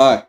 Hi.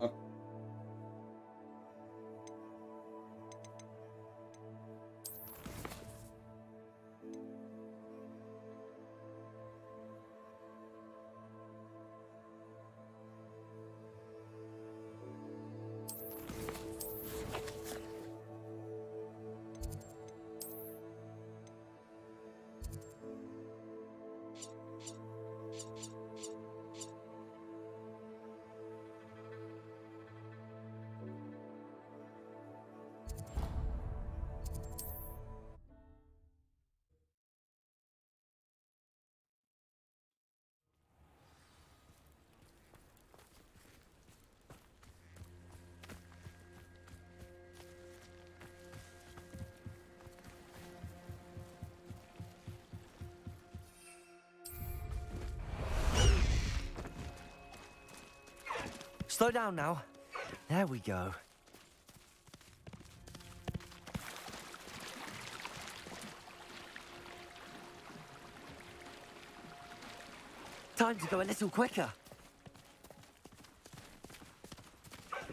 Oh, Slow down now. There we go. Time to go a little quicker.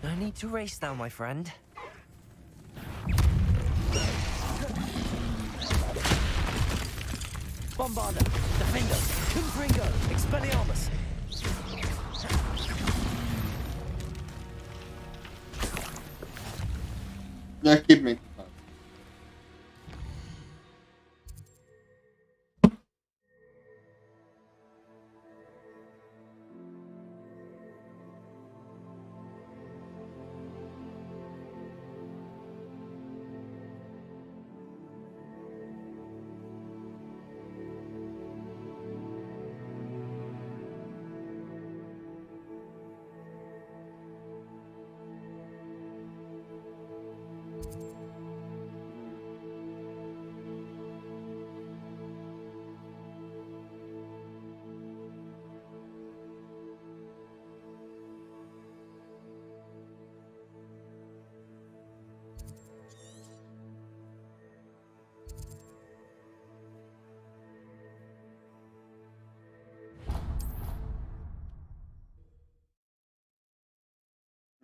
No need to race now, my friend. Bombarda, Defender, Confringo, Expelliarmus. yeah, keep me.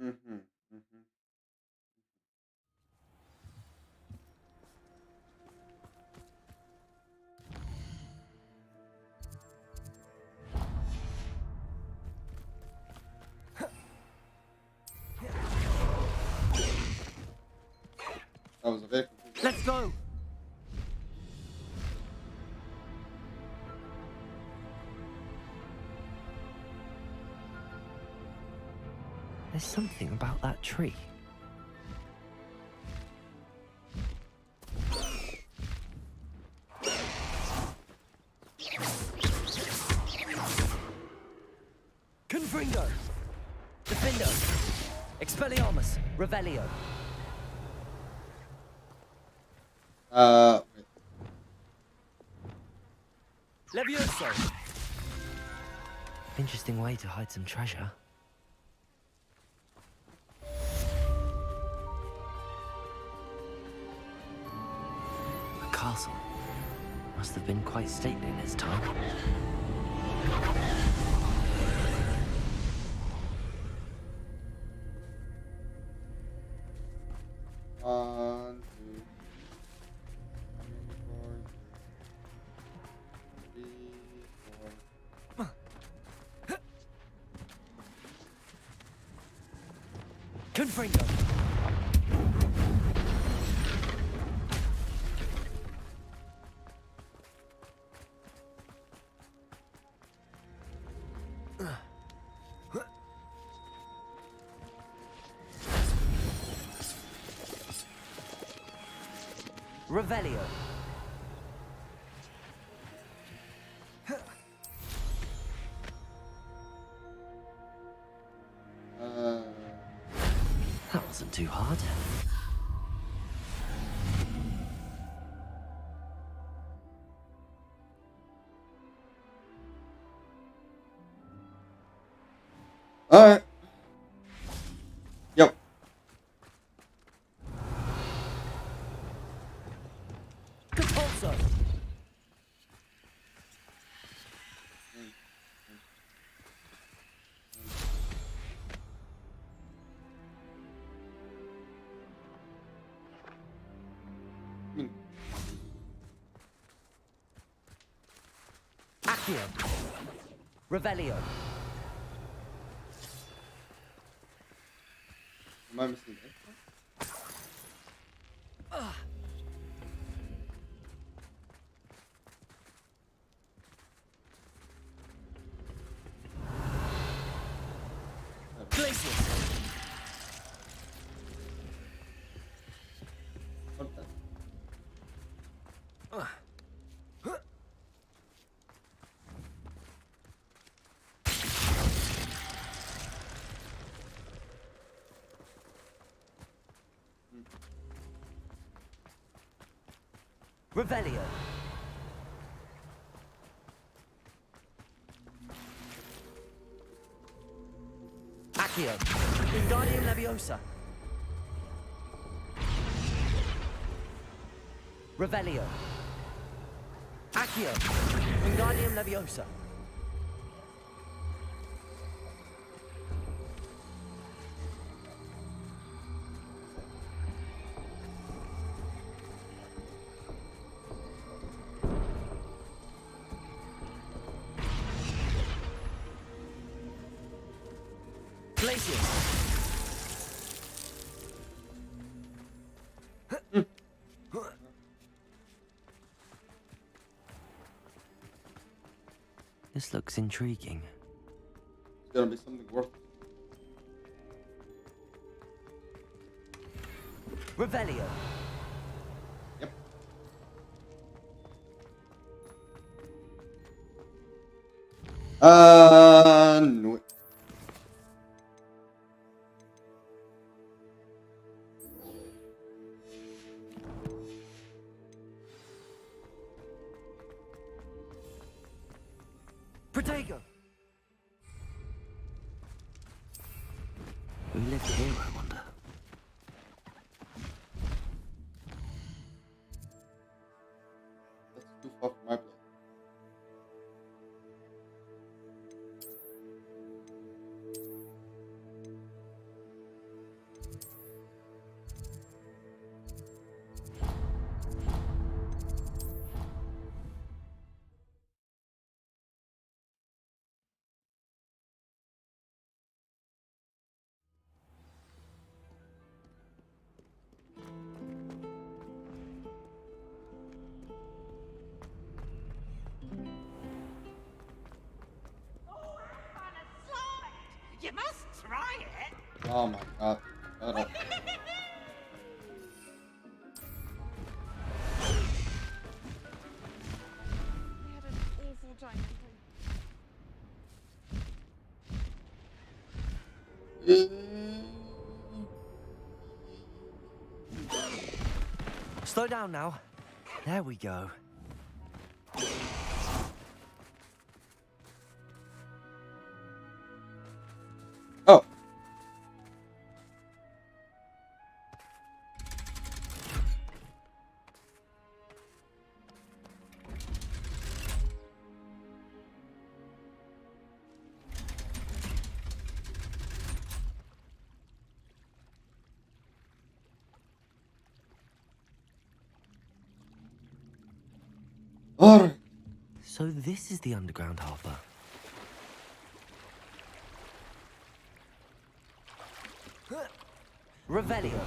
Mm-hmm. Mm-hmm. That was a very confusing. Let's go. There's something about that tree. Confringo, Defender, Expelliarmus, Revelio. Wait. Levioso. Interesting way to hide some treasure. A castle. Must have been quite stately in its time. One, two, three, four. Confringo. Revelio. too hard. Alright. Yep. Compulso! Accio! Revelio! Am I missing it? Glacius! What the? Revelio! Accio! Wingardium Leviosa! Revelio! Accio! Wingardium Leviosa! Glacius! This looks intriguing. It's gonna be something worth it. Revelio! Yep. No. Protego! Who lived here, I wonder? That's too far from my place. You must try it. Oh my god. Shut up. We had an awful time. Slow down now. There we go. Oh. Alright. So this is the underground harbour. Revelio.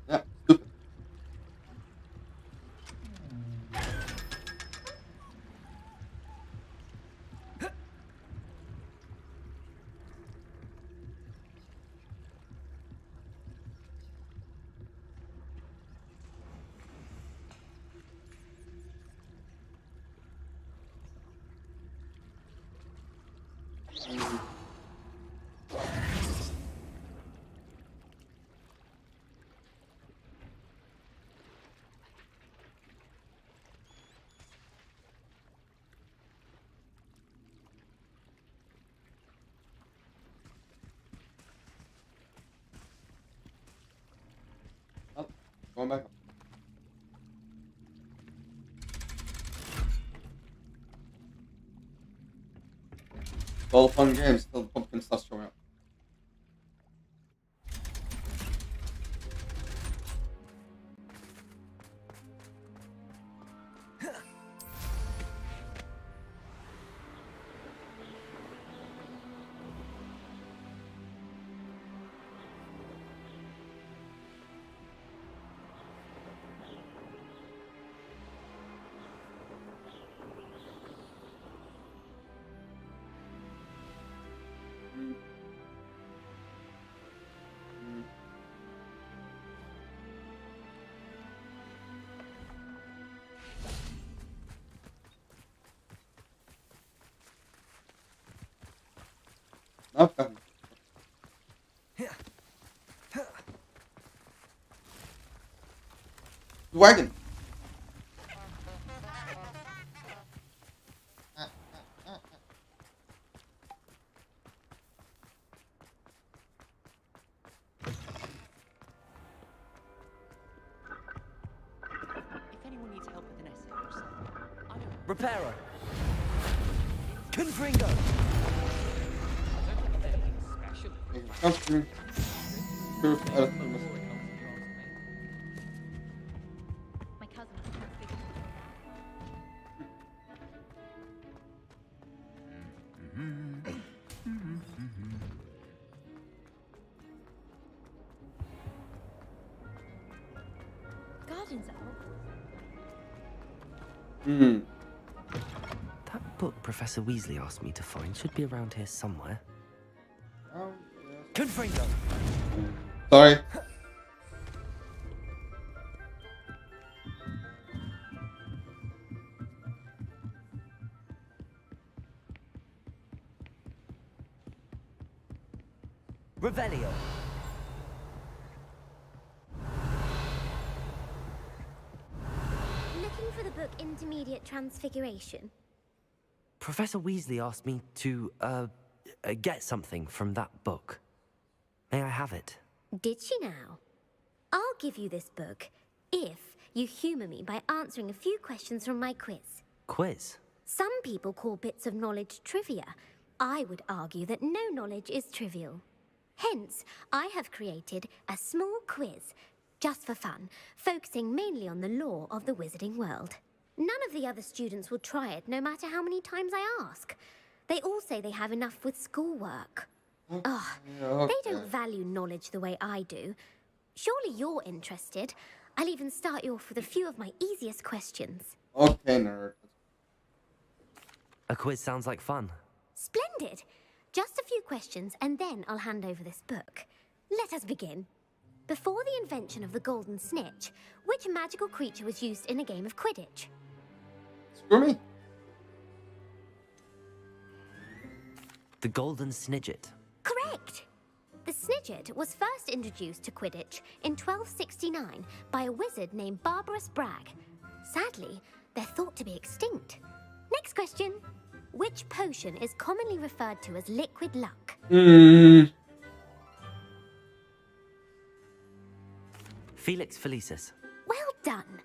Yeah, stupid. Mm. Oh, going back up. It's all fun games till the pumpkin starts showing up. Mm. Mm. I've gotten the wagon. If anyone needs help with an essay or something, I don't Reparo. Confringo. think there's anything special. Making something. Proof out of the mistake. My cousin was transfigured. Guardians out. Hmm. That book Professor Weasley asked me to find should be around here somewhere. Oh, yes. Confringo. Sorry. Revelio. Looking for the book Intermediate Transfiguration. Professor Weasley asked me to, get something from that book. May I have it? Did she now? I'll give you this book if you humour me by answering a few questions from my quiz. Quiz? Some people call bits of knowledge trivia. I would argue that no knowledge is trivial. Hence, I have created a small quiz, just for fun, focusing mainly on the lore of the wizarding world. None of the other students will try it, no matter how many times I ask. They all say they have enough with schoolwork. Ugh, Yeah, they don't value knowledge the way I do. Surely you're interested. I'll even start you off with a few of my easiest questions. Okay, nerd. A quiz sounds like fun. Splendid! Just a few questions, and then I'll hand over this book. Let us begin. Before the invention of the golden snitch, which magical creature was used in a game of Quidditch? Screw me. The Golden Snidget. Correct! The Snidget was first introduced to Quidditch in 1269 by a wizard named Barbarous Bragg. Sadly, they're thought to be extinct. Next question. Which potion is commonly referred to as liquid luck? Hmm. Felix Felicis. Well done!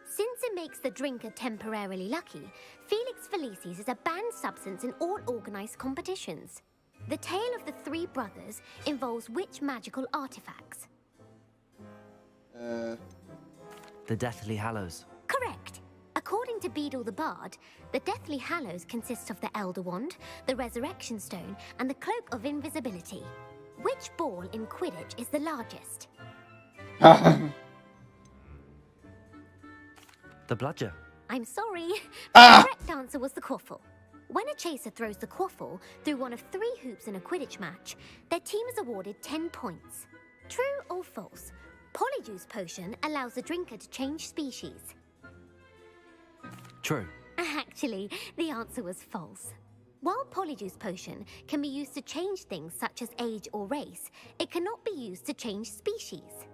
Since it makes the drinker temporarily lucky, Felix Felicis is a banned substance in all organised competitions. The tale of the three brothers involves which magical artifacts? The Deathly Hallows. Correct! According to Beedle the Bard, the Deathly Hallows consists of the Elder Wand, the Resurrection Stone, and the Cloak of Invisibility. Which ball in Quidditch is the largest? The Bludger. I'm sorry. The correct answer was the quaffle. When a chaser throws the quaffle through one of 3 hoops in a Quidditch match, their team is awarded 10 points. True or false? Polyjuice potion allows the drinker to change species. True. Actually, the answer was false. While Polyjuice Potion can be used to change things such as age or race, it cannot be used to change species.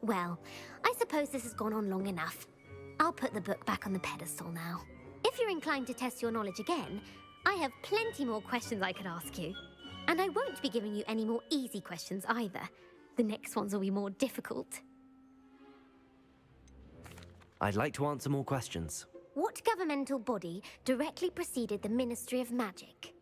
Well, I suppose this has gone on long enough. I'll put the book back on the pedestal now. If you're inclined to test your knowledge again, I have plenty more questions I could ask you. And I won't be giving you any more easy questions either. The next ones will be more difficult. I'd like to answer more questions. What governmental body directly preceded the Ministry of Magic?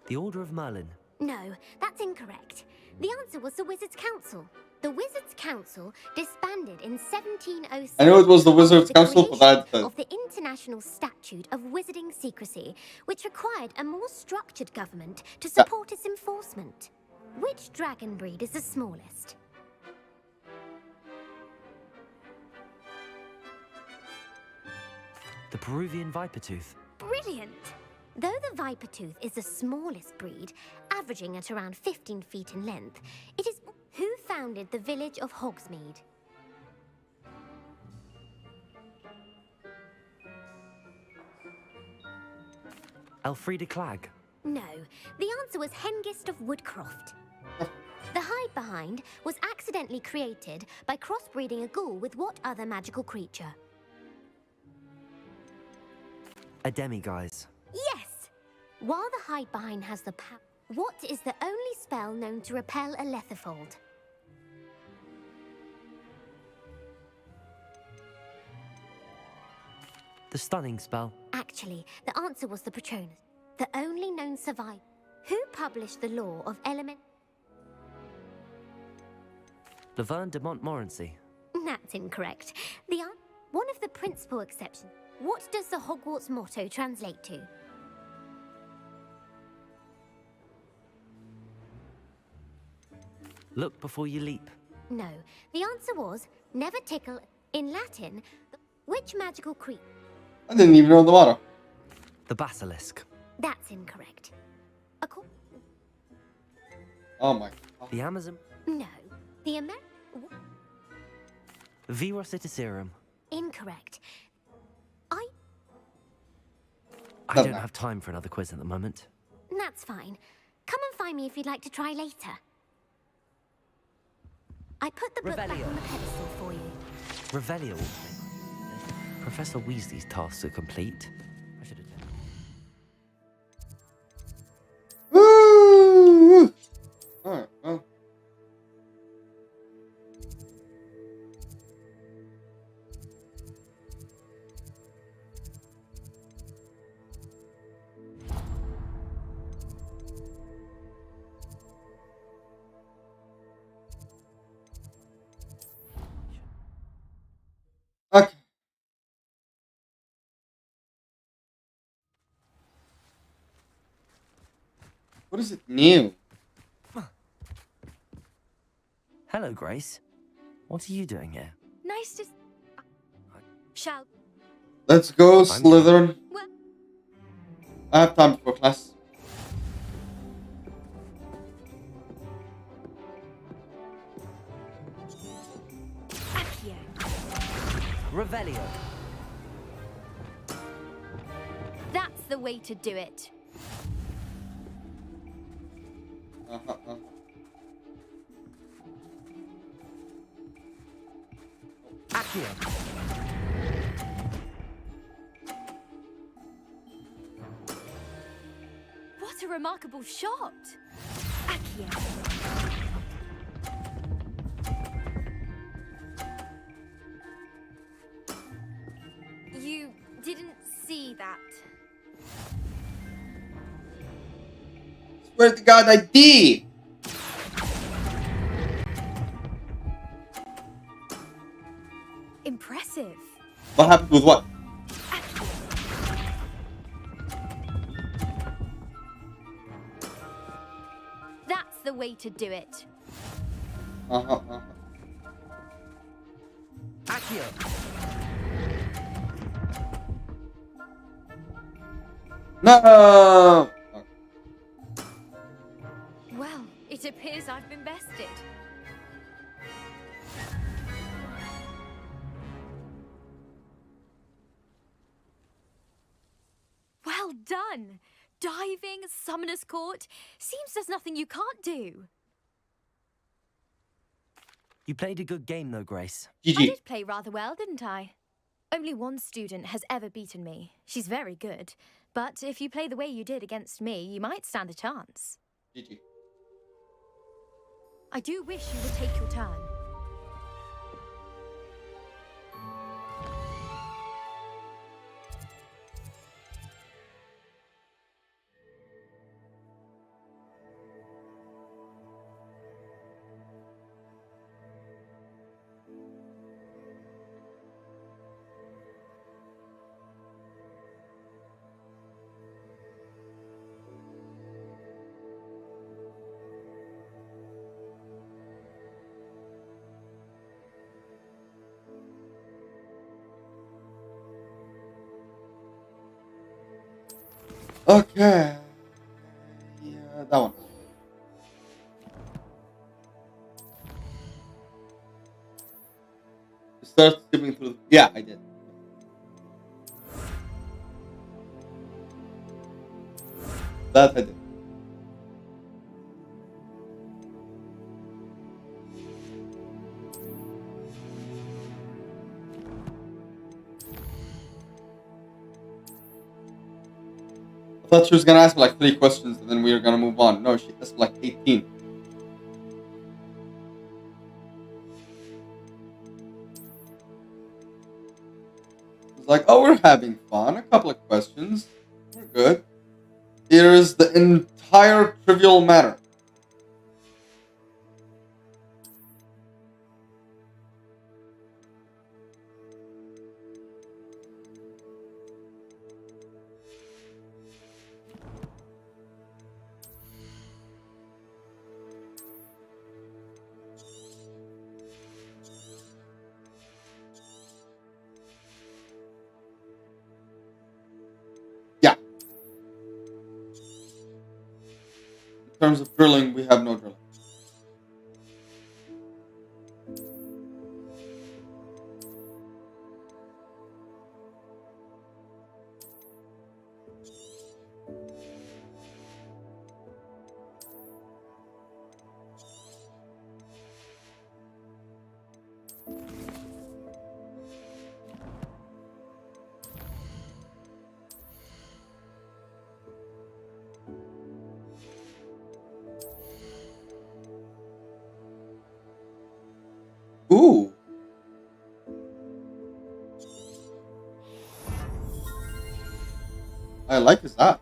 The Order of Merlin. No, that's incorrect. The answer was the Wizards' Council. The Wizards' Council disbanded in 1706. I know it was the Wizards' after Council, but I creation of the International Statute of Wizarding Secrecy, which required a more structured government to support its enforcement. Which dragon breed is the smallest? The Peruvian Vipertooth. Brilliant! Though the Vipertooth is the smallest breed, averaging at around 15 feet in length, it is... Who founded the village of Hogsmeade? Elfrida Clag. No, the answer was Hengist of Woodcroft. The Hide Behind was accidentally created by crossbreeding a ghoul with what other magical creature? A Demiguise. Yes! While the Hide Behind has the power, what is the only spell known to repel a Letherfold? The Stunning Spell. Actually, the answer was the Patronus, the only known survivor. Who published the law of element? Laverne de Montmorency. That's incorrect. One of the principal exceptions. What does the Hogwarts motto translate to? Look before you leap. No, the answer was never tickle. In Latin, which magical creature? I didn't even know the motto. The Basilisk. That's incorrect. Oh my god. The Amazon. No, the Virositiserum. Incorrect. I Doesn't don't matter. have time for another quiz at the moment. That's fine. Come and find me if you'd like to try later. I put the book back Revelio. on the pedestal for you. Revelio. Professor Weasley's tasks are complete. I should have... Woo! Alright, well. Okay. What is it new? Hello, Grace. What are you doing here? Nice to... Shall... Let's go, I'm Slytherin. Well... I have time for class. Accio. Revelio. That's the way to do it. Accio. What a remarkable shot! Accio. You didn't see that. Swear to God, I did! Impressive. What happened with what? That's the way to do it. Accio. No! Well, it appears I've been bested. done. Diving, summoner's court. Seems there's nothing you can't do. You played a good game, though, Grace. I GG. did play rather well, didn't I? Only one student has ever beaten me. She's very good. But if you play the way you did against me, you might stand a chance. GG. I do wish you would take your turn. Okay. Yeah, that one. Start skipping through. Yeah, I did. That I did. I thought she was gonna ask me like 3 questions and then we were gonna move on. No, she asked like 18. It's like, oh, we're having fun. A couple of questions. We're good. Here is the entire trivial matter. Yeah. In terms of drilling, we have no drilling. Ooh. I like his hat.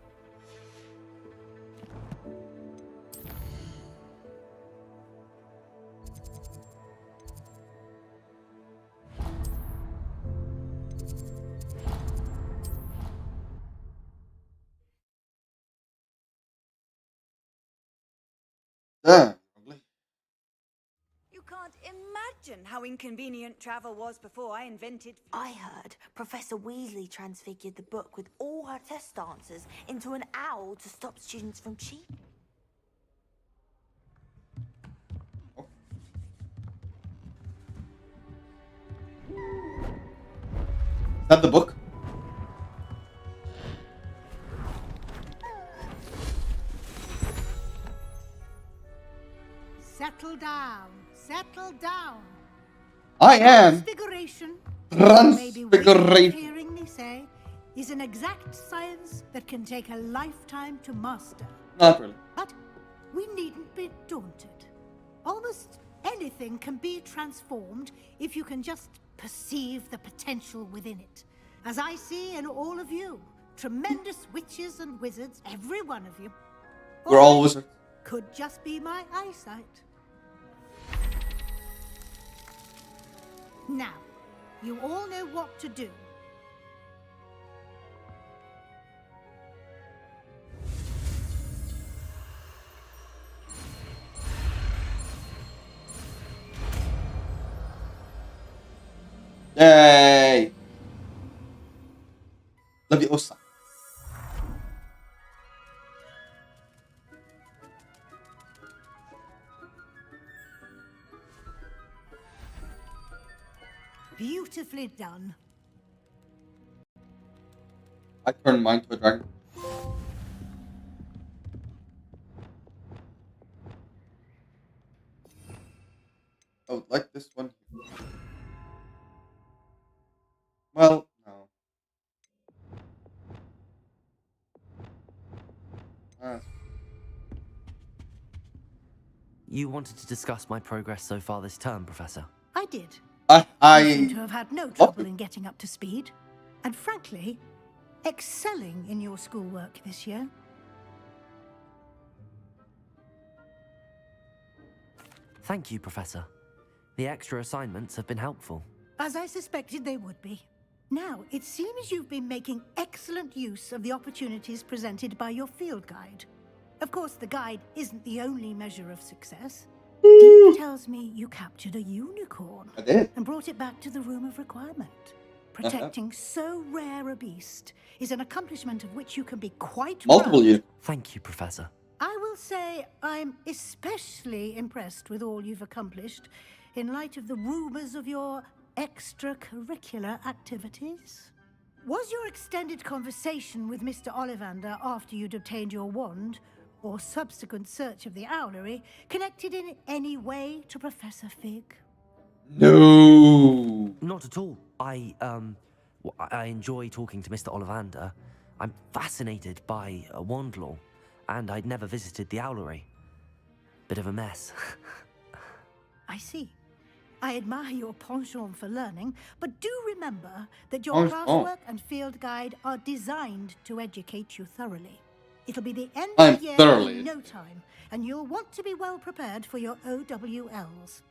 Damn. You can't imagine how inconvenient travel was before I invented. I heard Professor Weasley transfigured the book with all her test answers into an owl to stop students from cheating. Is that the book? Settle down. Settle down. I am Transfiguration, Transfiguration. hearing me say, is an exact science that can take a lifetime to master. Not really. But we needn't be daunted. Almost anything can be transformed if you can just perceive the potential within it. As I see in all of you, tremendous witches and wizards, every one of you. We're all wizards. Could just be my eyesight. Now, you all know what to do. Yay! Leviosa. Beautifully done. I turned mine to a dragon. this one here. Well, no. Ah, You wanted to discuss my progress so far this term, Professor. I did. I You seem to have had no trouble in getting up to speed. And frankly, excelling in your schoolwork this year. Thank you, Professor. The extra assignments have been helpful. As I suspected they would be. Now, it seems you've been making excellent use of the opportunities presented by your field guide. Of course, the guide isn't the only measure of success. Deep tells me you captured a unicorn I did. and brought it back to the Room of Requirement. Protecting so rare a beast is an accomplishment of which you can be quite Multiple proud. unicorns. Thank you, Professor. I will say I'm especially impressed with all you've accomplished in light of the rumors of your extracurricular activities. Was your extended conversation with Mr. Ollivander after you'd obtained your wand, or subsequent search of the owlery, connected in any way to Professor Fig? No. Not at all. I enjoy talking to Mr. Ollivander. I'm fascinated by wand law, and I'd never visited the owlery. Bit of a mess. I see. I admire your penchant for learning, but do remember that your Penchant. classwork and field guide are designed to educate you thoroughly. It'll be the end I'm of the year thoroughly in no time, and you'll want to be well prepared for your OWLs.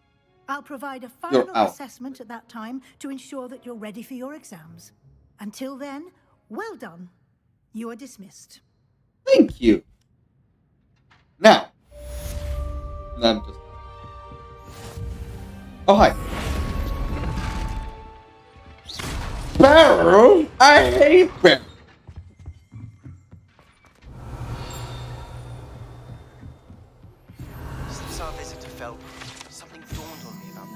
I'll provide a final out. assessment at that time to ensure that you're ready for your exams. Until then, well done. You are dismissed. Thank you. Now. No, I'm just. Oh, hi. Barrow? I hate Barrow. Since our visit to Felbrook, something dawned on me about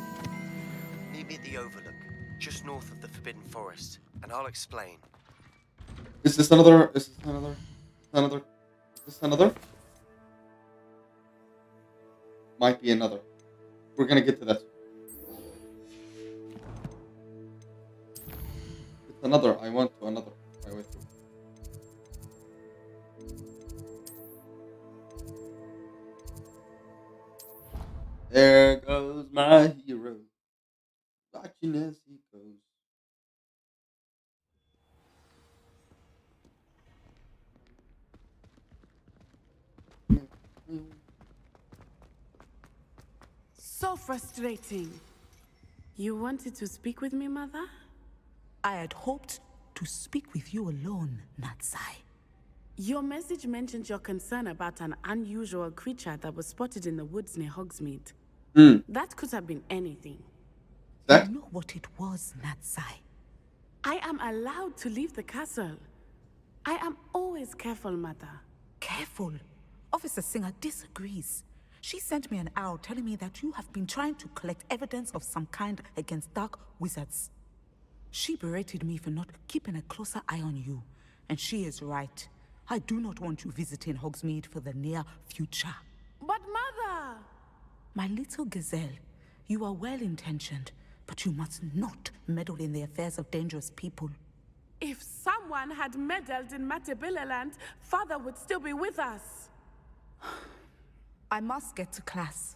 meet me at the Overlook, just north of the Forbidden Forest, and I'll explain. Is this another? Is this another? Another? Is this another? Might be another. We're gonna get to that. It's another. I went to another. I went to. There goes my hero, watching as he goes. So frustrating. You wanted to speak with me, Mother? I had hoped to speak with you alone, Natsai. Your message mentioned your concern about an unusual creature that was spotted in the woods near Hogsmeade. That could have been anything. You know what it was, Natsai. I am allowed to leave the castle. I am always careful, Mother. Careful? Officer Singer disagrees. She sent me an owl telling me that you have been trying to collect evidence of some kind against dark wizards. She berated me for not keeping a closer eye on you. And she is right. I do not want you visiting Hogsmeade for the near future. But Mother! My little gazelle, you are well-intentioned, but you must not meddle in the affairs of dangerous people. If someone had meddled in Matabeleland, Father would still be with us. I must get to class.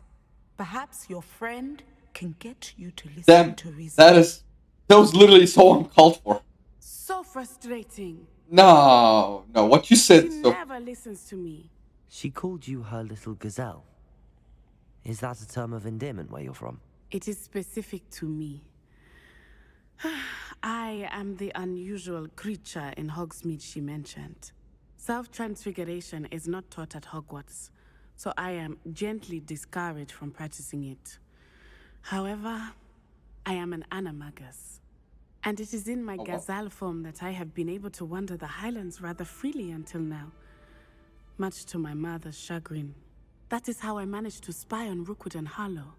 Perhaps your friend can get you to listen Damn, to reason. that was literally so uncalled for. So frustrating. No, what you said. She So never listens to me. She called you her little gazelle. Is that a term of endearment where you're from? It is specific to me. I am the unusual creature in Hogsmeade she mentioned. Self-transfiguration is not taught at Hogwarts, so I am gently discouraged from practicing it. However, I am an animagus, and it is in my gazelle form that I have been able to wander the Highlands rather freely until now, much to my mother's chagrin. That is how I managed to spy on Rookwood and Harlow.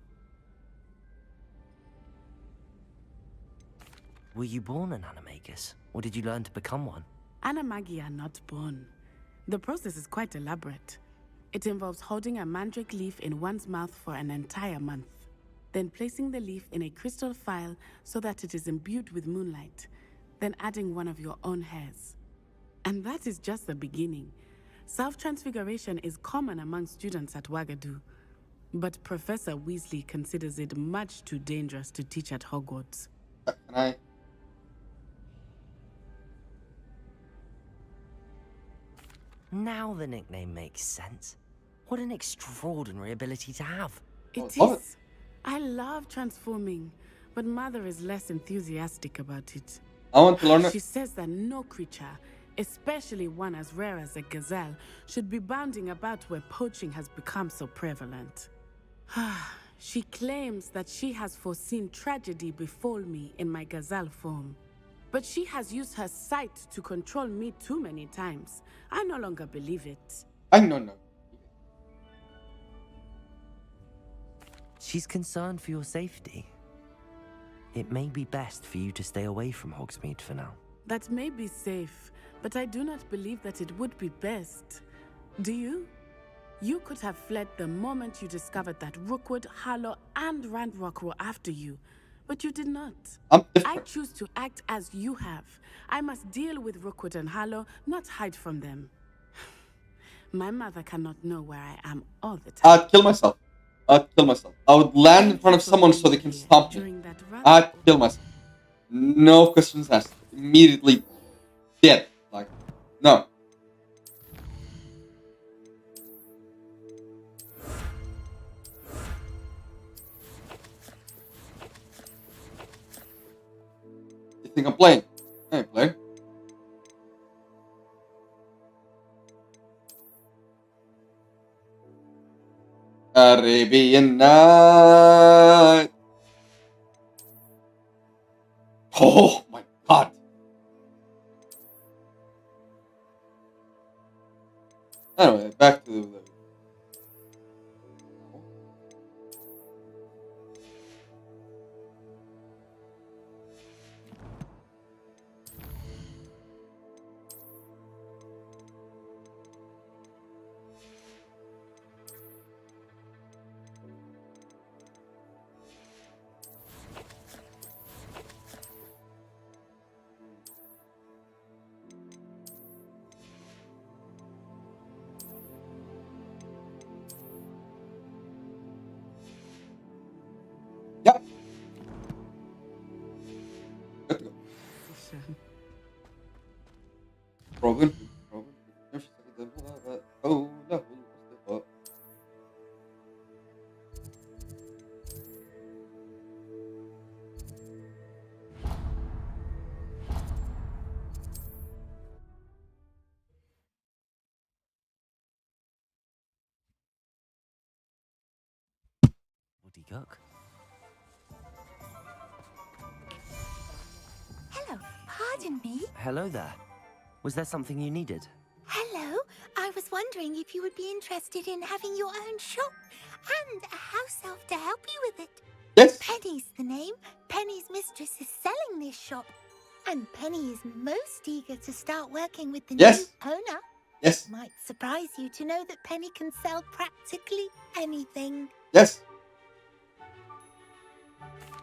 Were you born an animagus, or did you learn to become one? Animagi are not born. The process is quite elaborate. It involves holding a mandrake leaf in one's mouth for an entire month. then placing the leaf in a crystal phial so that it is imbued with moonlight, then adding one of your own hairs. And that is just the beginning. Self-transfiguration is common among students at Wagadu, but Professor Weasley considers it much too dangerous to teach at Hogwarts. Can I? Now the nickname makes sense. What an extraordinary ability to have. It love is. I love transforming, but Mother is less enthusiastic about it. I want to learn it. She says that no creature, especially one as rare as a gazelle, should be bounding about where poaching has become so prevalent. She claims that she has foreseen tragedy befall me in my gazelle form. But she has used her sight to control me too many times. I no longer believe it. I know. She's concerned for your safety. It may be best for you to stay away from Hogsmeade for now. That may be safe, but I do not believe that it would be best. Do you? You could have fled the moment you discovered that Rookwood, Harlow, and Ranrock were after you. But you did not. I'm different. I choose to act as you have. I must deal with Rookwood and Harlow, not hide from them. My mother cannot know where I am all the time. I'd kill myself. I would land in front of someone so they can stomp me. I'd kill myself. No questions asked. Immediately dead. Like, no. You think I'm playing? I ain't playing. Arabian Night. Oh my god. Anyway, back to the... Yep. Good to go. Problem. Oh no. Woody Cook. Hello, pardon me. Hello there. Was there something you needed? Hello, I was wondering if you would be interested in having your own shop and a house elf to help you with it. Yes. Penny's the name. Penny's mistress is selling this shop. And Penny is most eager to start working with the new owner. Yes. It might surprise you to know that Penny can sell practically anything. Yes.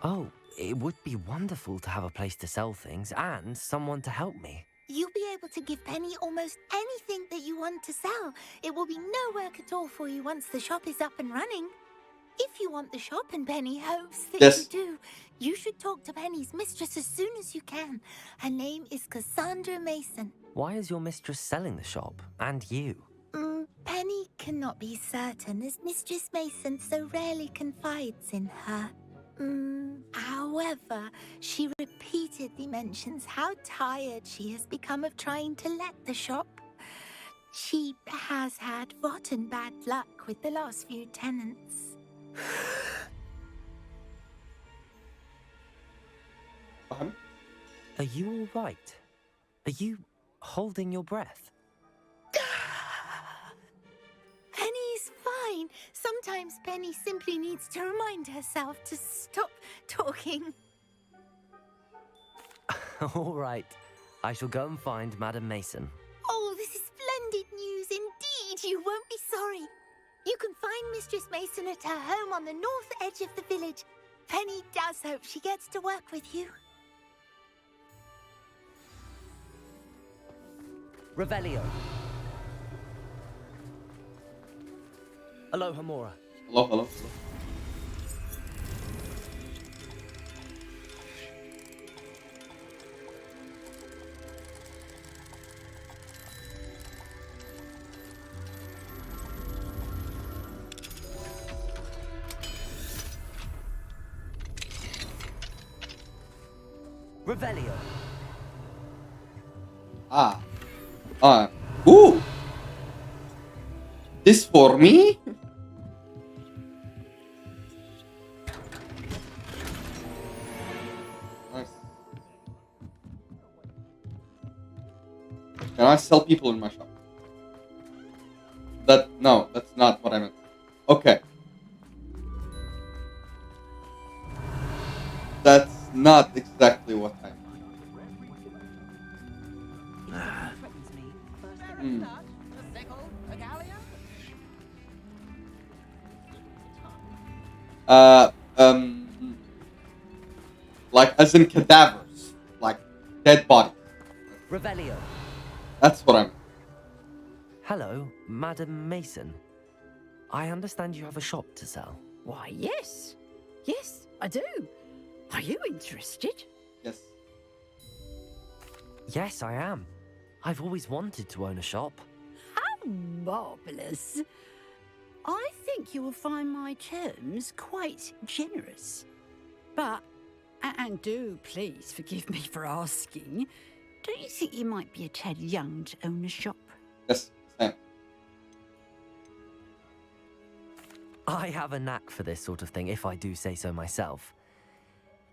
Oh, it would be wonderful to have a place to sell things and someone to help me. You'll be able to give Penny almost anything that you want to sell. It will be no work at all for you once the shop is up and running. If you want the shop and Penny hopes that you do, you should talk to Penny's mistress as soon as you can. Her name is Cassandra Mason. Why is your mistress selling the shop? And you? Penny cannot be certain as Mistress Mason so rarely confides in her. However, she repeatedly mentions how tired she has become of trying to let the shop. She has had rotten bad luck with the last few tenants. Are you all right? Are you holding your breath? Penny's fine. Sometimes Penny simply needs to remind herself to stop talking. All right. I shall go and find Madam Mason. Oh, this is splendid news indeed. You won't be sorry. You can find Mistress Mason at her home on the north edge of the village. Penny does hope she gets to work with you. Revelio. Aloha Mora. Hello, hello, hello. Revelio. Ooh! This for me? Nice. Can I sell people in my shop? No, that's not what I meant. Okay. That's not exactly what I meant. Like as in cadavers, like dead bodies. Revelio. That's what I meant. Hello, Madam Mason. I understand you have a shop to sell. Why, yes. Yes, I do. Are you interested? Yes. Yes, I am. I've always wanted to own a shop. How marvellous. I think you will find my terms quite generous. But, and do please forgive me for asking, don't you think you might be a tad young to own a shop? Yes, same. I have a knack for this sort of thing, if I do say so myself.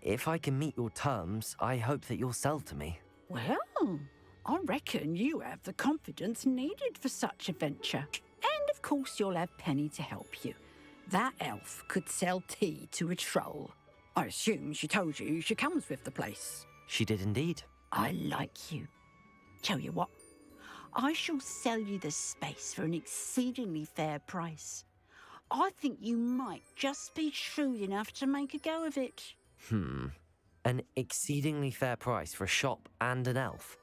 If I can meet your terms, I hope that you'll sell to me. Well, I reckon you have the confidence needed for such a venture. And of course you'll have Penny to help you. That elf could sell tea to a troll. I assume she told you she comes with the place. She did indeed. I like you. Tell you what, I shall sell you the space for an exceedingly fair price. I think you might just be shrewd enough to make a go of it. An exceedingly fair price for a shop and an elf.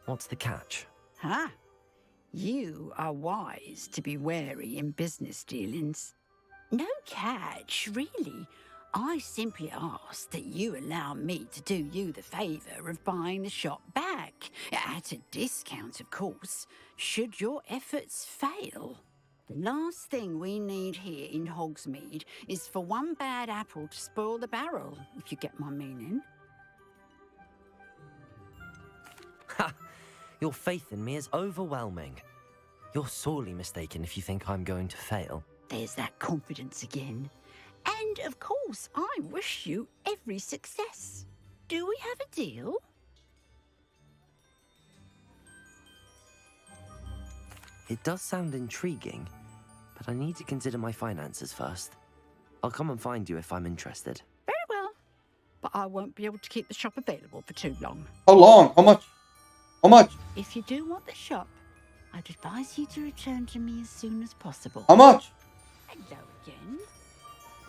What's the catch? Huh? You are wise to be wary in business dealings. No catch, really. I simply ask that you allow me to do you the favour of buying the shop back. At a discount, of course, should your efforts fail. The last thing we need here in Hogsmeade is for one bad apple to spoil the barrel, if you get my meaning. Ha! Your faith in me is overwhelming. You're sorely mistaken if you think I'm going to fail. There's that confidence again. And, of course, I wish you every success. Do we have a deal? It does sound intriguing, but I need to consider my finances first. I'll come and find you if I'm interested. Very well. But I won't be able to keep the shop available for too long. How long? How much? How much? If you do want the shop, I'd advise you to return to me as soon as possible. How much? Hello again.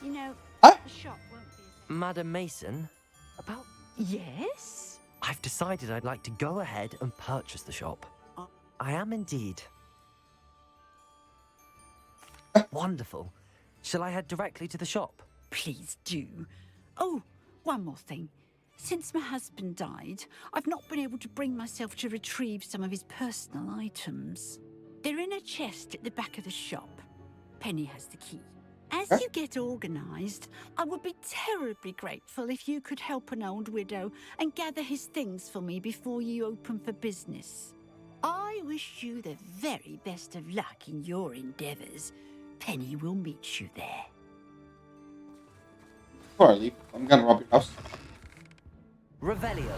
You know, the shop won't be... Madam Mason? About... Yes? I've decided I'd like to go ahead and purchase the shop. I am indeed. Wonderful. Shall I head directly to the shop? Please do. Oh, one more thing. Since my husband died, I've not been able to bring myself to retrieve some of his personal items. They're in a chest at the back of the shop. Penny has the key. As you get organised, I would be terribly grateful if you could help an old widow and gather his things for me before you open for business. I wish you the very best of luck in your endeavours. Penny will meet you there. Before I leave, I'm gonna rob your house. Revelio.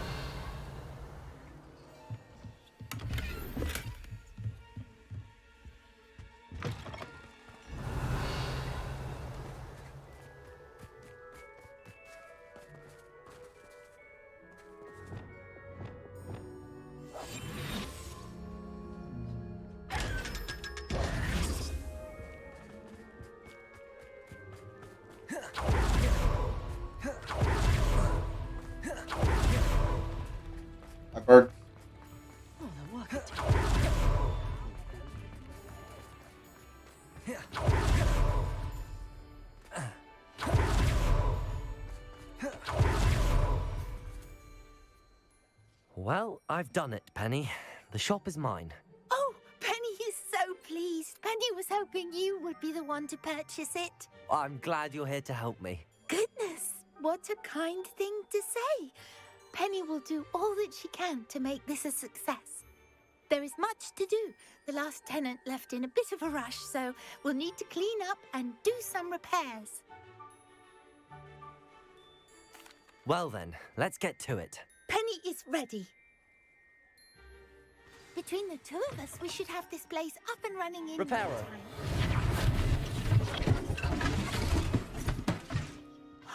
I've done it, Penny. The shop is mine. Oh, Penny is so pleased. Penny was hoping you would be the one to purchase it. I'm glad you're here to help me. Goodness, what a kind thing to say. Penny will do all that she can to make this a success. There is much to do. The last tenant left in a bit of a rush, so we'll need to clean up and do some repairs. Well then, let's get to it. Penny is ready. Between the two of us, we should have this place up and running in no Reparo. time.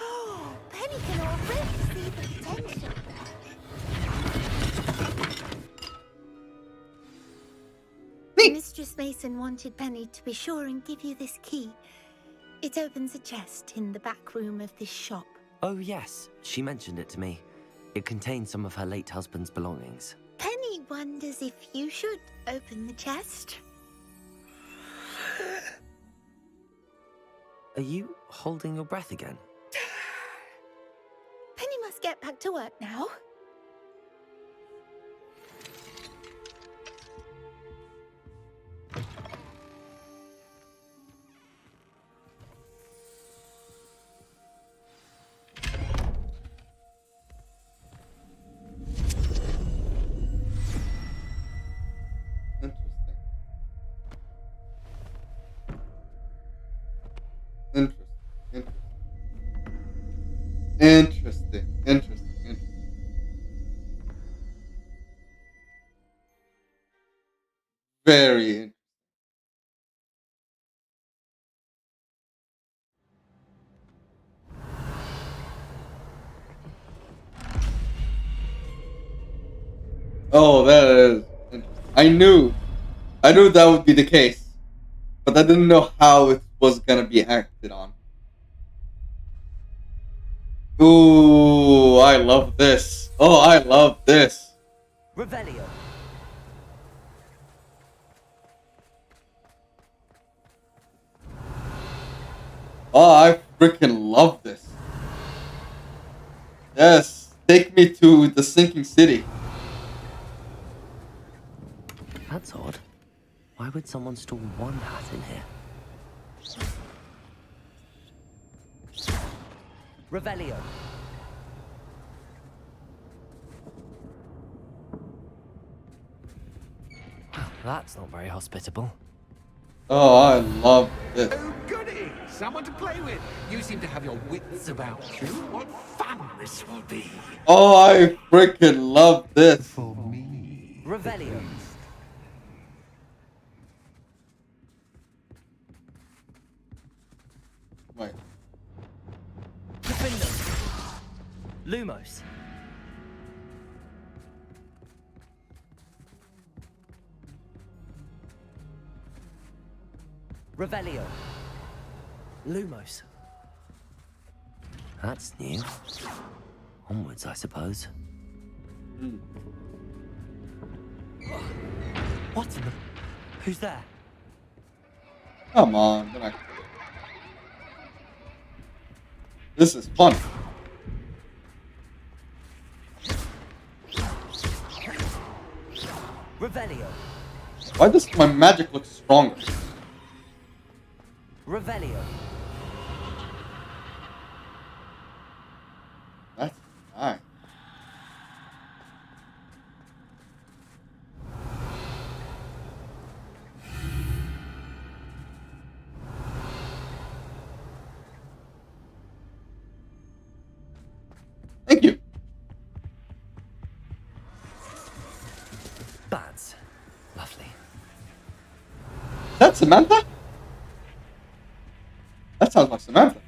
Oh, Penny can already see the potential. Mistress Mason wanted Penny to be sure and give you this key. It opens a chest in the back room of this shop. Oh yes, she mentioned it to me. It contains some of her late husband's belongings. Penny wonders if you should open the chest. Are you holding your breath again? Penny must get back to work now. Interesting. Very interesting. Oh, that is interesting. I knew that would be the case, but I didn't know how it was gonna be acted on. Ooh, I love this. Oh, I love this. Revelio. Oh, I freaking love this. Yes, take me to the sinking city. That's odd. Why would someone store one hat in here? Revelio. That's not very hospitable. Oh, I love this. Oh, goody! Someone to play with. You seem to have your wits about you. What fun this will be. Oh, I freaking love this. For me. Revelio. Wait. Defendo. Lumos. Revelio. Lumos. That's new. Onwards, I suppose. What in the... Who's there? Come on. This is fun. Revelio. Why does my magic look stronger? Revelio. That's nice. Thank you. Bats. Lovely. That's Samantha? That sounds like Samantha.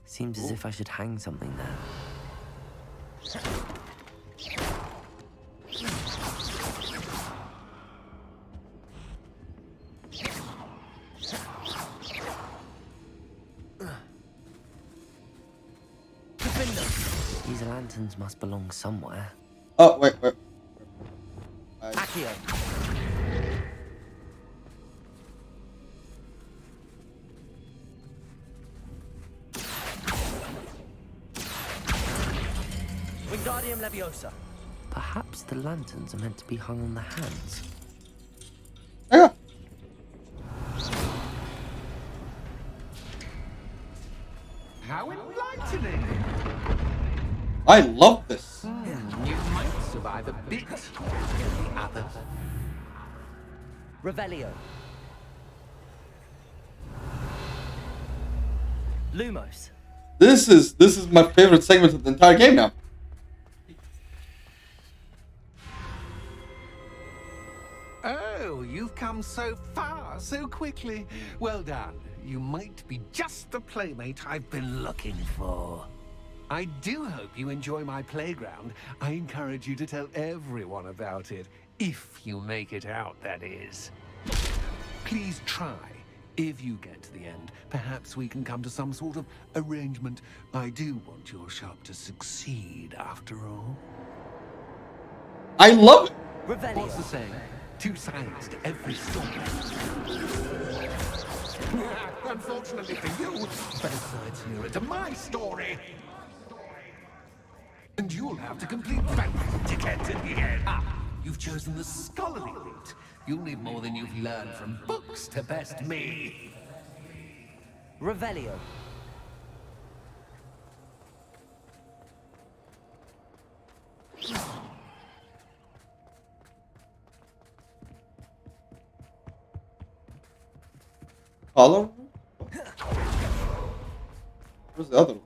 Seems as if I should hang something there. These lanterns must belong somewhere. Oh, wait. Accio. Wingardium Leviosa. Perhaps the lanterns are meant to be hung on the hands. Yeah. How enlightening! I love this. You might survive a bit than the others. Revelio. Lumos. This is my favorite segment of the entire game now. Oh, you've come so far so quickly. Well done. You might be just the playmate I've been looking for. I do hope you enjoy my playground. I encourage you to tell everyone about it. If you make it out, that is. Please try. If you get to the end, perhaps we can come to some sort of arrangement. I do want your shop to succeed, after all. I love it. What's the saying? Two sides to every story. Unfortunately for you, both sides hear it to my story. And you'll have to complete that ticket in the end. Ah, you've chosen the scholarly route. You'll need more than you've learned from books to best me. Revelio. Color? Where's the other one?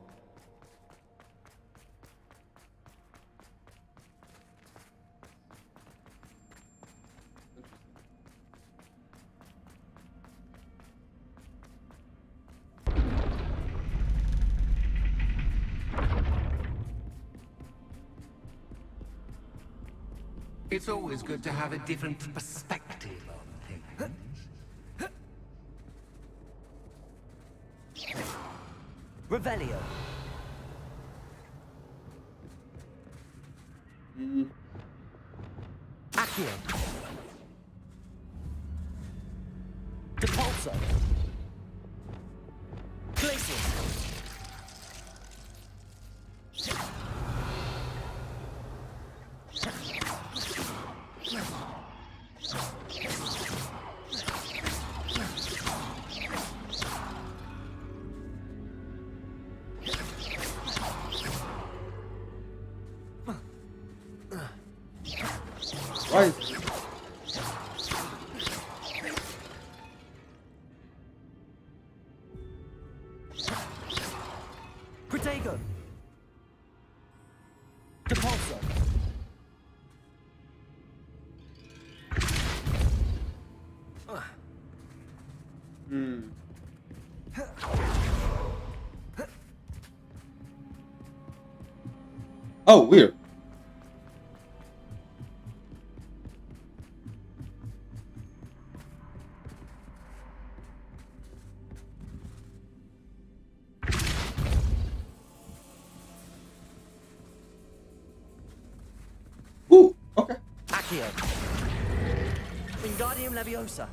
It's always good to have a different perspective on things. Revelio. Accio. Depulso. Glacius. Right. Protego. Depulso. Oh, weird. Ooh, okay. Accio. Wingardium Leviosa.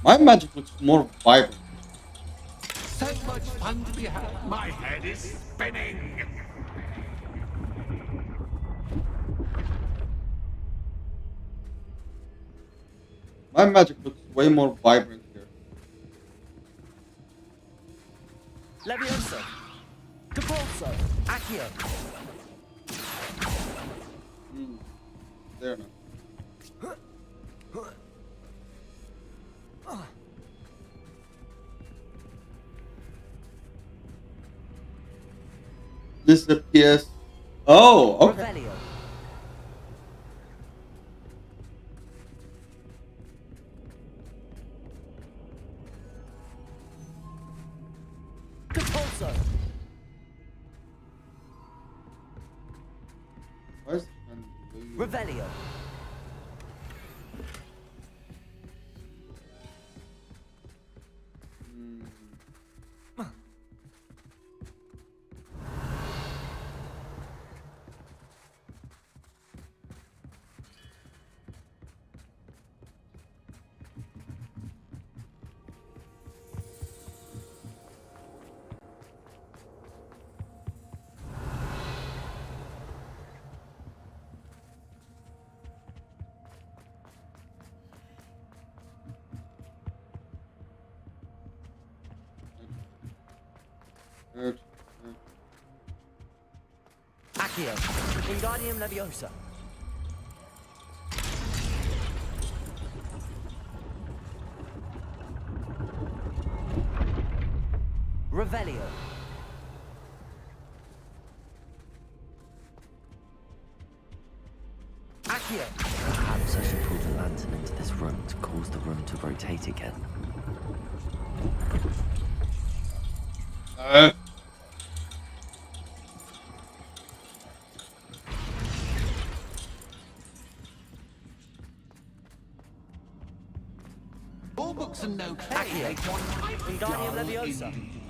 My magic looks more vibrant. So much fun to be had. My head is spinning. My magic looks way more vibrant here. Leviosa. Depulso. Accio. There now. This is the PS. Oh, okay. Revelio. Depulso. Where's Revelio. Accio. Wingardium Leviosa. Revelio. Accio. Perhaps I should pull the lantern into this room to cause the room to rotate again. All books and no play. Accio. Make one Wingardium dull Leviosa. indeed.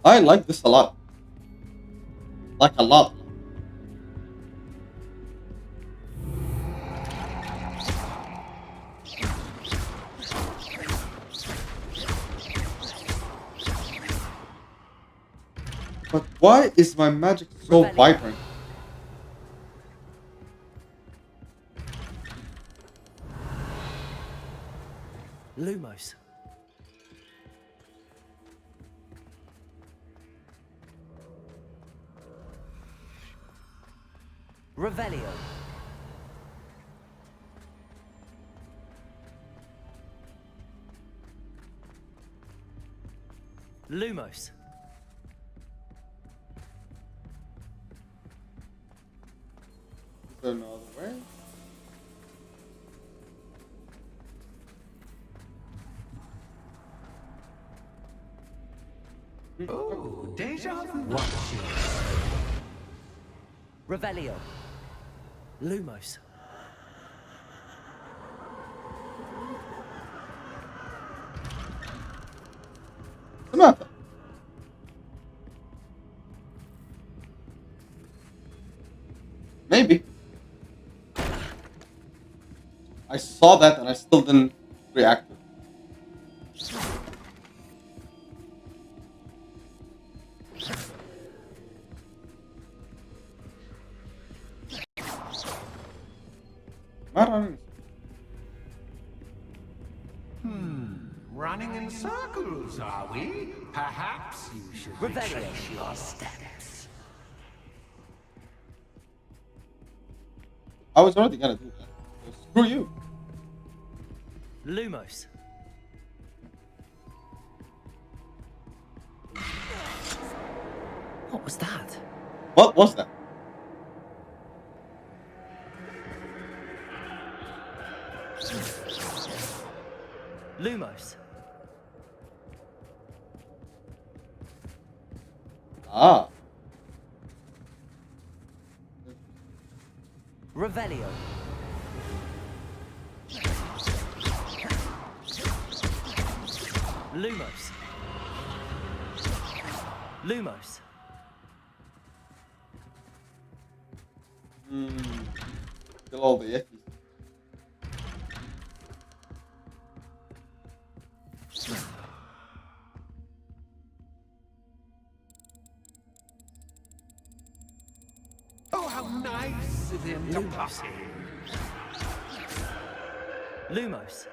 I like this a lot. Like a lot. But why is my magic so vibrant? Lumos. Revelio. Lumos. Is there no other way? Oh, deja vu. Revelio. Lumos. Samantha. Maybe. I saw that and I still didn't react to it. Am I running? Running in circles, are we? Perhaps you should retrace your steps. I was already gonna do that. So screw you. Lumos. What was that? What was that? Lumos. Ah. Revelio. Lumos. Lumos. Kill all the yikes. Oh, how nice of him to pop in. Lumos.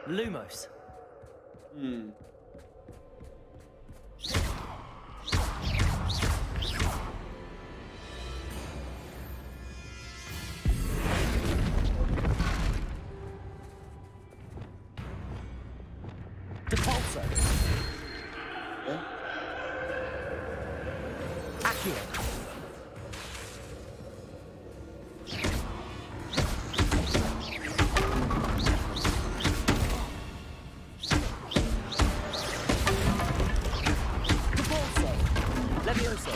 Lumos. Depulso. Okay. Accio. Depulso. Leviosa.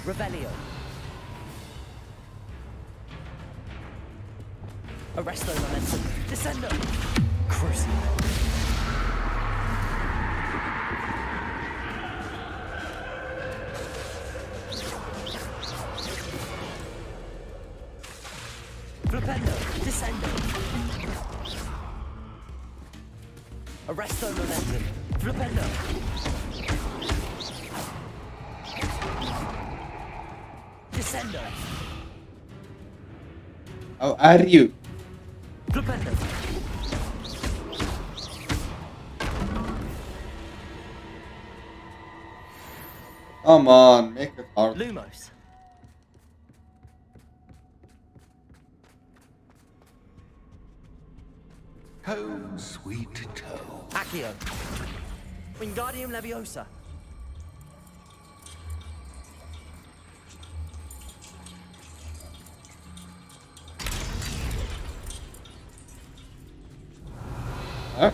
Revelio. Arresto Momentum. Descendo. Crucible. Flipendo. Descendo. Arresto momentum. Flipendo. Descendo. How are you? Flipendo. Come on, make it hard. Lumos. Home sweet toe. Accio. Wingardium Leviosa. Huh?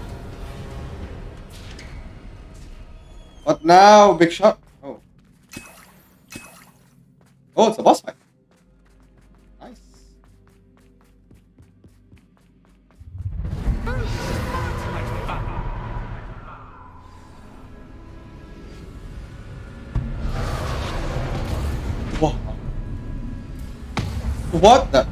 What now, big shot? Oh. Oh, it's a boss fight. Nice. What? What the?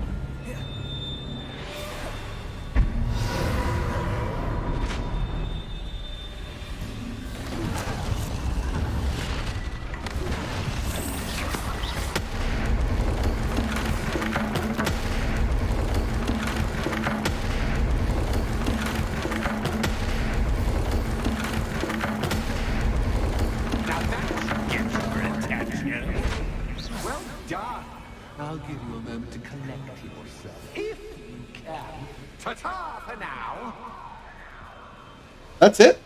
Now that gets your attention. Well done. I'll give you a moment to collect yourself, if you can. Ta-ta for now. That's it?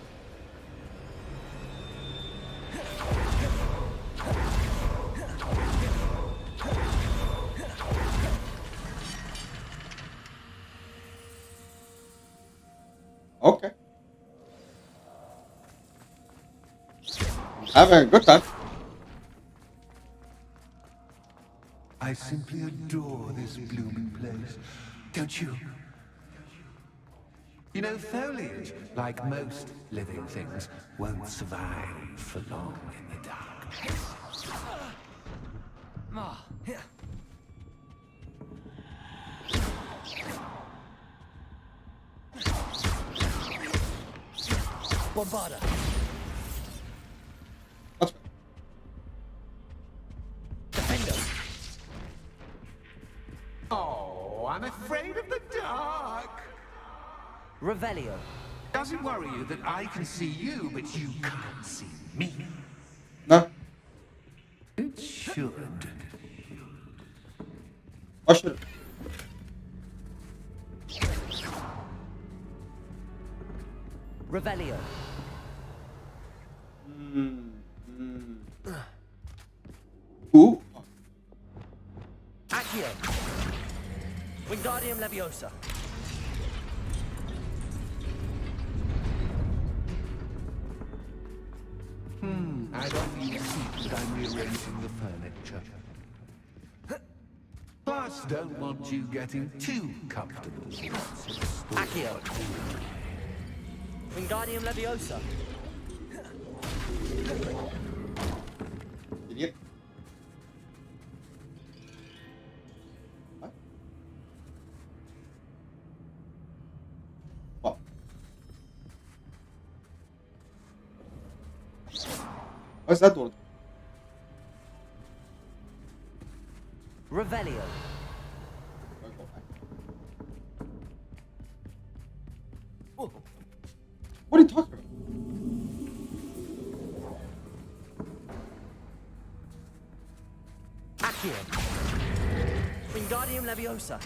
Okay. Having a good time. I simply adore this blooming place. Don't you? You know, foliage, like most living things, won't survive for long in the darkness. Bombarda. Defendo. Oh, I'm afraid of the dark. Revelio. Does it worry you that I can see you, but you can't see me? No. It should. Or should Revelio. Ooh. Accio. Wingardium Leviosa. I don't need to see that I'm rearranging the furniture. Plus, don't want you getting too comfortable. Accio. Wingardium Leviosa. Idiot. What? What's that door? Revelio. What are you talking about? Accio. Wingardium Leviosa.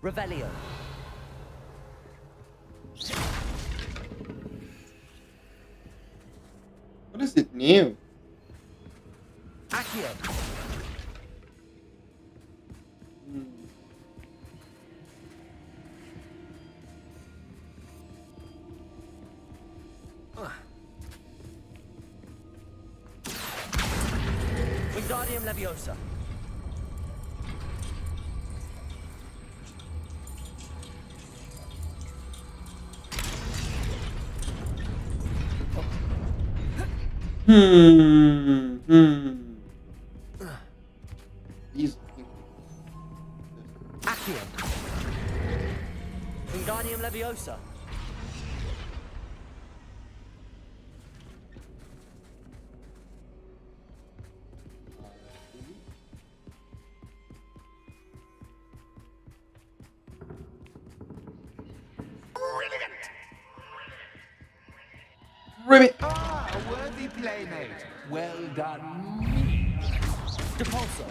Revelio. What is it new? Accio. Wingardium Leviosa. Wingardium Leviosa. Ribbit. Ah, a worthy playmate. Well done. Depulso.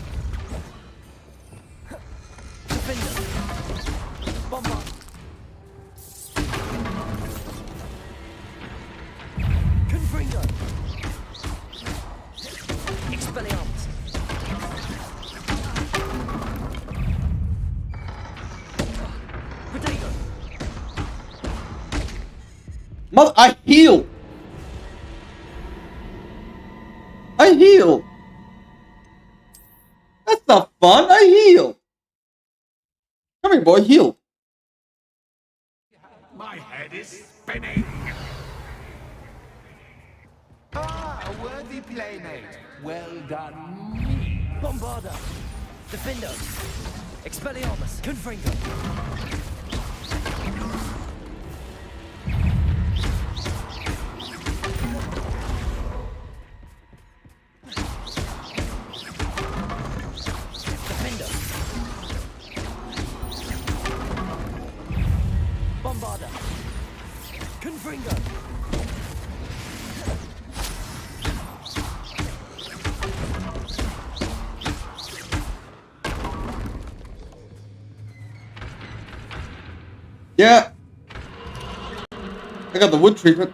Defender. Bombard. Confringo. Expelliarmus. Protego. Mother, I heal. I heal. That's not fun. I heal. Come here, boy. Heal. My head is spinning. Ah, a worthy playmate. Well done. Bombarda. Defendo. Expelliarmus. Confringo. Defendo. Bombarda. Confringo. Yeah. I got the wood treatment.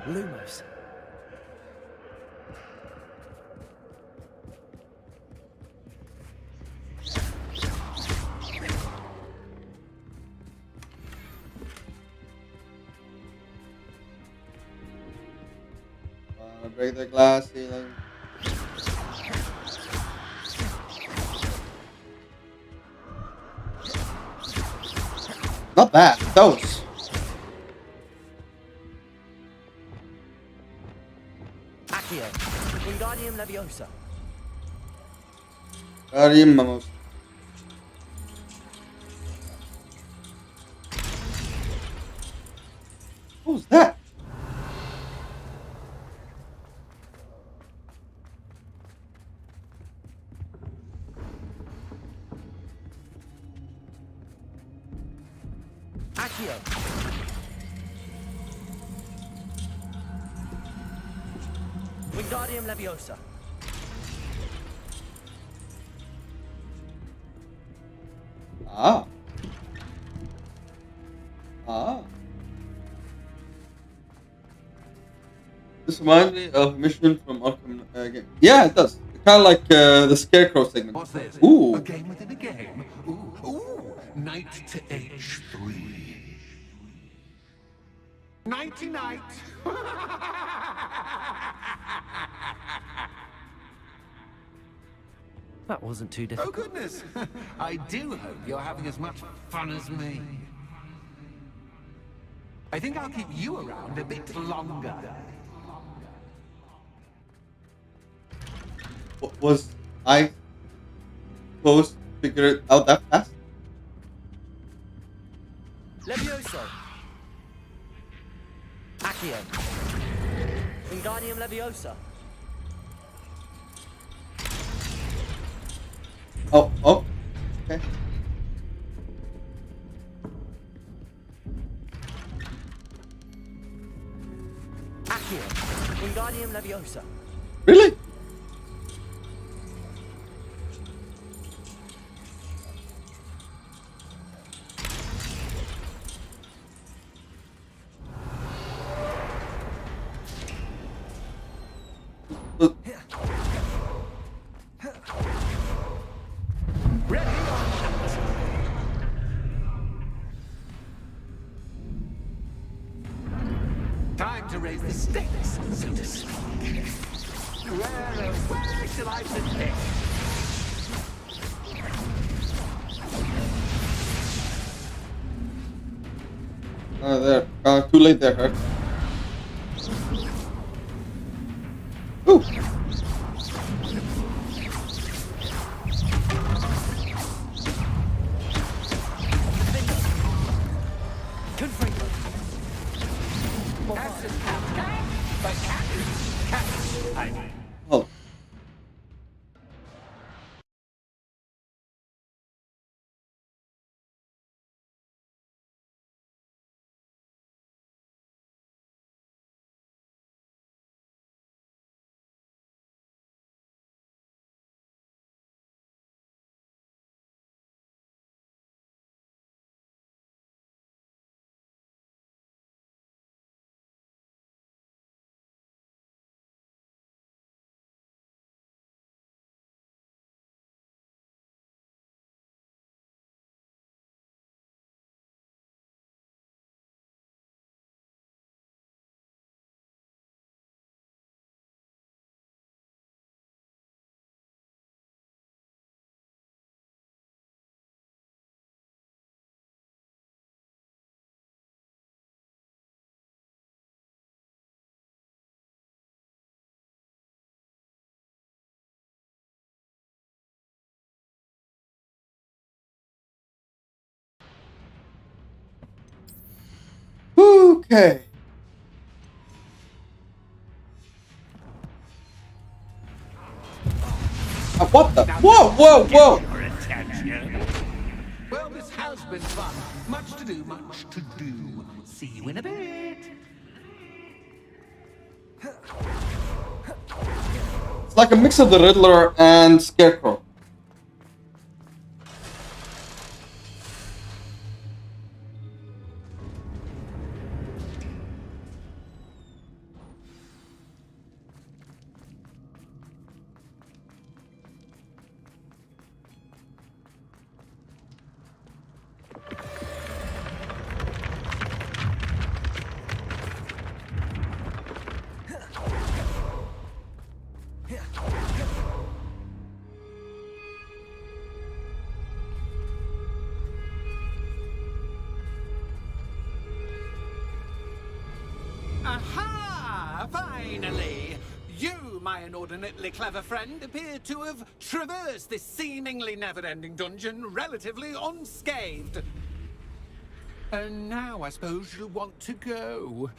Lumos. Break the glass ceiling. Not bad. Those. Accio. Wingardium Leviosa. Mamos. Who's that? Accio. Wingardium Leviosa. Ah. Ah. This reminds me of a mission from Arkham game. Yeah, it does. Kind of like the Scarecrow segment. What's this? Ooh. A game within a game. Ooh. Knight to H3. Nighty night. That wasn't too Oh difficult. goodness. I do hope you're having as much fun as me. I think I'll keep you around a bit longer. Was I supposed to figure it out that fast? Levioso. Accio. Wingardium Leviosa. Oh, okay. Accio. Wingardium Leviosa. Really? Time to raise the stakes, so to speak. Where shall I begin? There. Too late there, huh? Whew. Oh. Okay. What the? Whoa, whoa, whoa! Well, this has been fun. Much to do, much to do. See you in a bit. It's like a mix of the Riddler and Scarecrow. Aha! Finally! You, my inordinately clever friend, appear to have traversed this seemingly never-ending dungeon relatively unscathed. And now I suppose you'll want to go.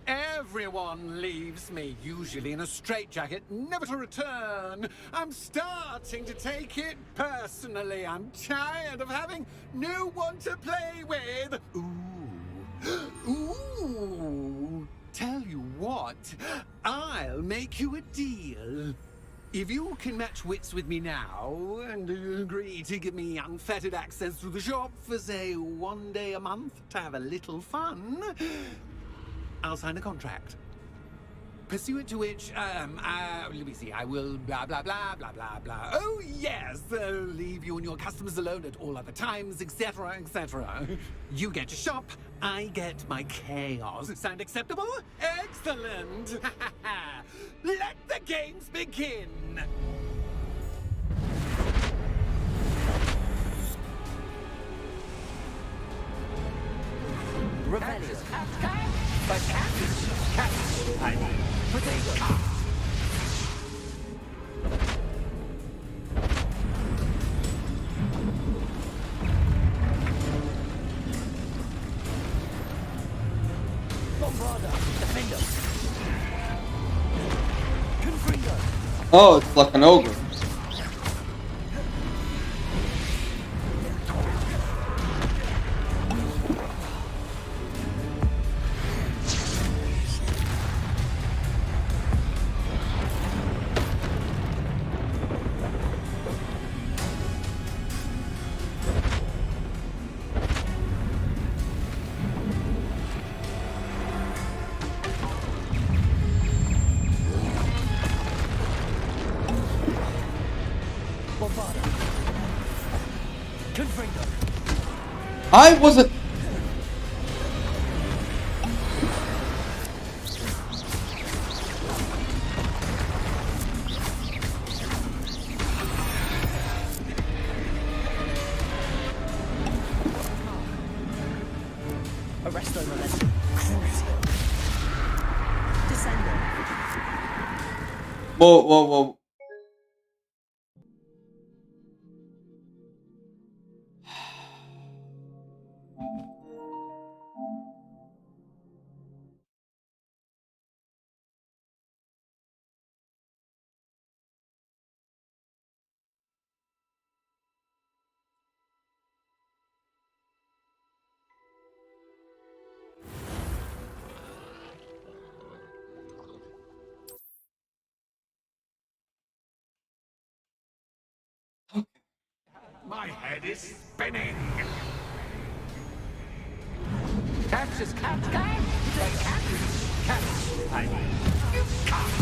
Everyone leaves me, usually in a straitjacket, never to return. I'm starting to take it personally. I'm tired of having no one to play with. Ooh. Ooh. Tell you what, I'll make you a deal. If you can match wits with me now and agree to give me unfettered access to the shop for, say, 1 day a month to have a little fun, I'll sign a contract. Pursuant to which, let me see, I will blah, blah, blah, blah, blah, blah. Oh, yes, leave you and your customers alone at all other times, etc., etc. You get your shop, I get my chaos. Sound acceptable? Excellent! Let the games begin! Rebellion. Oh, it's like an ogre. I wasn't. Arresto Momentum. Cruising. Descendo. Whoa, whoa, whoa. My head is spinning. Catch is catch, catch. Catch. You can't.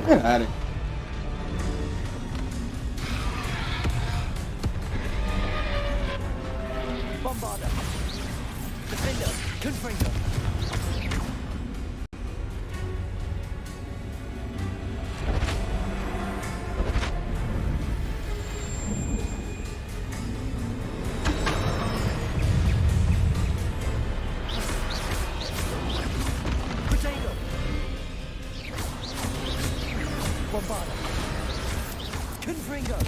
Get out of here. Bombarder. Defender. Confringo. Potato. Bombarder. Confringo.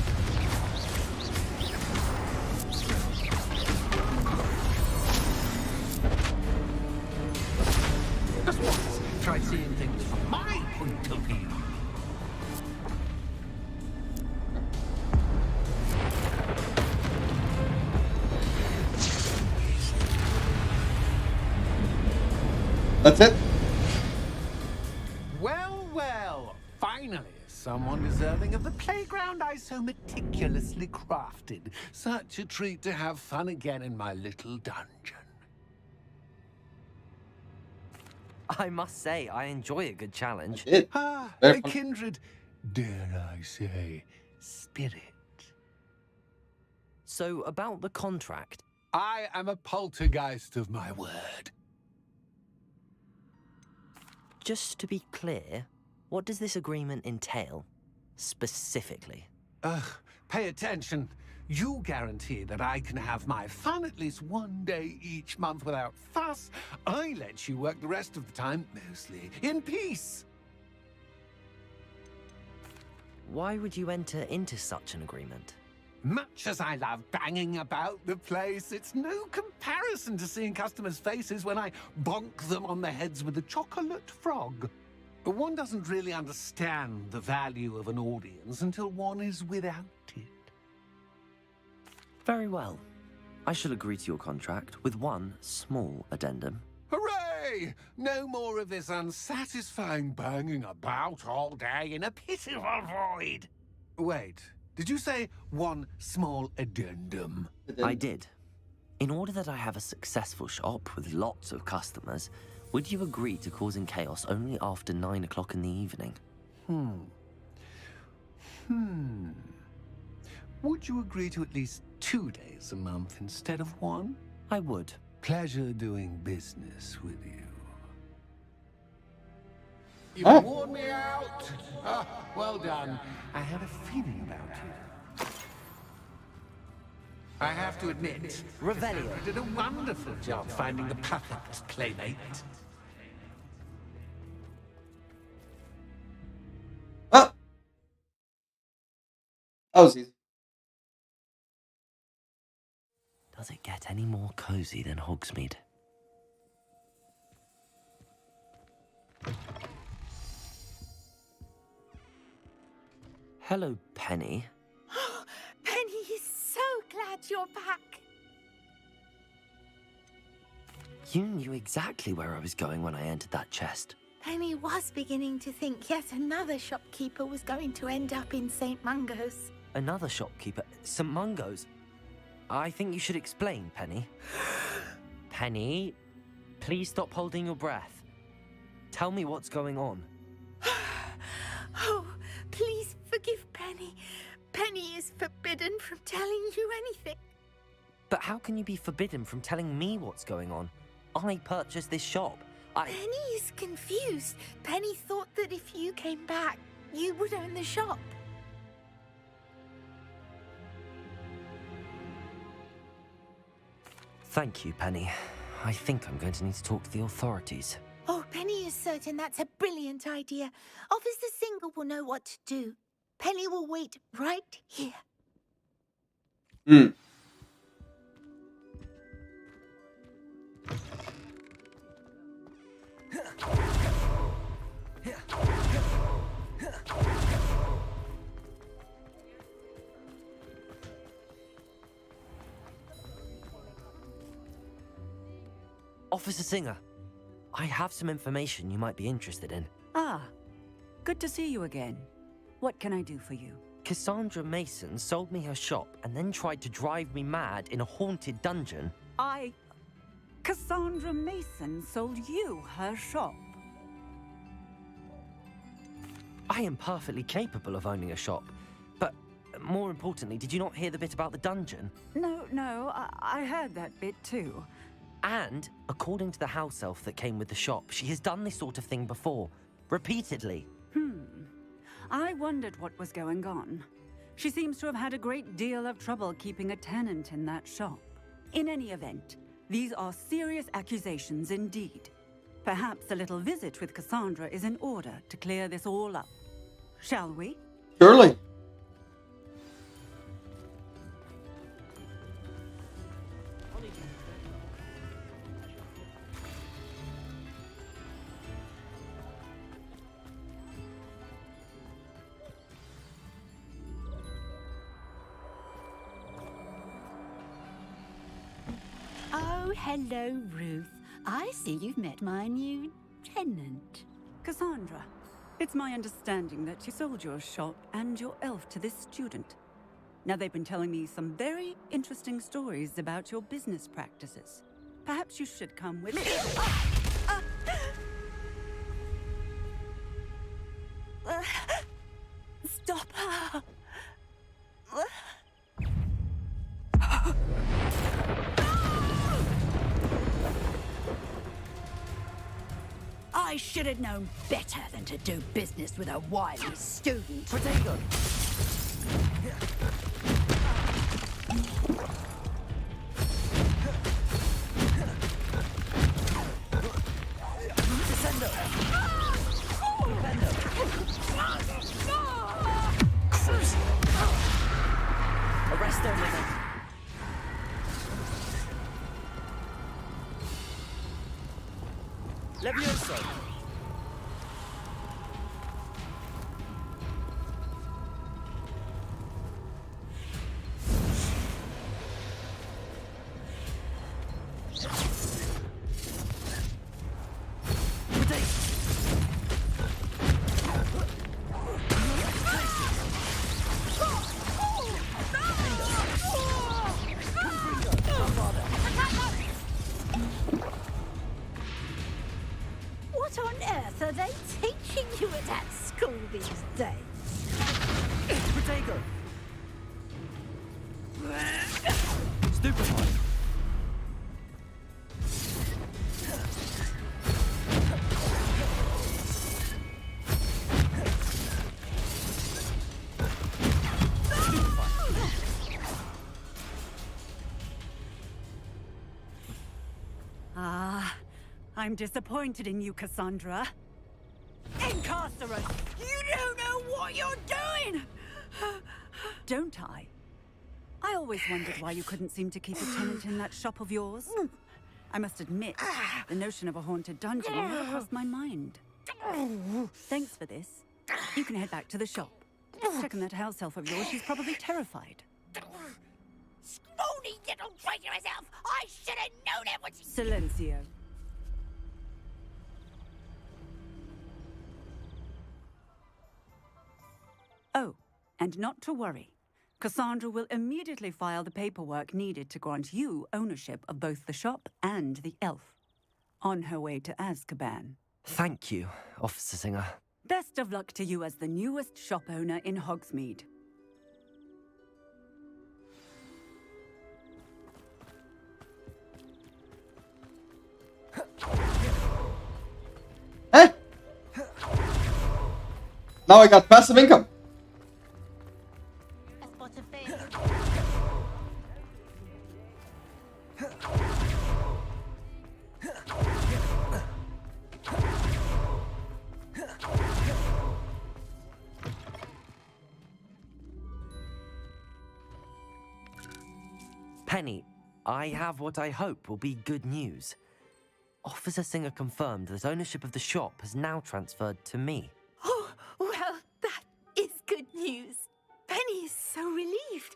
Just once, try seeing things from my point of view. That's it? Well, well, finally, someone deserving of the playground I so meticulously crafted. Such a treat to have fun again in my little dungeon. I must say, I enjoy a good challenge. Ah, Very a fun. kindred, dare I say, spirit. So, about the contract. I am a poltergeist of my word. Just to be clear, what does this agreement entail? Specifically. Ugh, pay attention. You guarantee that I can have my fun at least one day each month without fuss. I let you work the rest of the time, mostly in peace. Why would you enter into such an agreement? Much as I love banging about the place, it's no comparison to seeing customers' faces when I bonk them on the heads with a chocolate frog. One doesn't really understand the value of an audience until one is without it. Very well. I shall agree to your contract with one small addendum. Hooray! No more of this unsatisfying banging about all day in a pitiful void. Wait, did you say one small addendum? I did. In order that I have a successful shop with lots of customers, would you agree to causing chaos only after 9 o'clock in the evening? Would you agree to at least 2 days a month instead of one? I would. Pleasure doing business with you. You Oh. wore me out. Ah, well done. I had a feeling about you. I have to admit, Revelio. you did a wonderful job finding the perfect playmate. Oh! That was easy. Does it get any more cozy than Hogsmeade? Hello, Penny. Penny is so glad you're back. You knew exactly where I was going when I entered that chest. Penny was beginning to think yet another shopkeeper was going to end up in St. Mungo's. Another shopkeeper, St. Mungo's. I think you should explain, Penny. Penny, please stop holding your breath. Tell me what's going on. Oh, please forgive Penny. Penny is forbidden from telling you anything. But how can you be forbidden from telling me what's going on? I purchased this shop. Penny is confused. Penny thought that if you came back, you would own the shop. Thank you, Penny. I think I'm going to need to talk to the authorities. Oh, Penny is certain that's a brilliant idea. Officer Singer will know what to do. Penny will wait right here. Officer Singer, I have some information you might be interested in. Ah, good to see you again. What can I do for you? Cassandra Mason sold me her shop and then tried to drive me mad in a haunted dungeon. Cassandra Mason sold you her shop? I am perfectly capable of owning a shop, but more importantly, did you not hear the bit about the dungeon? No, I heard that bit too. And, according to the house elf that came with the shop, she has done this sort of thing before. Repeatedly. I wondered what was going on. She seems to have had a great deal of trouble keeping a tenant in that shop. In any event, these are serious accusations indeed. Perhaps a little visit with Cassandra is in order to clear this all up. Shall we? Surely. Oh, hello, Ruth. I see you've met my new tenant. Cassandra, it's my understanding that you sold your shop and your elf to this student. Now, they've been telling me some very interesting stories about your business practices. Perhaps you should come with me. Stop her! I should have known better than to do business with a wily student. Protego! Arrest them with it. Levioso! What on earth are they teaching you at that school these days? Protego! Stupefy! I'm disappointed in you, Cassandra. Incarcerate! You don't know what you're doing! Don't I? I always wondered why you couldn't seem to keep a tenant in that shop of yours. I must admit, the notion of a haunted dungeon never crossed my mind. Thanks for this. You can head back to the shop. Check on that house elf of yours, she's probably terrified. Scrawny little traitor herself! I should have known it was... Silencio. Oh, and not to worry. Cassandra will immediately file the paperwork needed to grant you ownership of both the shop and the elf. On her way to Azkaban. Thank you, Officer Singer. Best of luck to you as the newest shop owner in Hogsmeade. Now I got passive income. Penny, I have what I hope will be good news. Officer Singer confirmed that ownership of the shop has now transferred to me. Oh, well, that is good news. Penny is so relieved.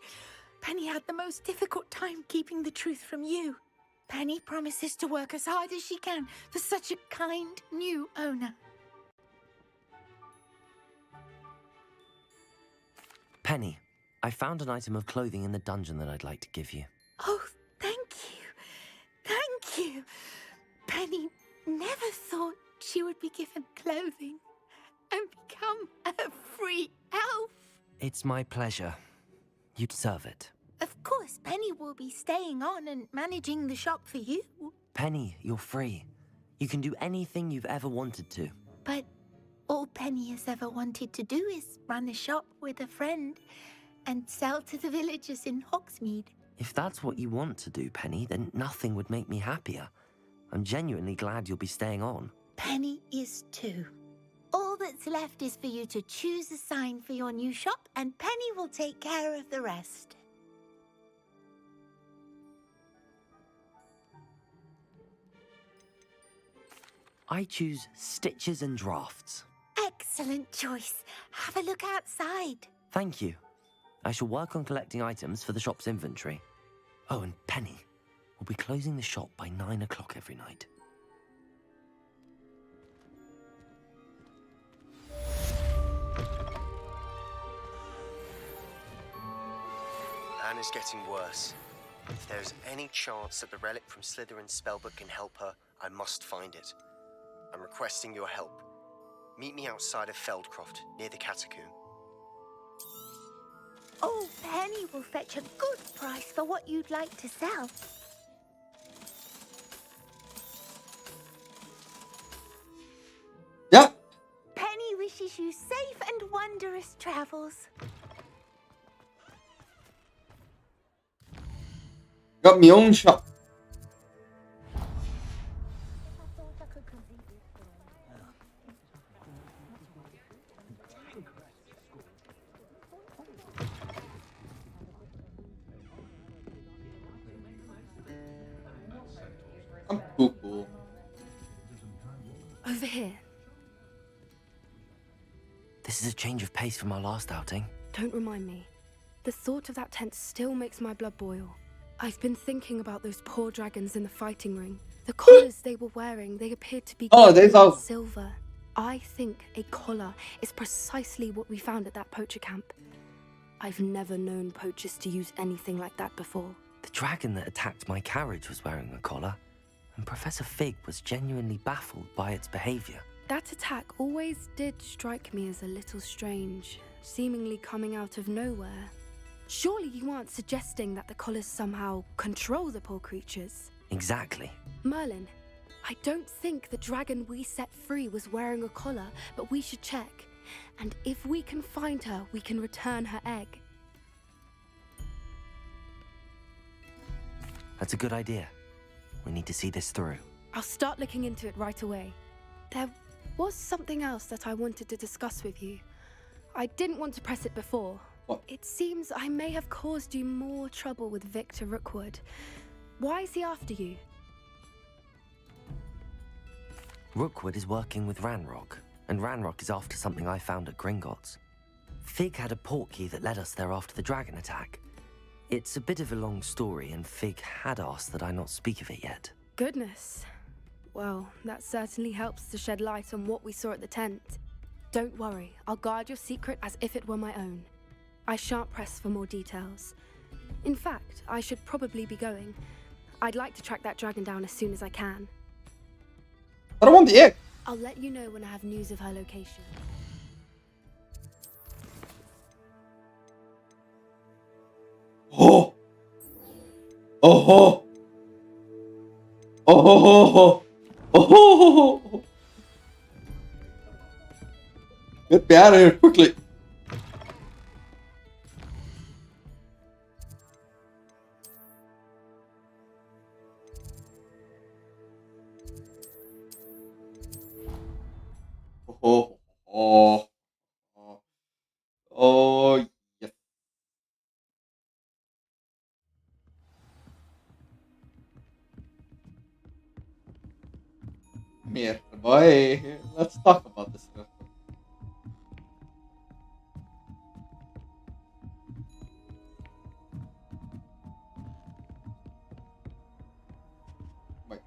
Penny had the most difficult time keeping the truth from you. Penny promises to work as hard as she can for such a kind new owner. Penny, I found an item of clothing in the dungeon that I'd like to give you. Oh, thank you. Thank you. Penny never thought she would be given clothing and become a free elf. It's my pleasure. You deserve it. Of course, Penny will be staying on and managing the shop for you. Penny, you're free. You can do anything you've ever wanted to. But all Penny has ever wanted to do is run a shop with a friend and sell to the villagers in Hogsmeade. If that's what you want to do, Penny, then nothing would make me happier. I'm genuinely glad you'll be staying on. Penny is too. All that's left is for you to choose a sign for your new shop, and Penny will take care of the rest. I choose Stitches and Drafts. Excellent choice. Have a look outside. Thank you. I shall work on collecting items for the shop's inventory. Oh, and Penny, we'll be closing the shop by 9 o'clock every night. Anne is getting worse. If there's any chance that the relic from Slytherin's spellbook can help her, I must find it. I'm requesting your help. Meet me outside of Feldcroft, near the catacomb. Oh, Penny will fetch a good price for what you'd like to sell. Yeah. Penny wishes you safe and wondrous travels. Got my own shop. I'm cool. Over here. This is a change of pace from our last outing. Don't remind me. The thought of that tent still makes my blood boil. I've been thinking about those poor dragons in the fighting ring. The collars they were wearing, they appeared to be Oh, there's all silver. I think a collar is precisely what we found at that poacher camp. I've never known poachers to use anything like that before. The dragon that attacked my carriage was wearing a collar, and Professor Fig was genuinely baffled by its behavior. That attack always did strike me as a little strange, seemingly coming out of nowhere. Surely you aren't suggesting that the collars somehow control the poor creatures? Exactly. Merlin, I don't think the dragon we set free was wearing a collar, but we should check. And if we can find her, we can return her egg. That's a good idea. We need to see this through. I'll start looking into it right away. There was something else that I wanted to discuss with you. I didn't want to press it before. What? It seems I may have caused you more trouble with Victor Rookwood. Why is he after you? Rookwood is working with Ranrock, and Ranrock is after something I found at Gringotts. Fig had a portkey that led us there after the dragon attack. It's a bit of a long story, and Fig had asked that I not speak of it yet. Goodness. Well, that certainly helps to shed light on what we saw at the tent. Don't worry, I'll guard your secret as if it were my own. I shan't press for more details. In fact, I should probably be going. I'd like to track that dragon down as soon as I can. I don't want the egg. I'll let you know when I have news of her location. Oh. Oh. Oh. Oh. Get me out of here quickly. Oh, oh, oh, oh, yes. Come here, boy. Let's talk about this stuff. Wait.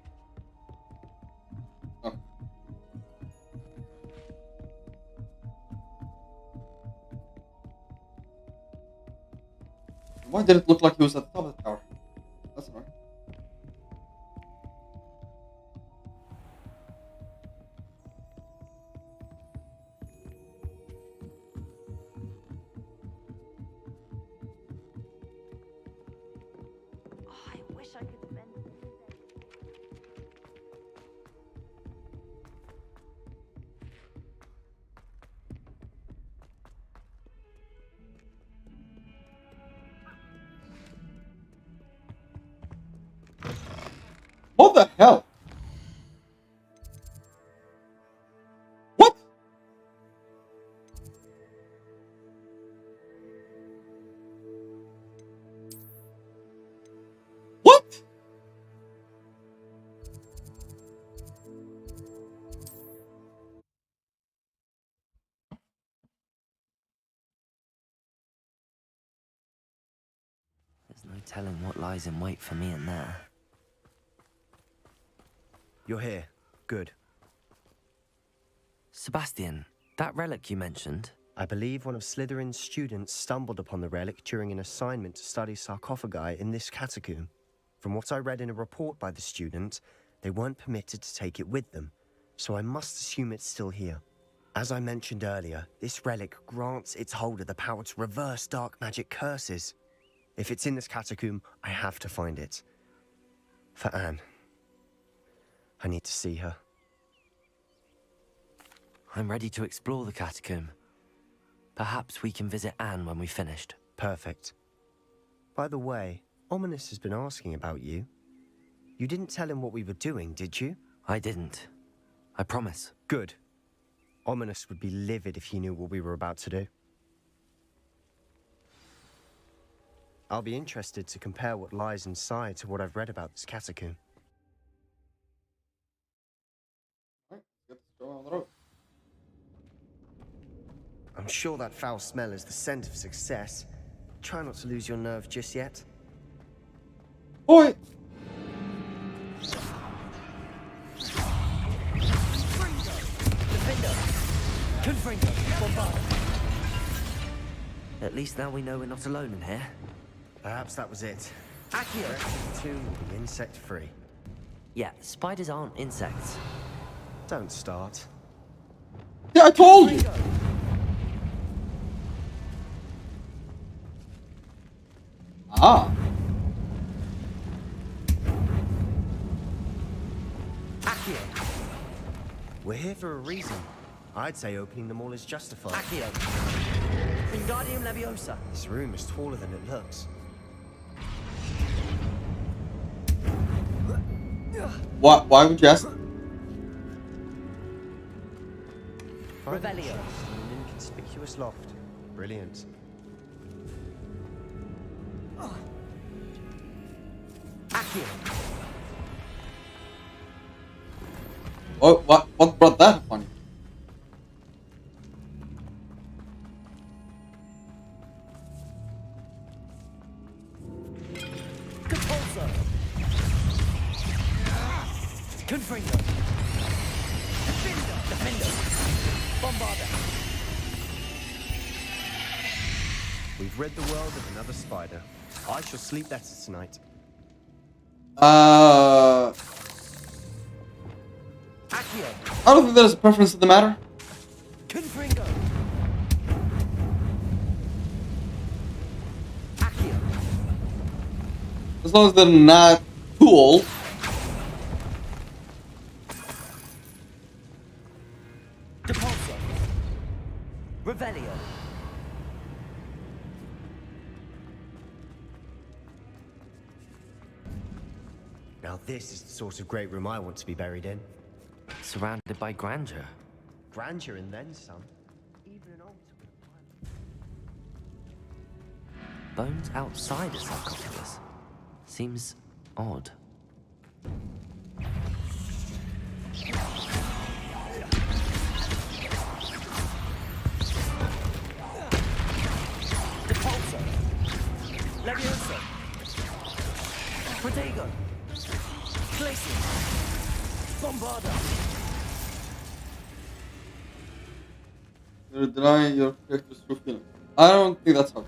Okay. Why did it look like he was at the top of the tower? That's annoying. I wish I could spend. What the hell? What? What? There's no telling what lies in wait for me in there. You're here. Good. Sebastian, that relic you mentioned. I believe one of Slytherin's students stumbled upon the relic during an assignment to study sarcophagi in this catacomb. From what I read in a report by the student, they weren't permitted to take it with them, so I must assume it's still here. As I mentioned earlier, this relic grants its holder the power to reverse dark magic curses. If it's in this catacomb, I have to find it. For Anne. I need to see her. I'm ready to explore the catacomb. Perhaps we can visit Anne when we've finished. Perfect. By the way, Ominous has been asking about you. You didn't tell him what we were doing, did you? I didn't. I promise. Good. Ominous would be livid if he knew what we were about to do. I'll be interested to compare what lies inside to what I've read about this catacomb. I'm sure that foul smell is the scent of success. Try not to lose your nerve just yet. Oi! At least now we know we're not alone in here. Perhaps that was it. Accio! The tomb will be insect-free. Yeah, spiders aren't insects. Don't start. Yeah, I told you! Ah. Accio! We're here for a reason. I'd say opening them all is justified. Accio! Wingardium Leviosa! This room is taller than it looks. What? Why would you ask? Revelio. In an inconspicuous loft. Brilliant. Accio! What brought that upon you? Compulso! Confringo! Defender! Bombarder! We've rid the world of another spider. I shall sleep better tonight. I don't think there's a preference in the matter. Confringo! Accio! As long as they're not too old. Depulso! Now this is the sort of great room I want to be buried in. Surrounded by grandeur. Grandeur and then some. Even an altar with a Bones outside a sarcophagus. Seems odd. Depulso. Leviosa. Protego. Glacius. Bombarda. You're denying your character's true feelings. I don't think that's how.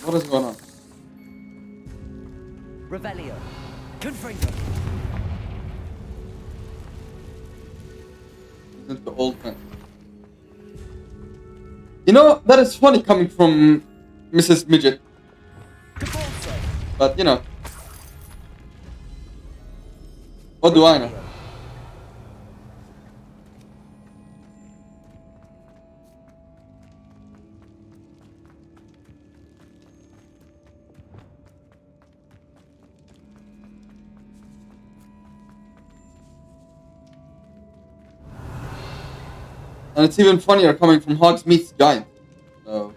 What is going on? Revelio. Confringo. Isn't the old man? You know, that is funny coming from Mrs. Midget. But, you know. What do I know? And it's even funnier coming from Hogsmeade's giant. So.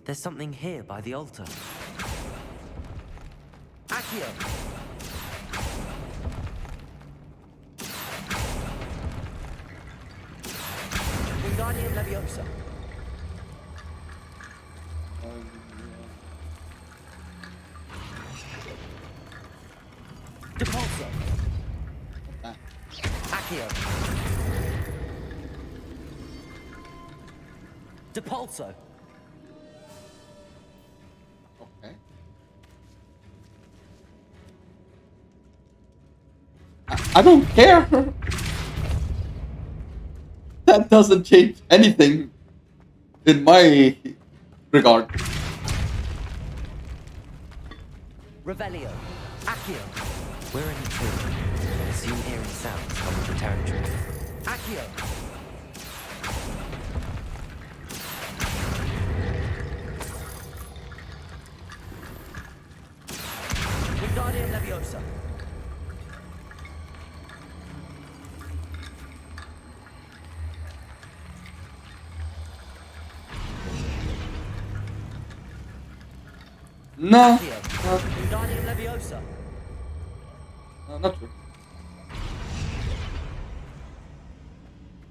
There's something here by the altar. Accio. Wingardium Leviosa. Depulso. Accio. Depulso. Okay. I don't care. That doesn't change anything in my regard. Revelio. Accio. We're in the tomb. I assume hearing sounds come with the territory. Accio. Wingardium Leviosa. No. Wingardium Leviosa. No, not true.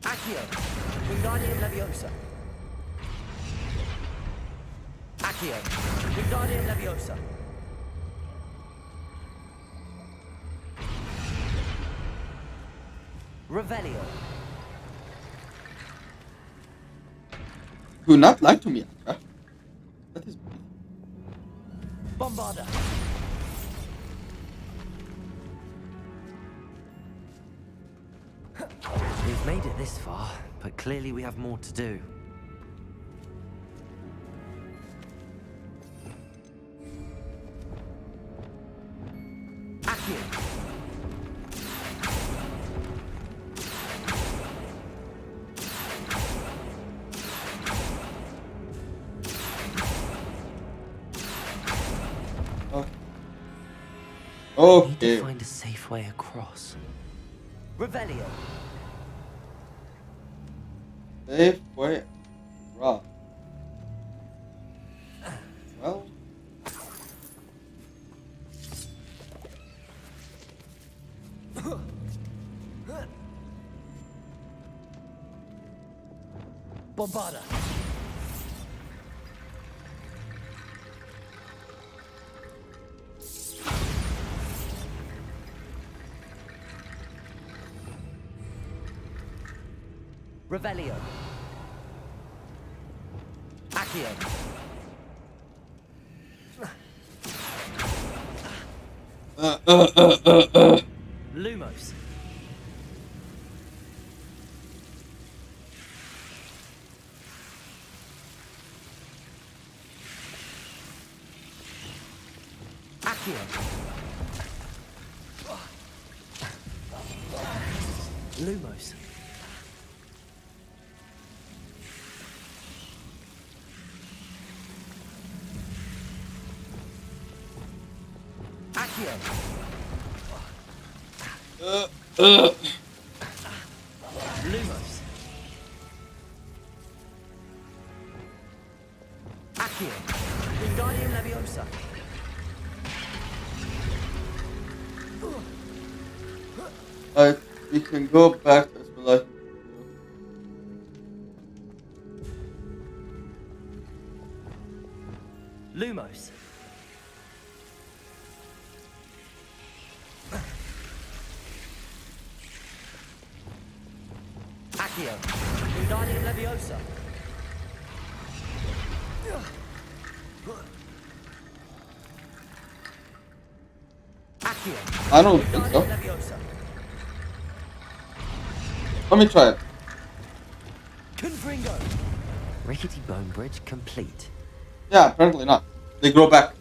Accio. Wingardium Leviosa. Accio. Wingardium Leviosa. Revelio. Do not lie to me, Akra. That is. Bombarda. We've made it this far, but clearly we have more to do. Accio. We need Okay. to find a safe way across. Revelio. Safe way. Rough. Well. Bombarda. Revelio. Accio. Lumos. Accio. Lumos. Accio. Lumos. Accio. Wingardium Leviosa. We can go back as we like. Lumos. Accio. Wingardium Leviosa. Accio. I don't think so. Leviosa. Let me try it. Confringo. Rickety bone bridge complete. Yeah, apparently not. They grow back.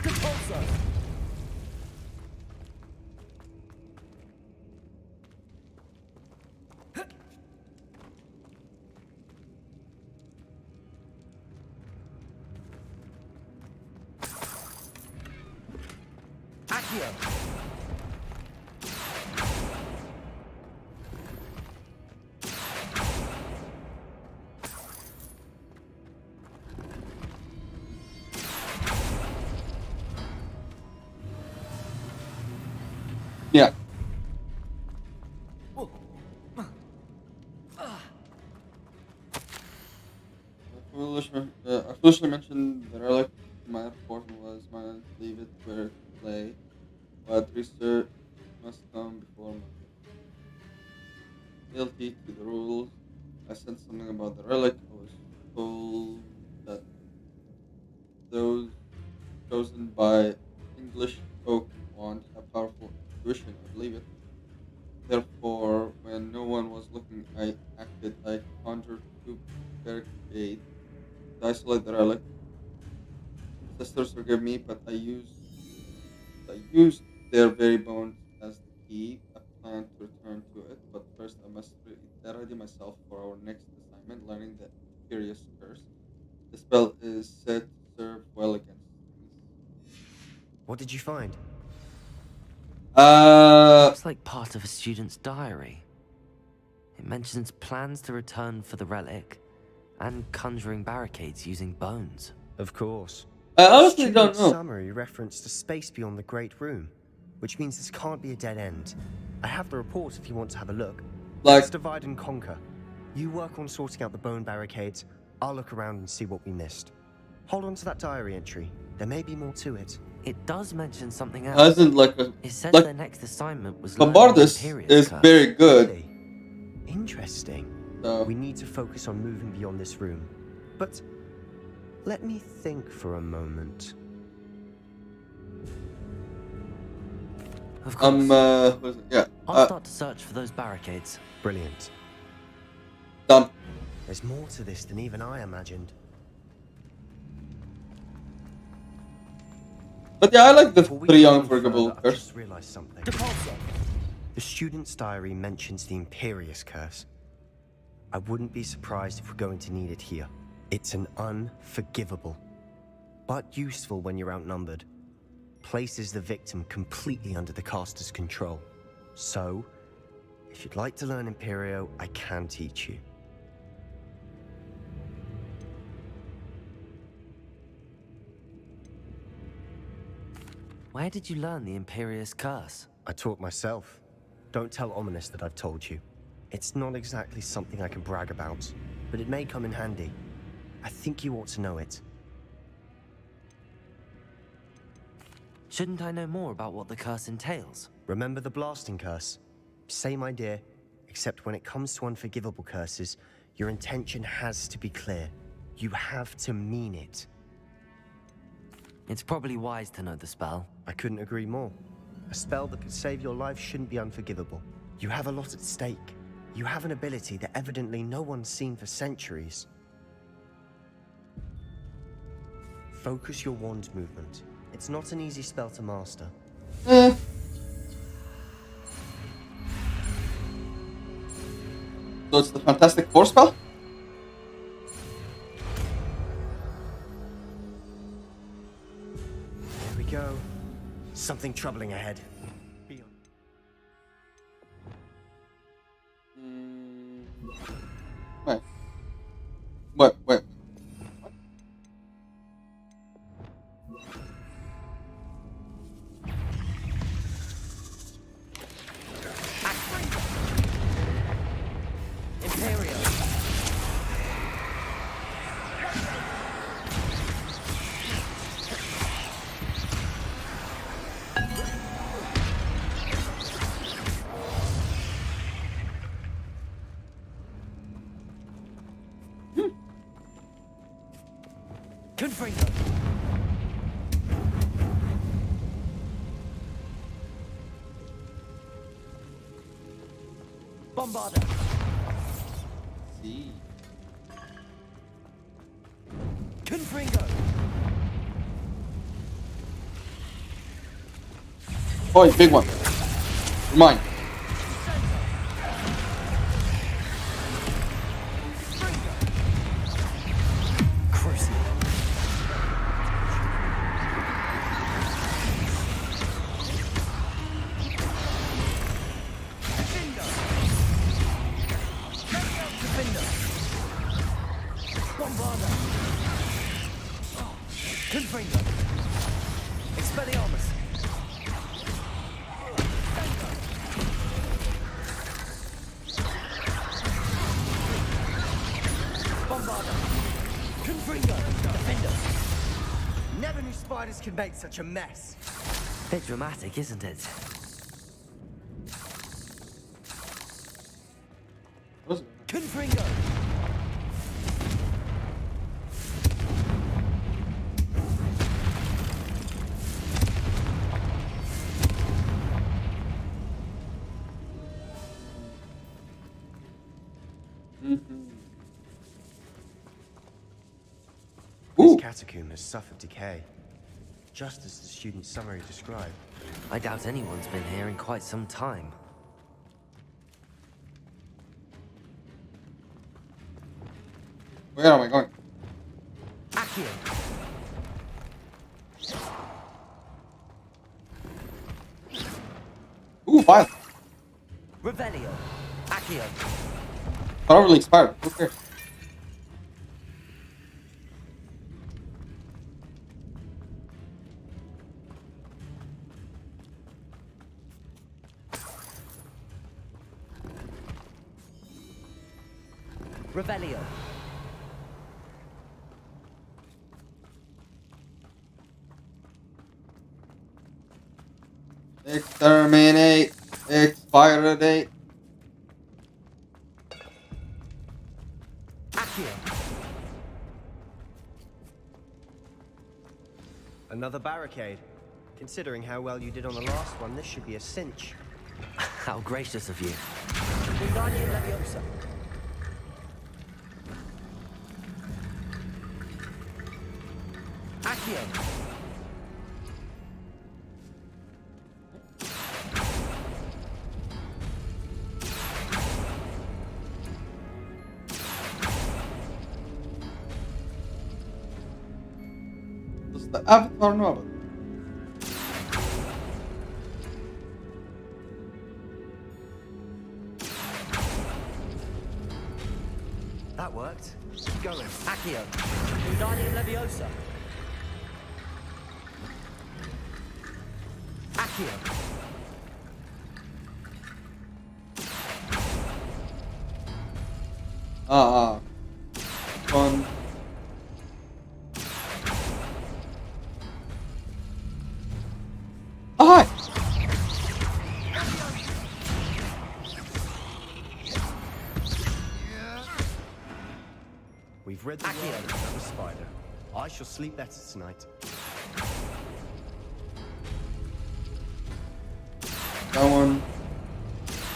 Compulso. Accio. Yeah. I foolishly mentioned the relic. My portion was mine. Leave it where it lay. But research must come before my fealty to the rules. I said something about the relic. I was told that those chosen by English oak wand have powerful intuition. I believe it. Therefore, when no one was looking, I acted. I conjured two barricades to isolate the relic. Sisters forgive me, but I used their very bones as the key. I plan to return to it, but first I must ready myself for our next assignment, learning the Imperious Curse. The spell is said to serve well against these. What did you find? Looks like part of a student's diary. It mentions plans to return for the relic and conjuring barricades using bones. Of course. I honestly The don't know. Summary referenced a space beyond the Great Room, which means this can't be a dead end. I have the report if you want to have a look. Let's divide and conquer. You work on sorting out the bone barricades. I'll look around and see what we missed. Hold on to that diary entry. There may be more to it. It does mention something else. Hasn't like a It says like their next assignment was Bombardus is very good. Interesting. So. We need to focus on moving beyond this room. But let me think for a moment. Of course. What is it? Yeah. I'll start to search for those barricades. Brilliant. Done. There's more to this than even I imagined. But yeah, I like the Before we three go any unforgivable further, I've curse. just realized something. The student's diary mentions the Imperious Curse. I wouldn't be surprised if we're going to need it here. It's an unforgivable, but useful when you're outnumbered. Places the victim completely under the caster's control. So, if you'd like to learn Imperio, I can teach you. Where did you learn the Imperious Curse? I taught myself. Don't tell Ominous that I've told you. It's not exactly something I can brag about, but it may come in handy. I think you ought to know it. Shouldn't I know more about what the curse entails? Remember the blasting curse? Same idea, except when it comes to unforgivable curses, your intention has to be clear. You have to mean it. It's probably wise to know the spell. I couldn't agree more. A spell that could save your life shouldn't be unforgivable. You have a lot at stake. You have an ability that evidently no one's seen for centuries. Focus your wand movement. It's not an easy spell to master. So it's the Fantastic Four spell? Here we go. Something troubling ahead. Wait. Wait. Imperial. Confringo. Bombarda. See. Confringo. Oh, big one. Mine. Confringo. Expelliarmus. Bombarda. Confringo. Defender. Never knew spiders could make such a mess. Bit dramatic, isn't it? Confringo. This catacomb has suffered decay, just as the student's summary described. I doubt anyone's been here in quite some time. Where am I going? Accio. Ooh, 5. Revelio. Accio. Probably expired. Who cares? Revelio. Exterminate. Expire date. Accio. Another barricade. Considering how well you did on the last one, this should be a cinch. How gracious of you. Wingardium Leviosa. Accio. Does the Avatar know about it? That worked. Keep going. Accio. Wingardium Leviosa. Accio. Fun. Ah! We've read the world of the spider. I shall sleep better tonight. That one.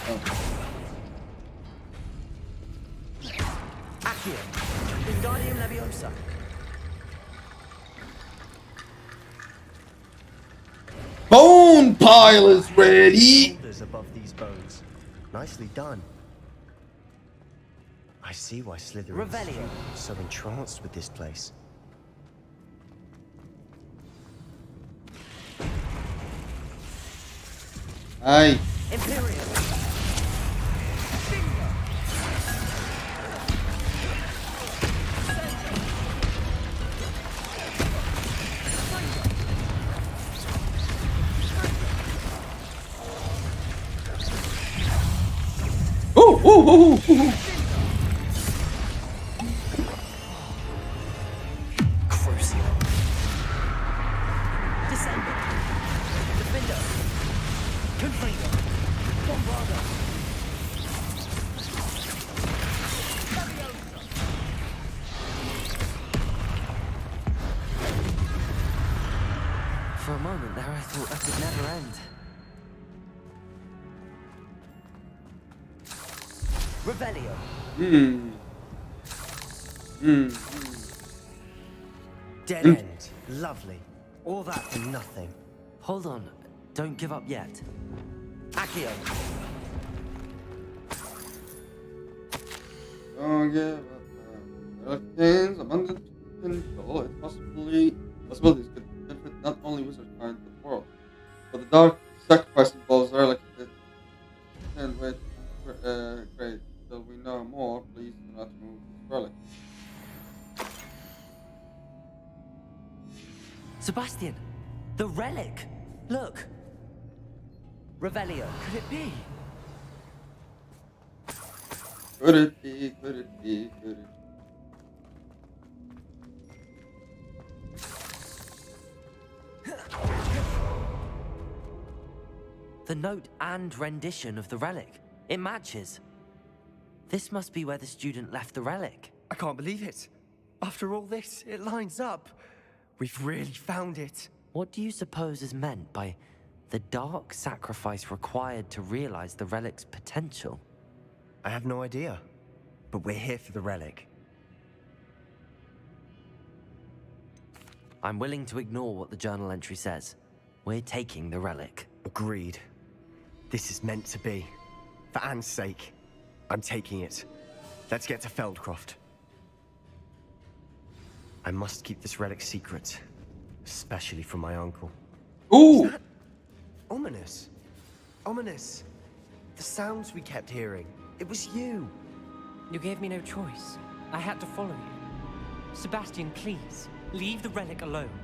Oh. Accio. Wingardium Leviosa. Boom! bone pile is ready. Shoulders above these bones. Nicely done. I see why Slytherin Revelio. is so entranced with this place. Aye. Imperium. Ooh. Crucio. Descender. Defender. Confringo. Bombardo. For a moment there, I thought that could never end. Revelio. Dead end. Lovely. All that for nothing. Hold on. Don't give up yet. Accio. Don't give up. Hurricanes, abundant potential. It's possibilities could benefit not only wizard kind but the world. But the dark sacrifice involves relic. And wait, great. Till we know more, please do not remove this relic. Sebastian, the relic. Look. Revelio. Could it be? Could it be? Could it be? Could it? The note and rendition of the relic. It matches. This must be where the student left the relic. I can't believe it. After all this, it lines up. We've really found it. What do you suppose is meant by the dark sacrifice required to realize the relic's potential? I have no idea. But we're here for the relic. I'm willing to ignore what the journal entry says. We're taking the relic. Agreed. This is meant to be. For Anne's sake, I'm taking it. Let's get to Feldcroft. I must keep this relic secret, especially from my uncle. Ooh! Ominous. Ominous. The sounds we kept hearing. It was you. You gave me no choice. I had to follow you. Sebastian, please, leave the relic alone.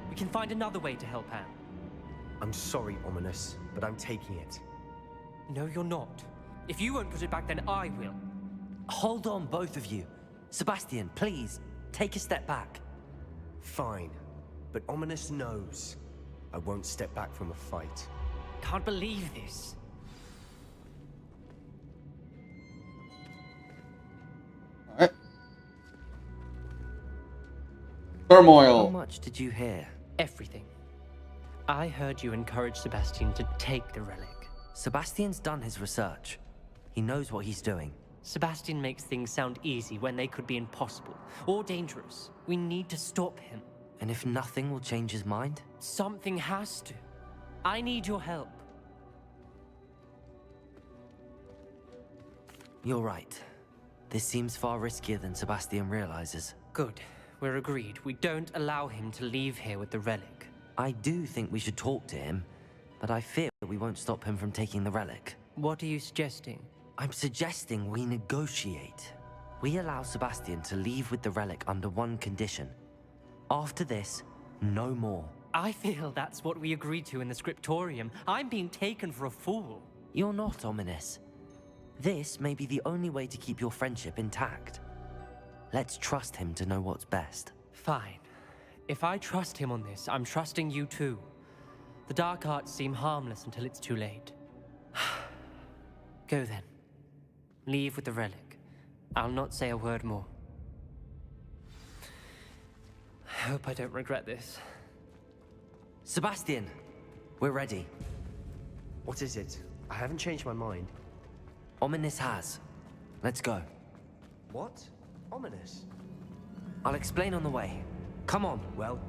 We can find another way to help Anne. I'm sorry, Ominous, but I'm taking it. No, you're not. If you won't put it back, then I will. Hold on, both of you. Sebastian, please, take a step back. Fine, but Ominous knows I won't step back from a fight. Can't believe this. Alright. Turmoil. How much did you hear? Everything. I heard you encourage Sebastian to take the relic. Sebastian's done his research. He knows what he's doing. Sebastian makes things sound easy when they could be impossible or dangerous. We need to stop him. And if nothing will change his mind? Something has to. I need your help. You're right. This seems far riskier than Sebastian realizes. Good. We're agreed. We don't allow him to leave here with the relic. I do think we should talk to him, but I fear we won't stop him from taking the relic. What are you suggesting? I'm suggesting we negotiate. We allow Sebastian to leave with the relic under one condition. After this, no more. I feel that's what we agreed to in the scriptorium. I'm being taken for a fool. You're not, Ominous. This may be the only way to keep your friendship intact. Let's trust him to know what's best. Fine. If I trust him on this, I'm trusting you too. The dark arts seem harmless until it's too late. Go then. Leave with the relic. I'll not say a word more. I hope I don't regret this. Sebastian, we're ready. What is it? I haven't changed my mind. Ominous has. Let's go. What? Ominous? I'll explain on the way. Come on. Well,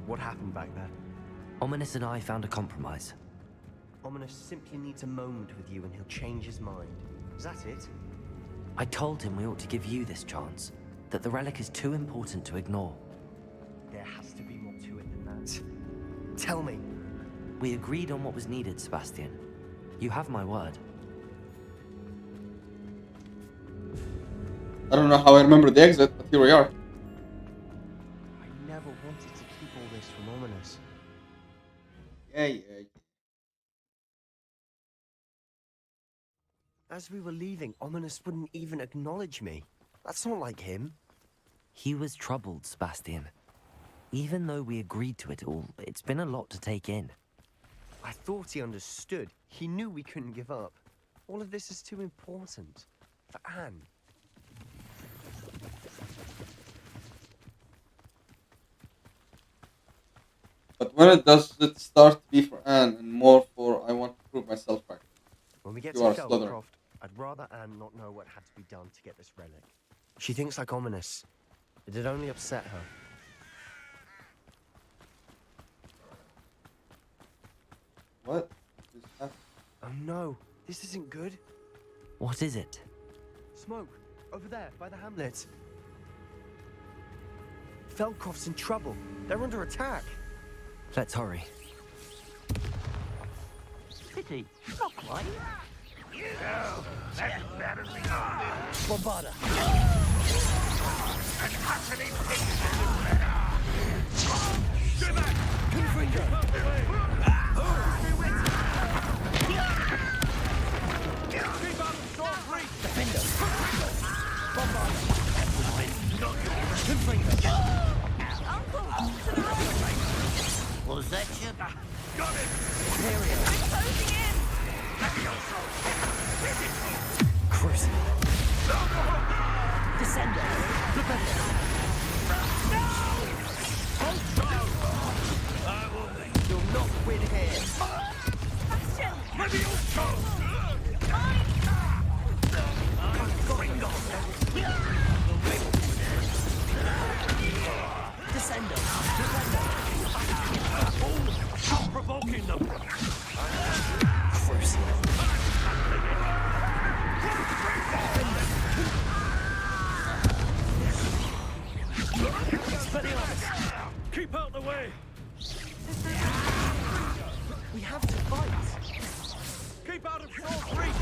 what happened back there? Ominous and I found a compromise. Ominous simply needs a moment with you and he'll change his mind. Is that it? I told him we ought to give you this chance, that the relic is too important to ignore. There has to be more to it than that. Tell me. We agreed on what was needed, Sebastian. You have my word. I don't know how I remember the exit, but here we are. I never wanted to keep all this from Ominous. Yeah. As we were leaving, Ominous wouldn't even acknowledge me. That's not like him. He was troubled, Sebastian. Even though we agreed to it all, it's been a lot to take in. I thought he understood. He knew we couldn't give up. All of this is too important. For Anne. But when does it start to be for Anne and more for I want to prove myself right? When we get You to are Slytherin. Felcroft, I'd rather Anne not know what had to be done to get this relic. She thinks like Ominous. It'd only upset her. What is happening? Oh no, this isn't good. What is it? Smoke, over there, by the hamlet. Felcroft's in trouble. They're under attack. Let's hurry. Pity, not quite. No, that's better than Bombarda. Was that you? Got it! I'm closing in! Cruising. Descendo! You'll not win here. Descendo! Stop provoking them! Cruising. Keep out the way! We have to fight. Keep out of Shaw's reach!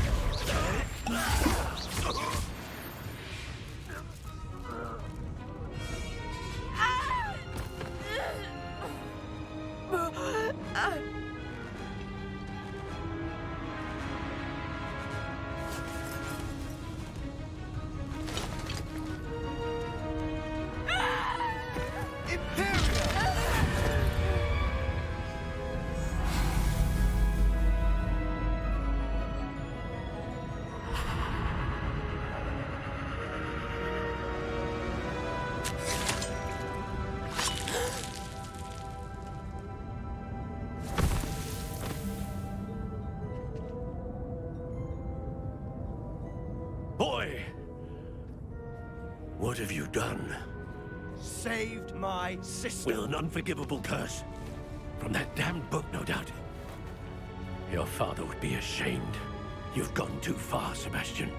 Boy! What have you done? Saved my sister. With an unforgivable curse. From that damned book, no doubt. Your father would be ashamed. You've gone too far, Sebastian.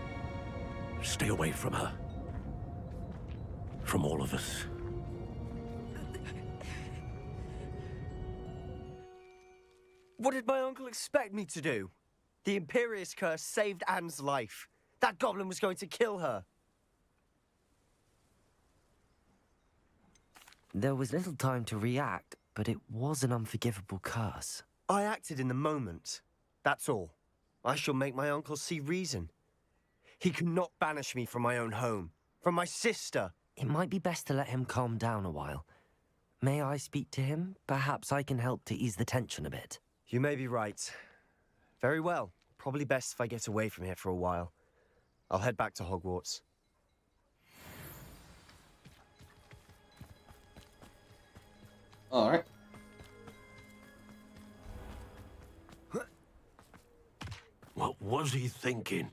Stay away from her. From all of us. What did my uncle expect me to do? The Imperious Curse saved Anne's life. That goblin was going to kill her. There was little time to react, but it was an unforgivable curse. I acted in the moment. That's all. I shall make my uncle see reason. He cannot banish me from my own home, from my sister. It might be best to let him calm down a while. May I speak to him? Perhaps I can help to ease the tension a bit. You may be right. Very well. Probably best if I get away from here for a while. I'll head back to Hogwarts. Alright. What was he thinking?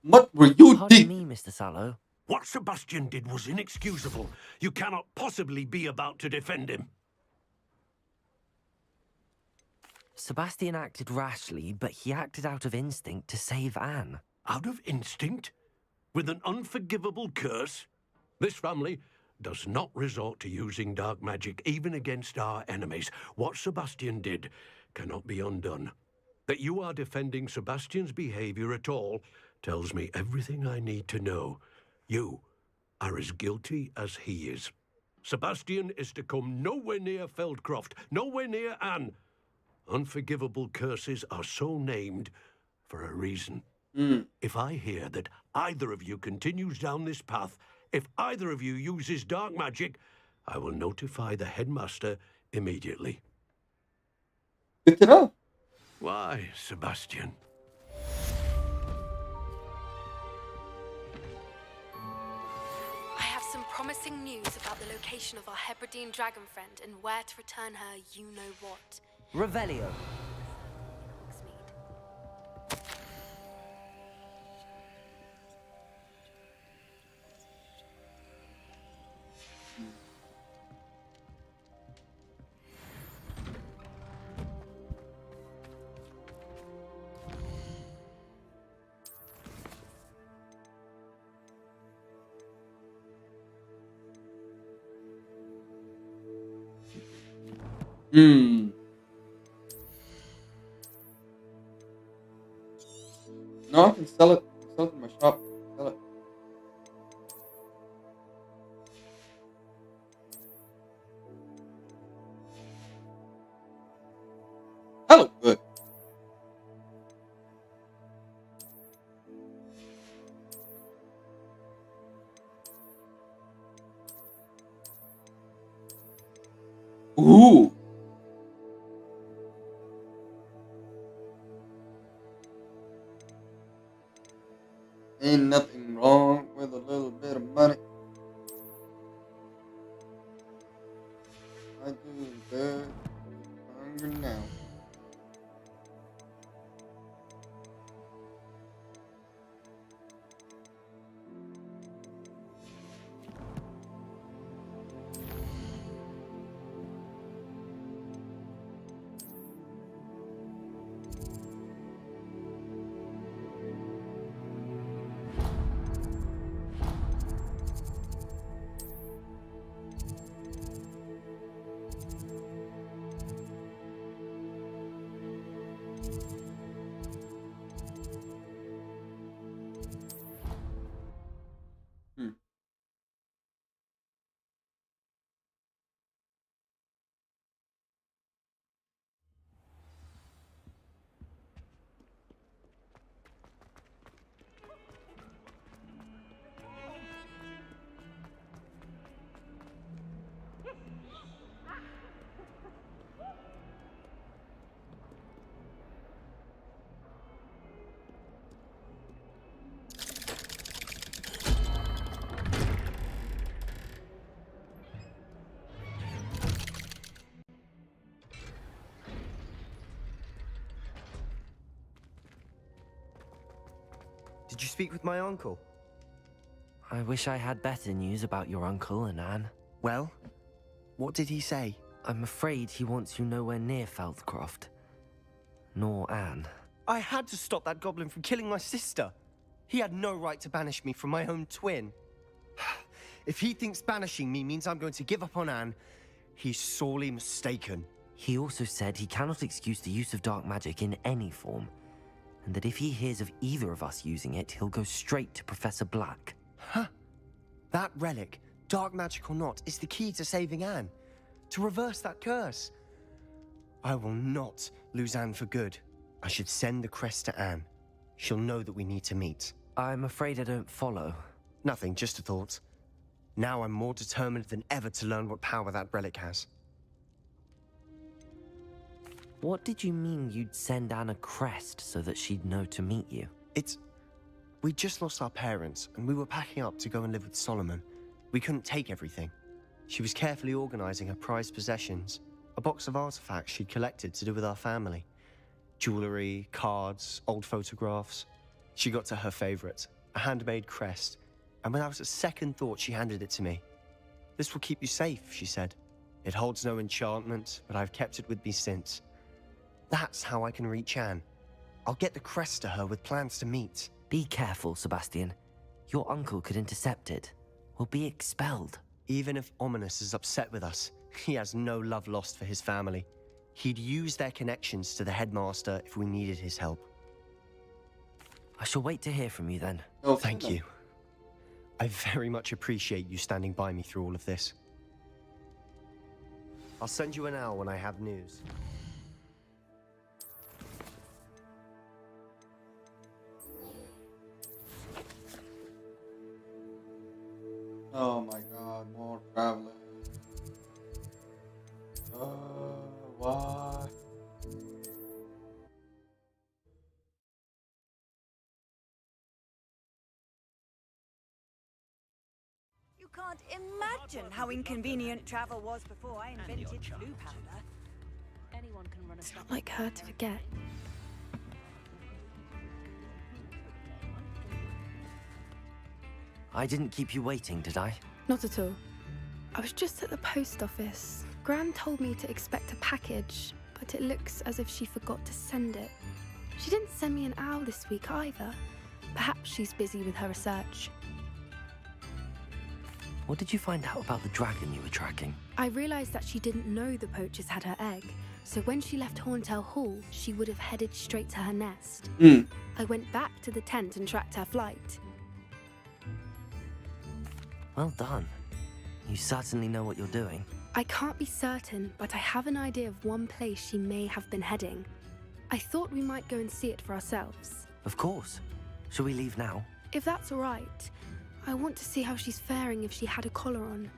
What were you Pardon me, Mr. Sallow. What Sebastian did was inexcusable. You cannot possibly be about to defend him. Sebastian acted rashly, but he acted out of instinct to save Anne. Out of instinct? With an unforgivable curse? This family does not resort to using dark magic even against our enemies. What Sebastian did cannot be undone. That you are defending Sebastian's behavior at all tells me everything I need to know. You are as guilty as he is. Sebastian is to come nowhere near Feldcroft, nowhere near Anne. Unforgivable curses are so named for a reason. If I hear that either of you continues down this path, if either of you uses dark magic, I will notify the headmaster immediately. Good to know. Why, Sebastian? I have some promising news about the location of our Hebridean dragon friend and where to return her you-know-what. Revelio. No, I can sell it. Sell it in my shop. Sell it. That look good. Ooh. Ain't nothing wrong with a little bit of money. I do good. Hungry now. Did you speak with my uncle? I wish I had better news about your uncle and Anne. Well, what did he say? I'm afraid he wants you nowhere near Feldcroft. Nor Anne. I had to stop that goblin from killing my sister. He had no right to banish me from my own twin. If he thinks banishing me means I'm going to give up on Anne, he's sorely mistaken. He also said he cannot excuse the use of dark magic in any form, and that if he hears of either of us using it, he'll go straight to Professor Black. Huh? That relic, dark magic or not, is the key to saving Anne. To reverse that curse. I will not lose Anne for good. I should send the crest to Anne. She'll know that we need to meet. I'm afraid I don't follow. Nothing, just a thought. Now I'm more determined than ever to learn what power that relic has. What did you mean you'd send Anne a crest so that she'd know to meet you? We just lost our parents, and we were packing up to go and live with Solomon. We couldn't take everything. She was carefully organizing her prized possessions, a box of artifacts she'd collected to do with our family. Jewelry, cards, old photographs. She got to her favorite, a handmade crest, and without a second thought, she handed it to me. This will keep you safe, she said. It holds no enchantment, but I've kept it with me since. That's how I can reach Anne. I'll get the crest to her with plans to meet. Be careful, Sebastian. Your uncle could intercept it. We'll be expelled. Even if Ominous is upset with us, he has no love lost for his family. He'd use their connections to the headmaster if we needed his help. I shall wait to hear from you then. Oh, thank you. I very much appreciate you standing by me through all of this. I'll send you an owl when I have news. Oh my god, more traveling. Why? You can't imagine how inconvenient travel was before I invented blue powder. Anyone can run a not like her to forget. I didn't keep you waiting, did I? Not at all. I was just at the post office. Gran told me to expect a package, but it looks as if she forgot to send it. She didn't send me an owl this week either. Perhaps she's busy with her research. What did you find out about the dragon you were tracking? I realized that she didn't know the poachers had her egg, so when she left Horntail Hall, she would have headed straight to her nest. I went back to the tent and tracked her flight. Well done. You certainly know what you're doing. I can't be certain, but I have an idea of one place she may have been heading. I thought we might go and see it for ourselves. Of course. Shall we leave now? If that's all right. I want to see how she's faring if she had a collar on.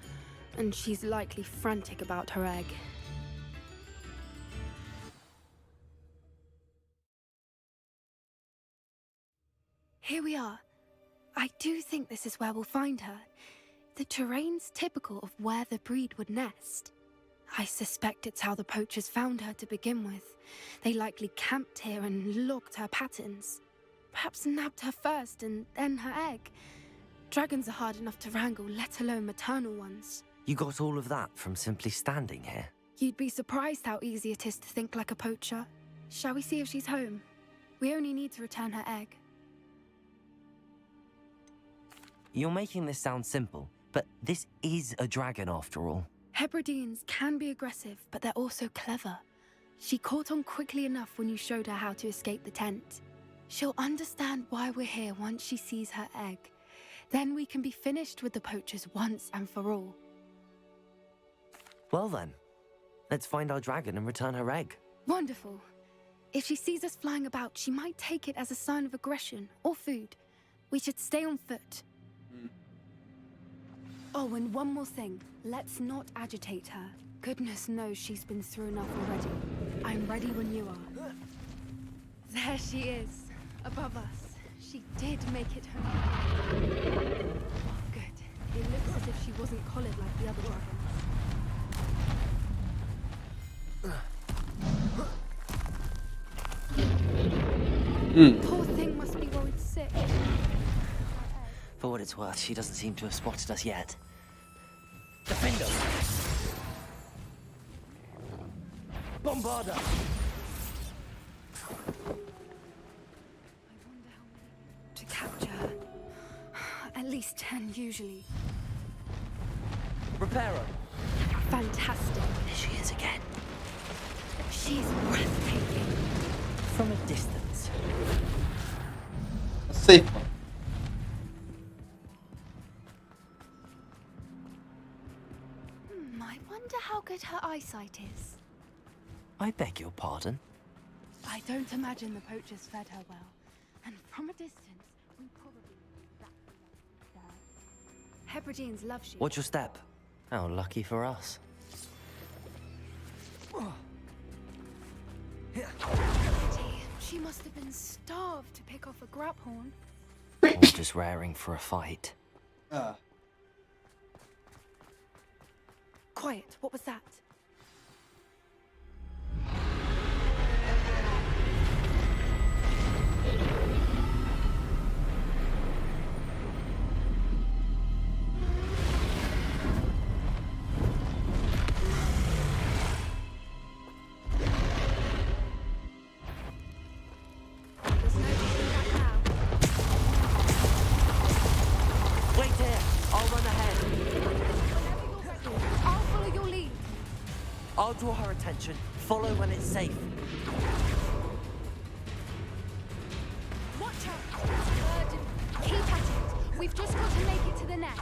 And she's likely frantic about her egg. Here we are. I do think this is where we'll find her. The terrain's typical of where the breed would nest. I suspect it's how the poachers found her to begin with. They likely camped here and logged her patterns. Perhaps nabbed her first and then her egg. Dragons are hard enough to wrangle, let alone maternal ones. You got all of that from simply standing here? You'd be surprised how easy it is to think like a poacher. Shall we see if she's home? We only need to return her egg. You're making this sound simple, but this is a dragon after all. Hebrideans can be aggressive, but they're also clever. She caught on quickly enough when you showed her how to escape the tent. She'll understand why we're here once she sees her egg. Then we can be finished with the poachers once and for all. Well then, let's find our dragon and return her egg. Wonderful. If she sees us flying about, she might take it as a sign of aggression or food. We should stay on foot. Oh, and one more thing. Let's not agitate her. Goodness knows she's been through enough already. I'm ready when you are. There she is, above us. She did make it home. Good. It looks as if she wasn't collared like the other dragons. Poor thing must be worried sick. For what it's worth, she doesn't seem to have spotted us yet. Defender! Bombarda! To capture her. At least 10 usually. Reparo! Fantastic. There she is again. She's breathtaking. From a distance. A safe one. I wonder how good her eyesight is. I beg your pardon? I don't imagine the poachers fed her well. And from a distance, we probably... Hebrideans love sheep. Watch your step. How lucky for us. She must have been starved to pick off a graphorn. Or just raring for a fight. Quiet, what was that? I'll draw her attention. Follow when it's safe. Watch out! Urgent. Keep at it. We've just got to make it to the nest.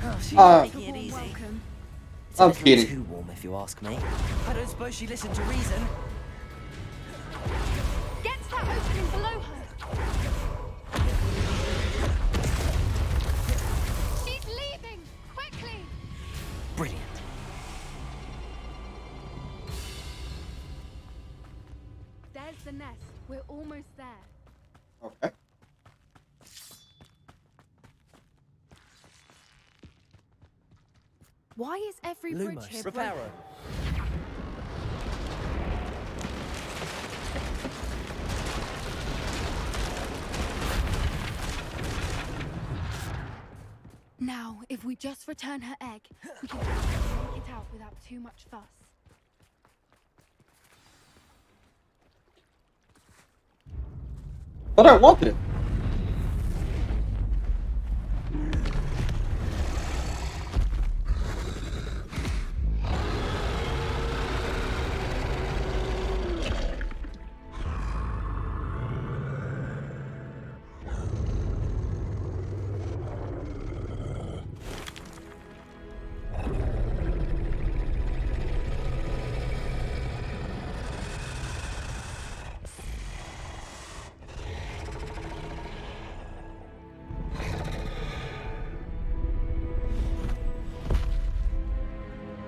Oh, she's making it easy. Welcome. It's a I'm little kidding. too warm, if you ask me. I don't suppose she listened to reason. Get to that opening below her. She's leaving! Quickly! Brilliant. There's the nest. We're almost there. Okay. Why is every bridge Lumos, here Reparo. broken? Now, if we just return her egg, we can make it out without too much fuss. But I wanted it.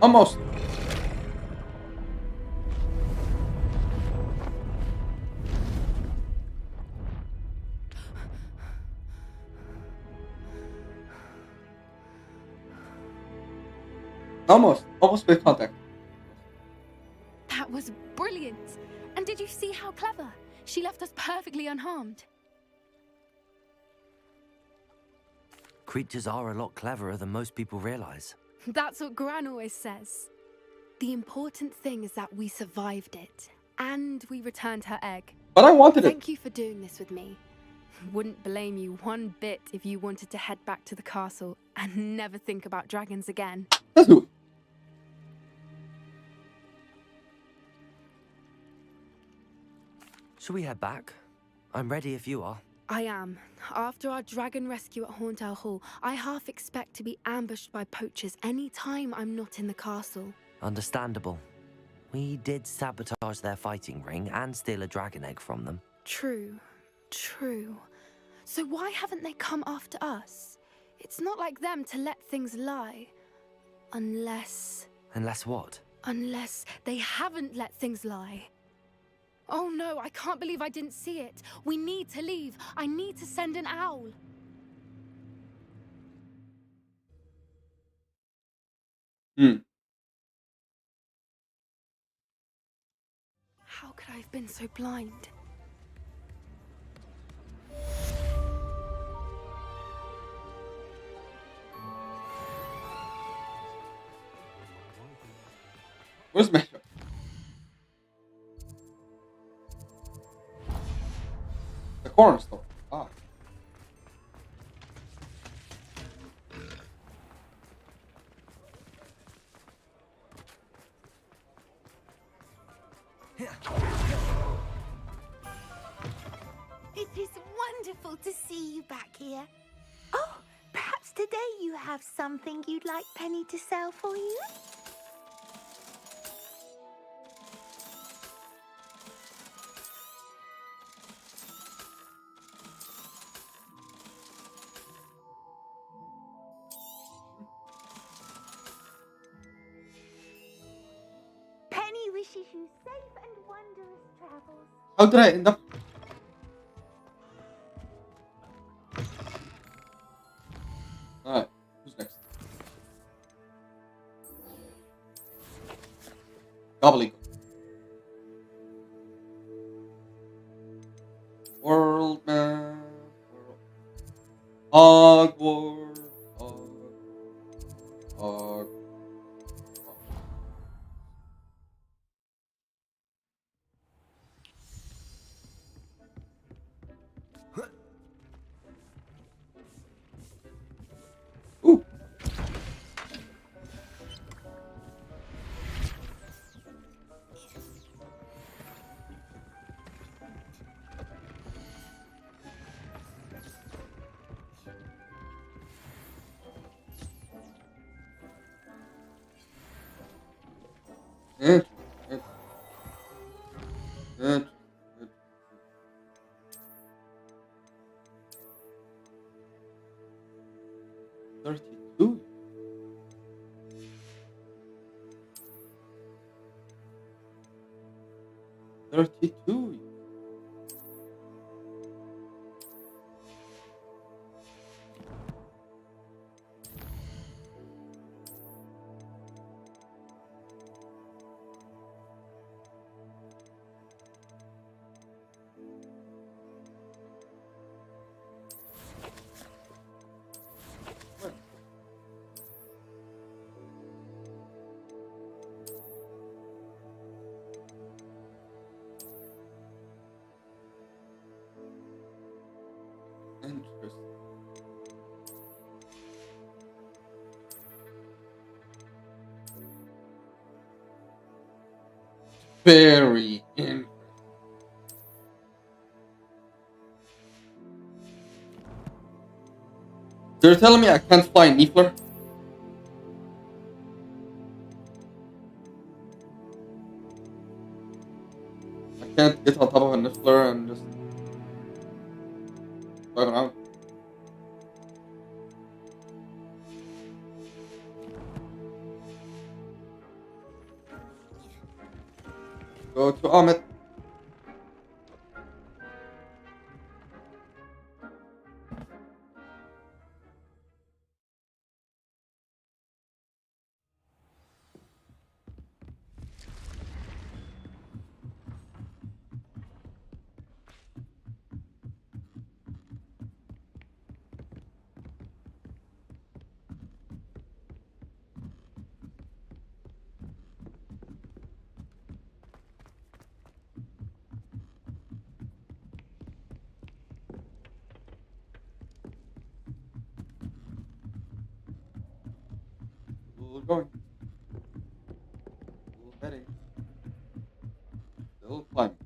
Almost. Almost made contact. That was brilliant! And did you see how clever? She left us perfectly unharmed. Creatures are a lot cleverer than most people realize. That's what Gran always says. The important thing is that we survived it. And we returned her egg. But I wanted it. Thank you for doing this with me. Wouldn't blame you one bit if you wanted to head back to the castle and never think about dragons again. Let's do it. Shall we head back? I'm ready if you are. I am. After our dragon rescue at Horntail Hall, I half expect to be ambushed by poachers any time I'm not in the castle. Understandable. We did sabotage their fighting ring and steal a dragon egg from them. True. True. So why haven't they come after us? It's not like them to let things lie. Unless... Unless what? Unless they haven't let things lie. Oh no, I can't believe I didn't see it. We need to leave. I need to send an owl. How could I have been so blind? Where's Metro? The corner store. Ah. It is wonderful to see you back here. Oh, perhaps today you have something you'd like Penny to sell for you? Penny wishes you safe and wondrous travels. How did I end up? Alright, who's next? Gobbledygook. World map. Hogwarts. Hogwarts. Interesting. Interesting. 32. 32. Interesting. Very interesting. So you're telling me I can't fly Niffler? I can't get on top of a Niffler and just drive around. Go to Ahmed. Still going. Still heading. Still climbing.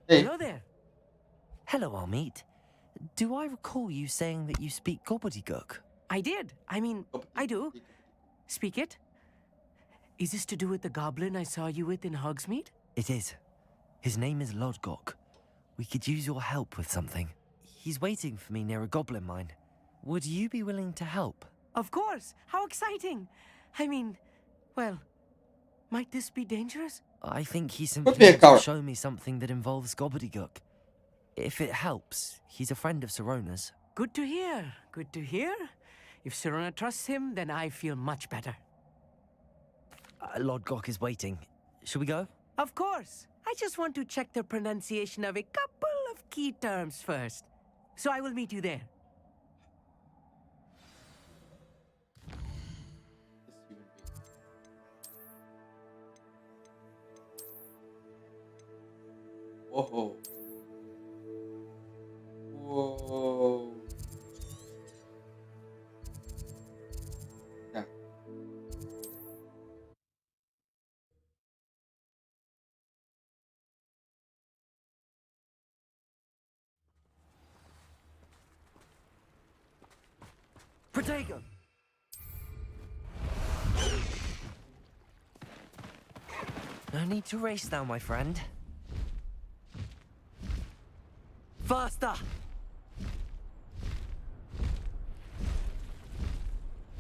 Hey. Hello there. Hello, Armeet. Do I recall you saying that you speak gobbledygook? I did. I mean, I do. Speak it. Is this to do with the goblin I saw you with in Hogsmeade? It is. His name is Lodgok. We could use your help with something. He's waiting for me near a goblin mine. Would you be willing to help? Of course. How exciting. I mean, well, might this be dangerous? I think he be simply a wants to coward. show me something that involves gobbledygook. If it helps, he's a friend of Sirona's. Good to hear. Good to hear. If Sirona trusts him, then I feel much better. Lodgok is waiting. Shall we go? Of course. I just want to check the pronunciation of a couple of key terms first. So I will meet you there. Whoa. Whoa. Yeah. Protego! No need to race now, my friend. Faster!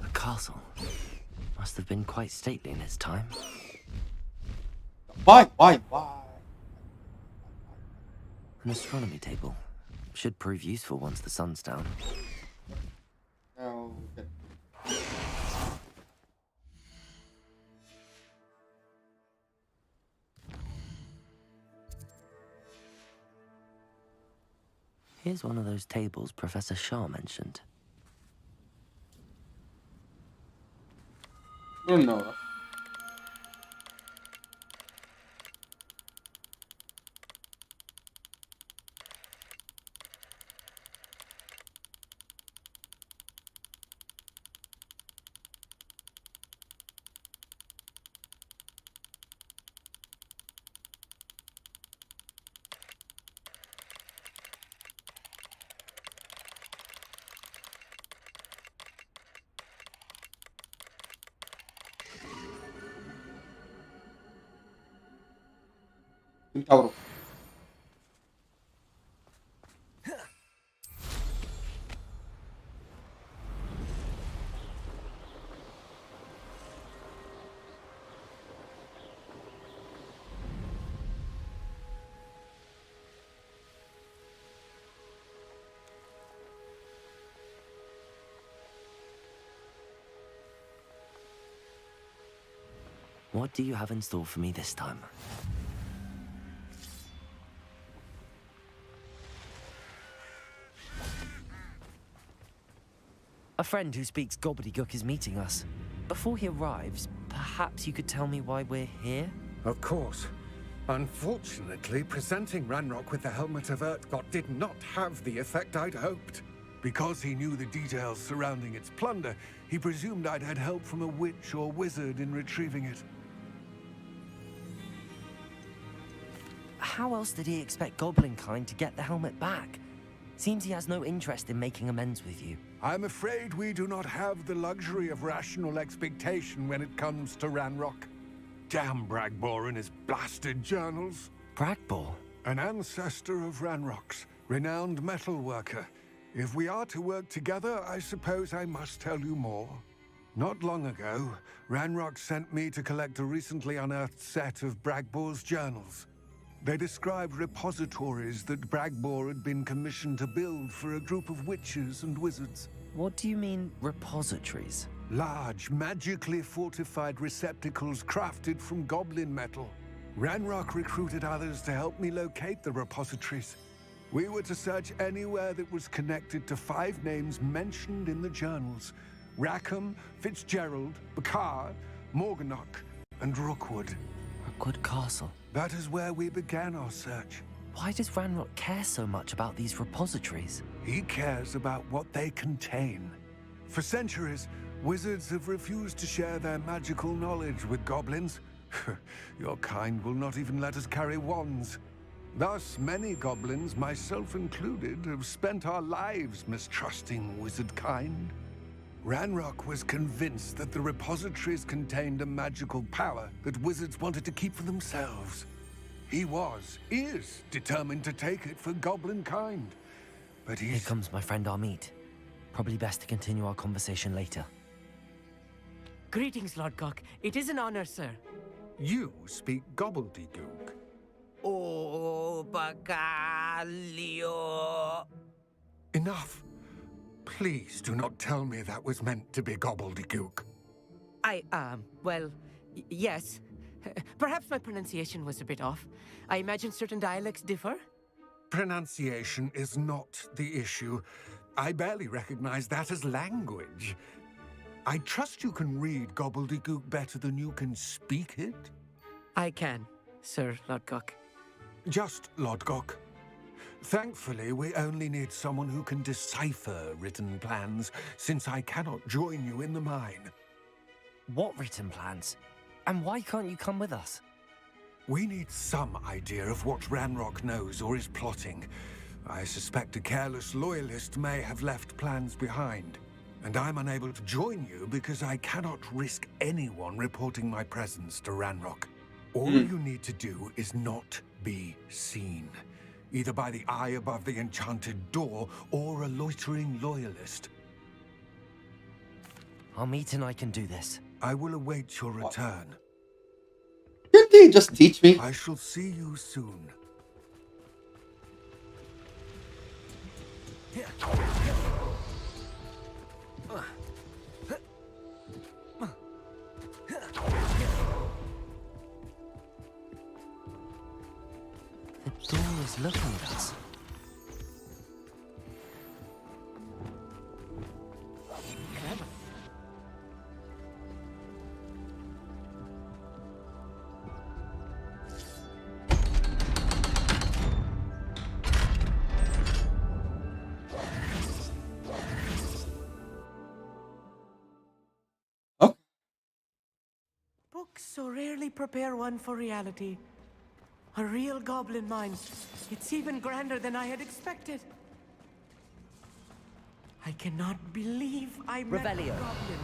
The castle must have been quite stately in its time. Why? An astronomy table. Should prove useful once the sun's down. Now, okay. Here's one of those tables Professor Shah mentioned. You don't know that. Centauro. What do you have in store for me this time? A friend who speaks gobbledygook is meeting us. Before he arrives, perhaps you could tell me why we're here? Of course. Unfortunately, presenting Ranrock with the Helmet of Urtkot did not have the effect I'd hoped. Because he knew the details surrounding its plunder, he presumed I'd had help from a witch or wizard in retrieving it. How else did he expect Goblinkind to get the helmet back? Seems he has no interest in making amends with you. I'm afraid we do not have the luxury of rational expectation when it comes to Ranrock. Damn Bragbor and his blasted journals. Bragbor? An ancestor of Ranrock's, renowned metal worker. If we are to work together, I suppose I must tell you more. Not long ago, Ranrock sent me to collect a recently unearthed set of Bragbor's journals. They described repositories that Bragbor had been commissioned to build for a group of witches and wizards. What do you mean, repositories? Large, magically fortified receptacles crafted from goblin metal. Ranrock recruited others to help me locate the repositories. We were to search anywhere that was connected to 5 names mentioned in the journals. Rackham, Fitzgerald, Bakar, Morganach, and Rookwood. Rookwood Castle. That is where we began our search. Why does Ranrock care so much about these repositories? He cares about what they contain. For centuries, wizards have refused to share their magical knowledge with goblins. Your kind will not even let us carry wands. Thus, many goblins, myself included, have spent our lives mistrusting wizard kind. Ranrock was convinced that the repositories contained a magical power that wizards wanted to keep for themselves. He is determined to take it for goblin kind. But Here comes my friend Amit. Probably best to continue our conversation later. Greetings, Lord Cock. It is an honor, sir. You speak gobbledygook. Oh, Bacalio. Enough. Please do not tell me that was meant to be gobbledygook. Well, yes. Perhaps my pronunciation was a bit off. I imagine certain dialects differ? Pronunciation is not the issue. I barely recognize that as language. I trust you can read gobbledygook better than you can speak it? I can, Sir Lodgok. Just Lodgok. Thankfully, we only need someone who can decipher written plans, since I cannot join you in the mine. What written plans? And why can't you come with us? We need some idea of what Ranrock knows or is plotting. I suspect a careless loyalist may have left plans behind. And I'm unable to join you because I cannot risk anyone reporting my presence to Ranrock. All you need to do is not be seen. Either by the eye above the enchanted door, or a loitering loyalist. Amit and I can do this. I will await your return. Didn't he just teach me? I shall see you soon. The door is looking at us. Books so rarely prepare one for reality. A real goblin mine. It's even grander than I had expected. I cannot believe I met a Revelio. goblin.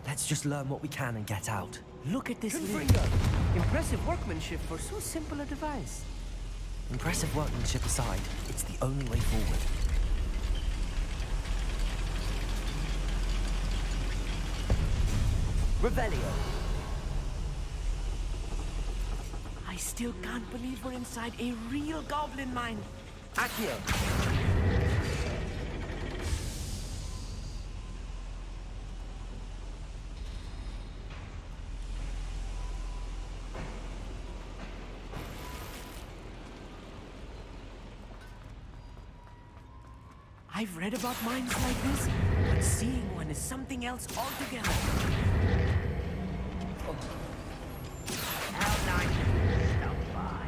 Let's just learn what we can and get out. Look at this Confringo! Impressive workmanship for so simple a device. Impressive workmanship aside, it's the only way forward. Revelio. I still can't believe we're inside a real goblin mine. Accio. I've read about mines like this, but seeing one is something else altogether. How nice of you to stop by.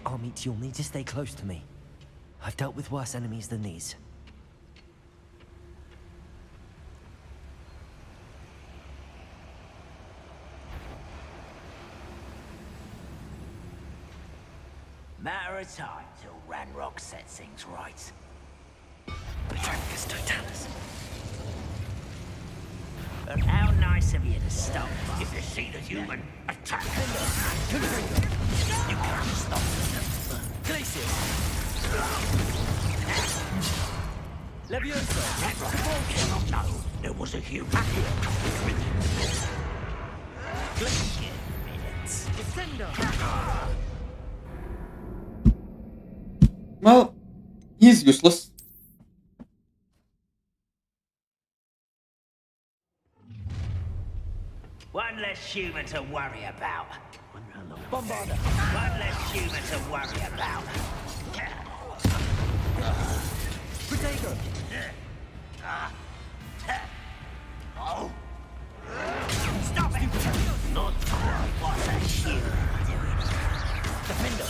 Armit, you'll need to stay close to me. I've dealt with worse enemies than these. Matter of time till Ranrock sets things right. Petronius Totalis. But how nice of you to stop by. If you see the human, attack him. You can't stop them. Glacius. Levioso. Ranrock cannot know there was a human. Glacius minutes. Descendo. Well, he's useless. One less human to worry about. Bombarda. One less human to worry about. Protego. Oh! Stop it! Not quite what a human doing. Defender.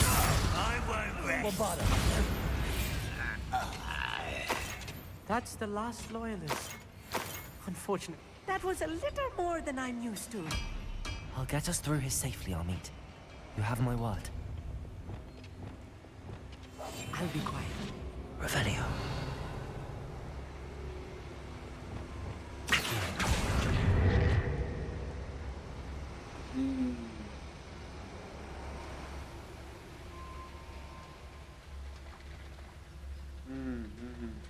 I won't rest. Bombarda. That's the last loyalist. Unfortunate. That was a little more than I'm used to. I'll get us through here safely, Armit. You have my word. I'll be quiet. Revelio.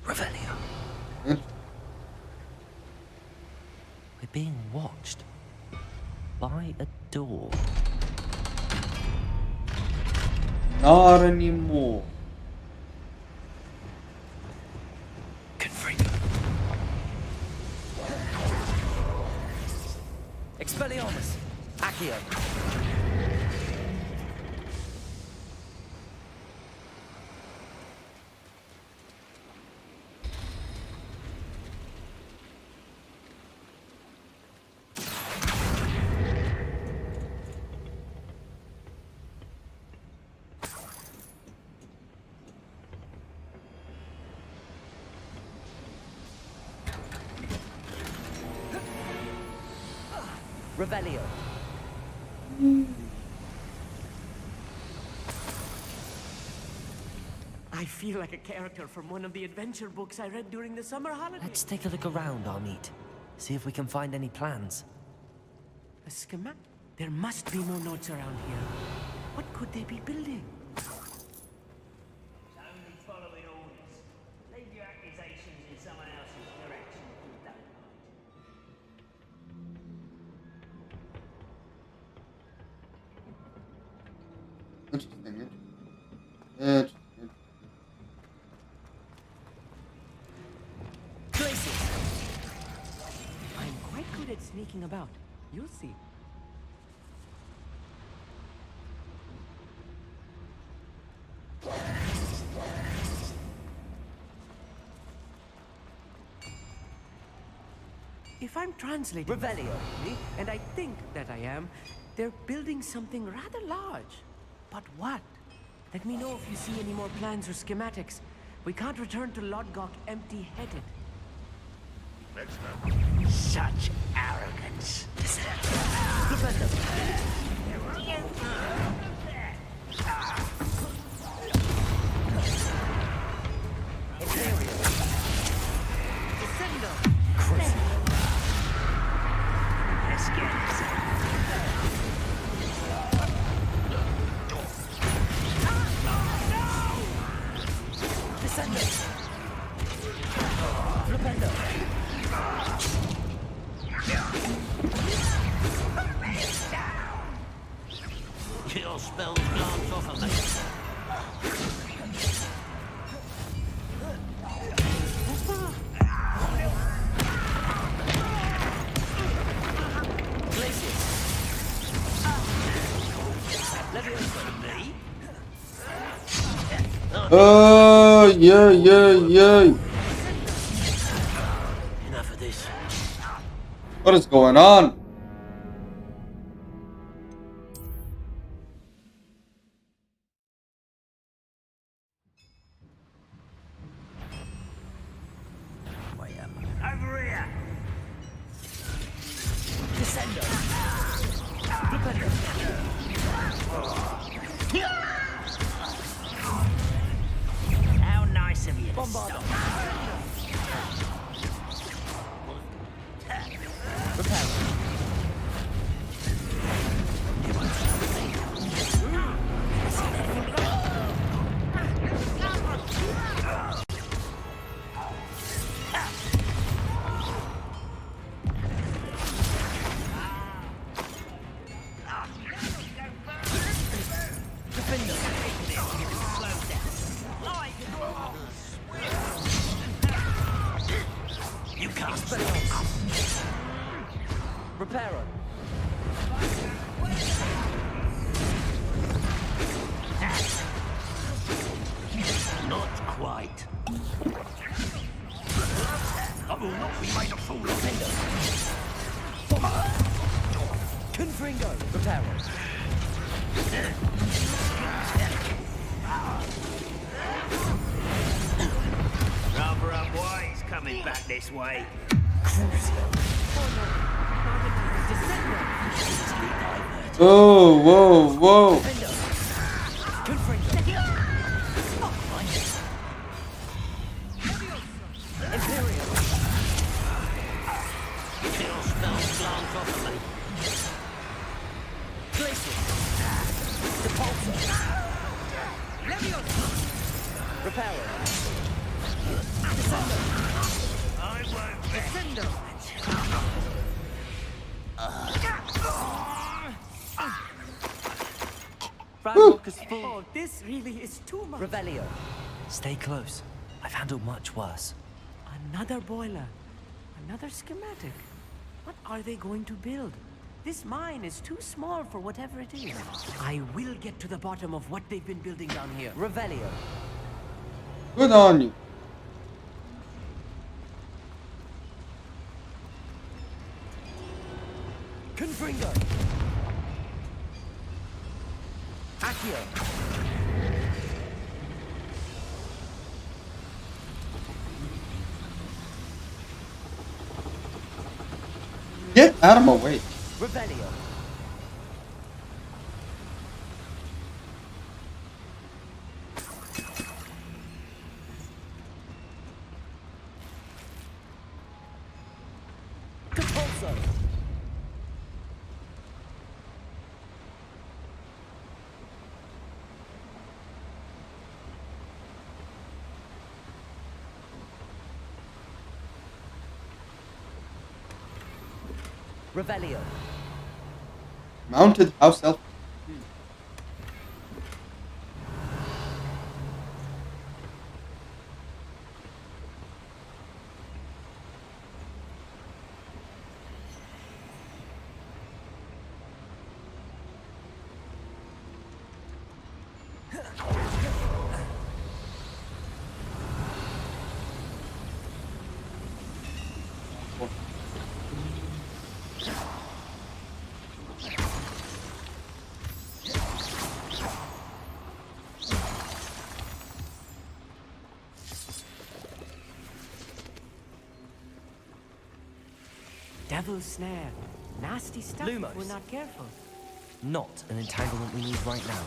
Revelio. We're being watched by a door. Not anymore. Confringo. Expelliarmus. Accio. Revelio. I feel like a character from one of the adventure books I read during the summer holidays. Let's take a look around, Armit. See if we can find any plans. A schematic? There must be more notes around here. What could they be building? Only following orders. Leave your accusations in someone else's direction if you don't mind. Interesting. Interesting. I'm quite good at sneaking about. You'll see. If I'm translating Revelio. and I think that I am, they're building something rather large. But what? Let me know if you see any more plans or schematics. We can't return to Lodgok empty-headed. Such arrogance. Your spells glance off of me. Oh, yeah. Enough of this. What is going on? Over here. Descendo. How nice of you to stop. You can't spell Reparo. Not quite. I will not be made a fool of. Confringo. Reparo. Rather unwise coming back this way. Oh, whoa. Ranrock is full. Oh, this really is too much. Revelio. Stay close. I've handled much worse. Another boiler. Another schematic. What are they going to build? This mine is too small for whatever it is. I will get to the bottom of what they've been building down here. Revelio. Good on you. Confringo. Accio. Get out of my way. Revelio. Compulso. Revelio. Mounted house elf. Devil's snare. Nasty stuff if Lumos. we're not careful. Not an entanglement we need right now.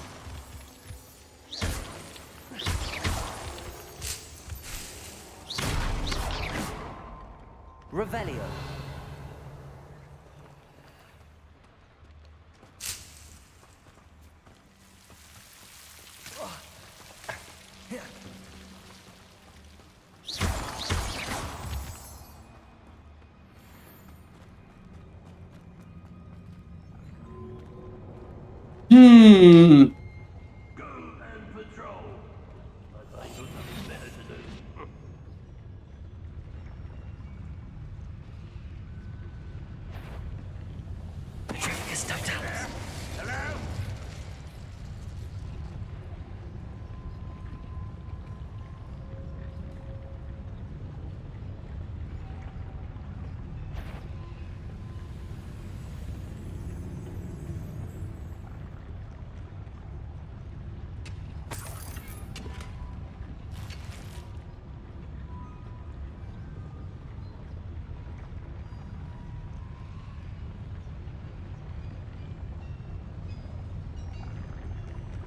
Revelio. Hmm. Go and patrol. I find you've nothing better to do. Petrificus Totalis. Hello?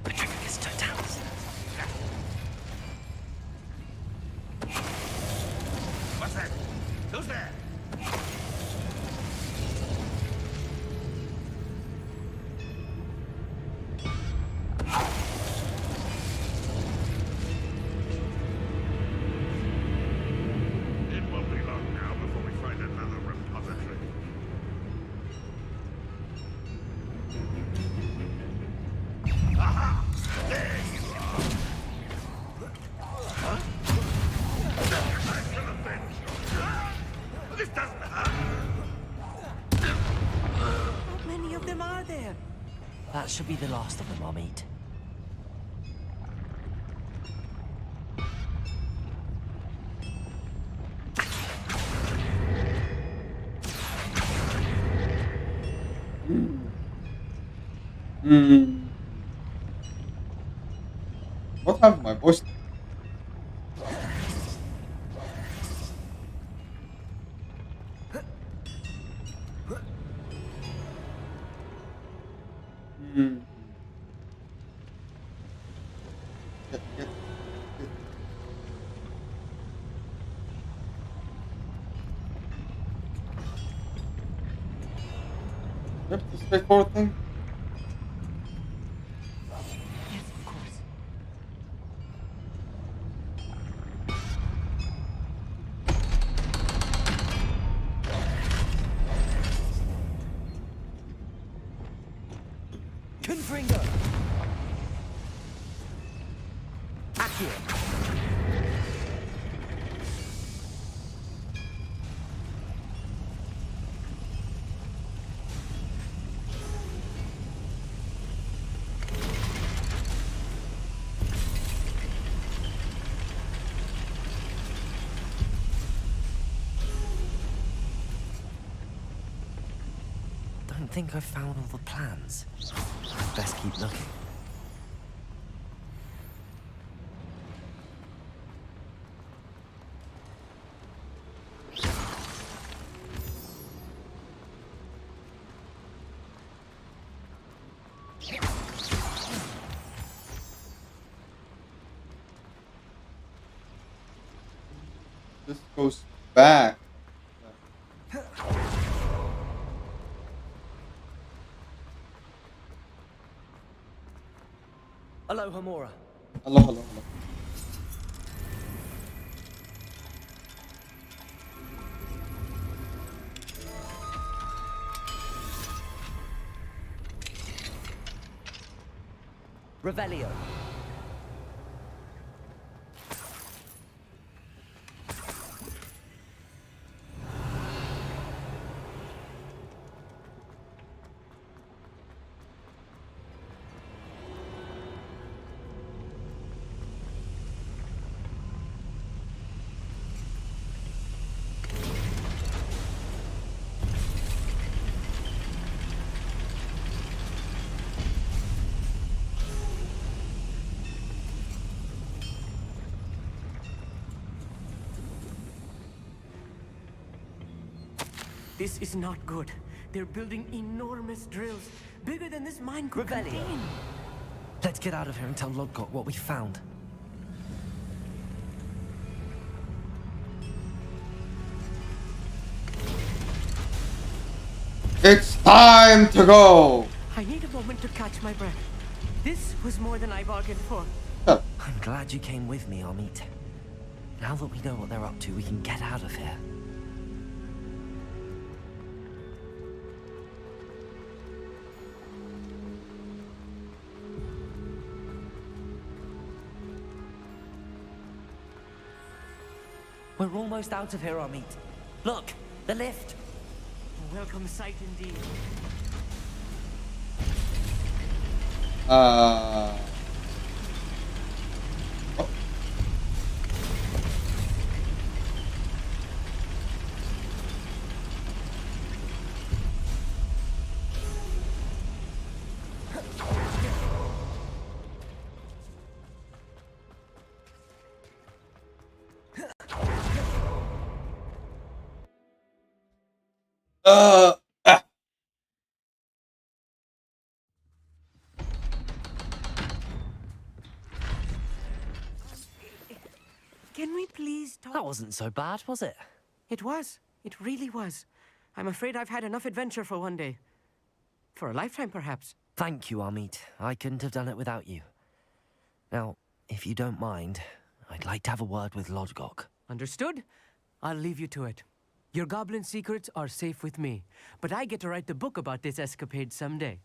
Petrificus Totalis. What's that? Who's there? It won't be long now before we find another repository. Aha! There you are! Huh? Back to the bench! This doesn't hurt! How many of them are there? That should be the last of them, I'll meet. Hmm. What happened to my voice? Hmm. Yep, the straightforward thing. Yes, of course. Confringo! Accio! Don't think I've found all the plans. Best keep looking. This goes back. Aloha, Mora. Hello, hello, hello. Revelio. This is not good. They're building enormous drills, bigger than this mine could Revelio. contain. Let's get out of here and tell Lodgok what we found. It's time to go! I need a moment to catch my breath. This was more than I bargained for. I'm glad you came with me, Amit. Now that we know what they're up to, we can get out of here. We're almost out of here, Amit. Look, the lift. A welcome sight indeed. Oh. Ah. Can we please talk? That wasn't so bad, was it? It was. It really was. I'm afraid I've had enough adventure for one day. For a lifetime, perhaps. Thank you, Amit. I couldn't have done it without you. Now, if you don't mind, I'd like to have a word with Lodgok. Understood? I'll leave you to it. Your goblin secrets are safe with me, but I get to write the book about this escapade someday.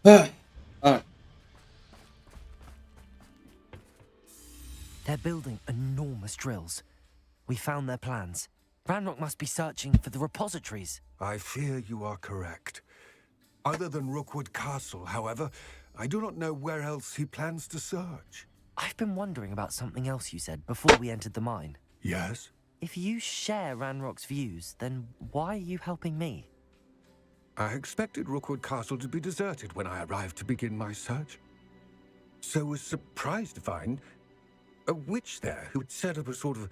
Alright. They're building enormous drills. We found their plans. Ranrock must be searching for the repositories. I fear you are correct. Other than Rookwood Castle, however, I do not know where else he plans to search. I've been wondering about something else you said before we entered the mine. Yes? If you share Ranrock's views, then why are you helping me? I expected Rookwood Castle to be deserted when I arrived to begin my search. So was surprised to find a witch there who had set up a sort of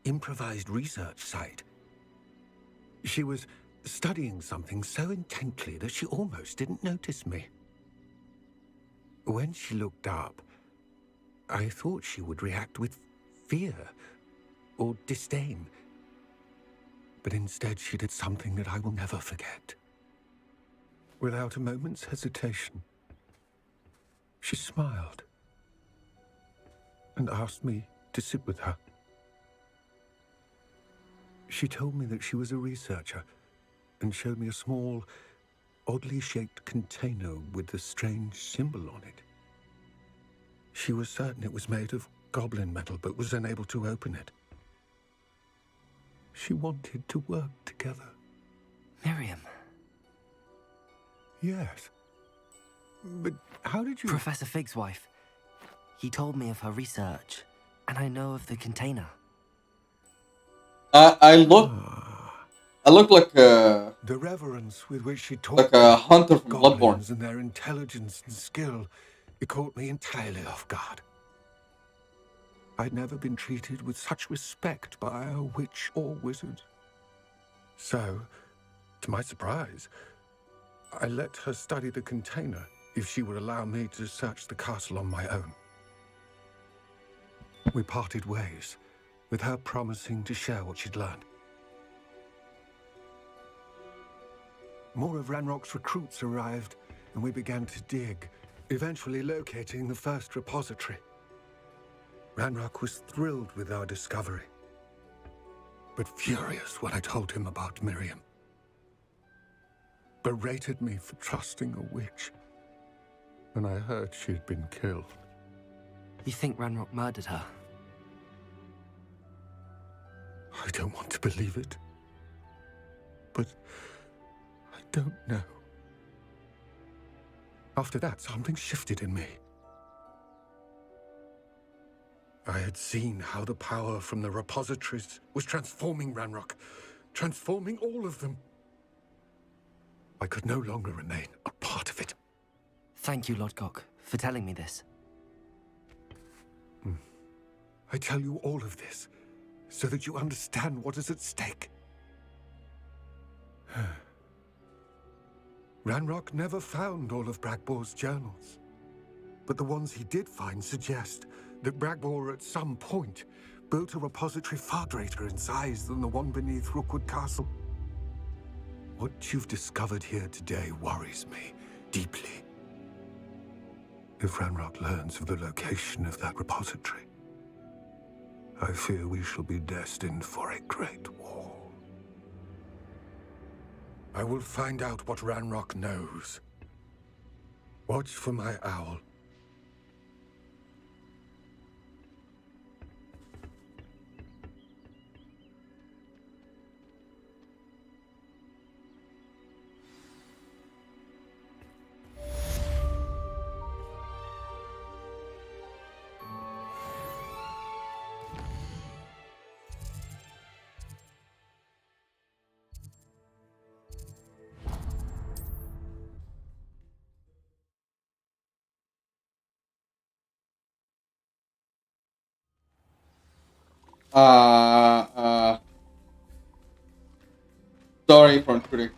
improvised research site. She was studying something so intently that she almost didn't notice me. When she looked up, I thought she would react with fear or disdain. But instead she did something that I will never forget. Without a moment's hesitation, she smiled and asked me to sit with her. She told me that she was a researcher and showed me a small, oddly shaped container with a strange symbol on it. She was certain it was made of goblin metal, but was unable to open it. She wanted to work together. Miriam. Yes. But how did you... Professor Fig's wife. He told me of her research, and I know of the container. I look like a The reverence with which she taught like a hunter from Bloodborne. goblins and their intelligence and skill, it caught me entirely off guard. I'd never been treated with such respect by a witch or wizard. So, to my surprise, I let her study the container if she would allow me to search the castle on my own. We parted ways, with her promising to share what she'd learned. More of Ranrock's recruits arrived, and we began to dig, eventually locating the first repository. Ranrock was thrilled with our discovery, but furious when I told him about Miriam. Berated me for trusting a witch, and I heard she'd been killed. You think Ranrock murdered her? I don't want to believe it, but I don't know. After that, something shifted in me. I had seen how the power from the repositories was transforming Ranrock, transforming all of them. I could no longer remain a part of it. Thank you, Lodgok, for telling me this. I tell you all of this so that you understand what is at stake. Ranrock never found all of Bragbor's journals, but the ones he did find suggest that Bragbor at some point built a repository far greater in size than the one beneath Rookwood Castle. What you've discovered here today worries me deeply. If Ranrock learns of the location of that repository, I fear we shall be destined for a great war. I will find out what Ranrock knows. Watch for my owl. Sorry for intruding.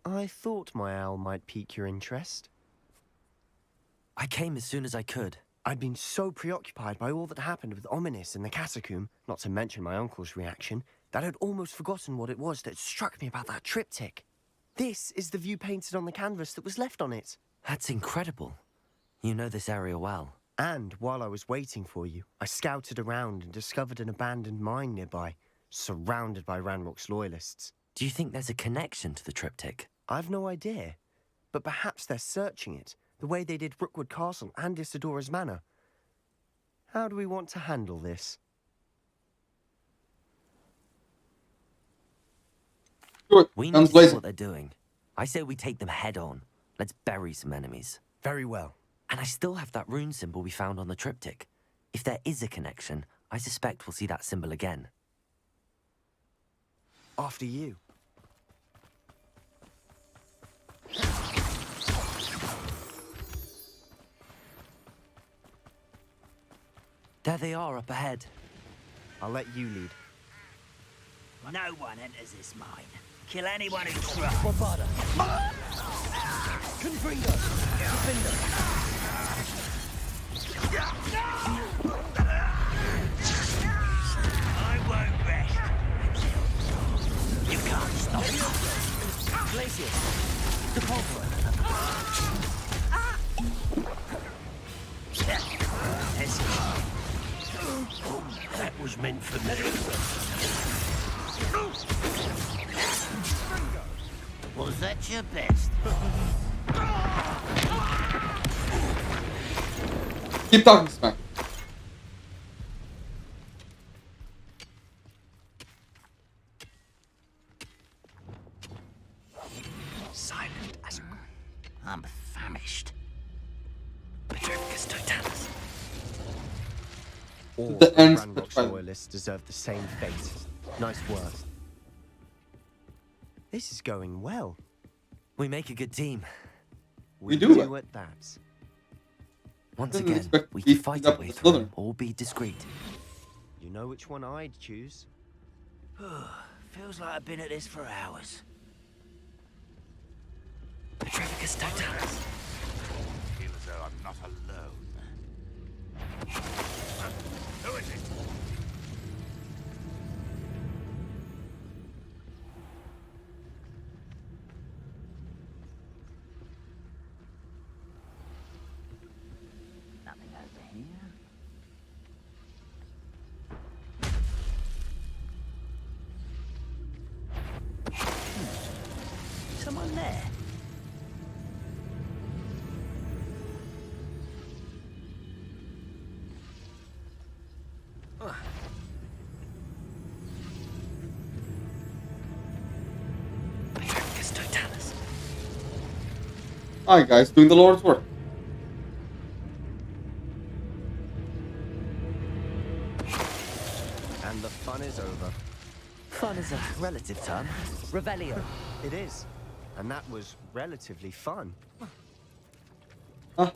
I thought my owl might pique your interest. I came as soon as I could. I'd been so preoccupied by all that happened with Ominis and the catacomb, not to mention my uncle's reaction, that I'd almost forgotten what it was that struck me about that triptych. This is the view painted on the canvas that was left on it. That's incredible. You know this area well. And while I was waiting for you, I scouted around and discovered an abandoned mine nearby, surrounded by Ranrock's loyalists. Do you think there's a connection to the triptych? I've no idea, but perhaps they're searching it, the way they did Rookwood Castle and Isidora's Manor. How do we want to handle this? We need to see what they're doing. I say we take them head on. Let's bury some enemies. Very well. And I still have that rune symbol we found on the triptych. If there is a connection, I suspect we'll see that symbol again. After you. There they are up ahead. I'll let you lead. No one enters this mine. Kill anyone who tries. Confringo! I won't rest. You can't stop me. Glacius! Depulso! That was meant for me. Was that your best? Keep talking smack. Silent as I'm famished. Petrificus totalis. All The of end Ranrock's betrayal. loyalists deserve the same fate. Nice work. This is going well. We make a good team. We do it. at that. Once Didn't again, expect we to can keep fight up our way with through Slytherin. or be discreet. You know which one I'd choose? Feels like I've been at this for hours. Petrificus totalis. Feel as though I'm not alone. Who is it? Nothing over here. Someone there. Petrificus totalis. Alright guys, doing the Lord's work. And the fun is over. Fun is a relative term. Revelio. It is. And that was relatively fun. My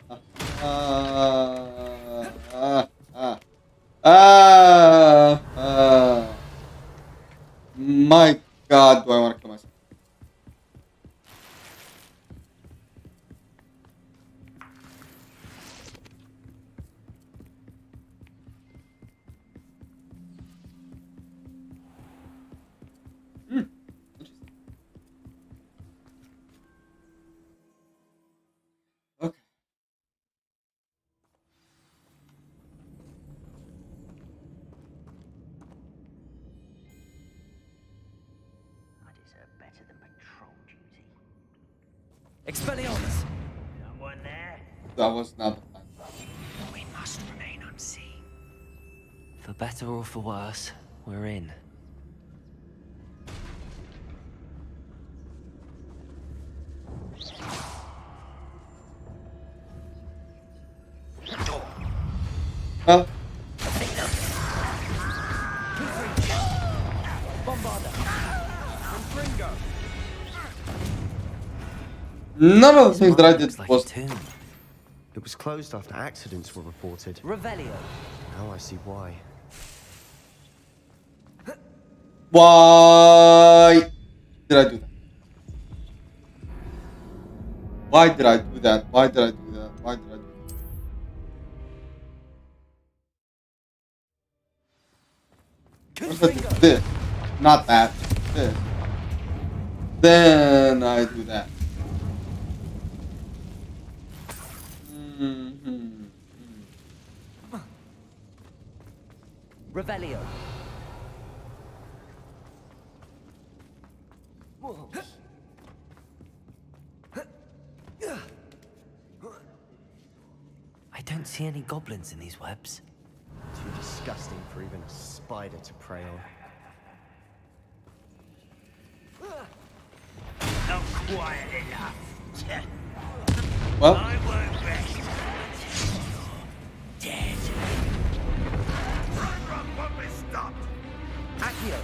God, do I want to kill myself? Okay. I deserve better than patrol duty. Expelliarmus. Someone there? That was not the plan. We must remain unseen. For better or for worse, we're in. Well, none of the things that I did was. It was closed after accidents were reported. Revelio. Now I see why. Why did I do that? Why did I do that? Why did I do that? Why did I do that? First I do this, not that. This. Then I do that. Revelio. I don't see any goblins in these webs. Too disgusting for even a spider to prey on. Not quiet enough. Well, I won't rest. Dead. Ranrock won't be stopped. Accio.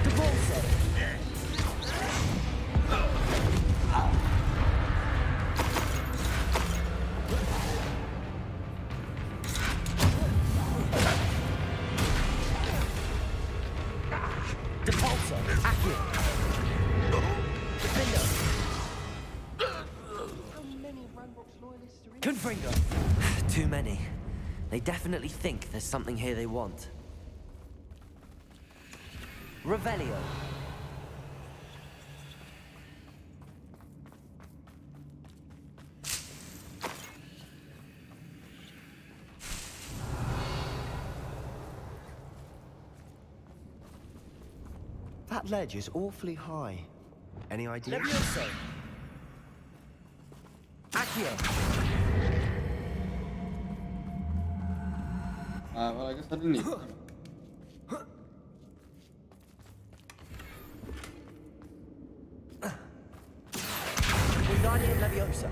Depulso. Depulso. Accio. Defender. Confringo. Too many. They definitely think there's something here they want. Revelio. That ledge is awfully high. Any idea? Levioso. Accio. Well, I guess I didn't need it. Wingardium Leviosa.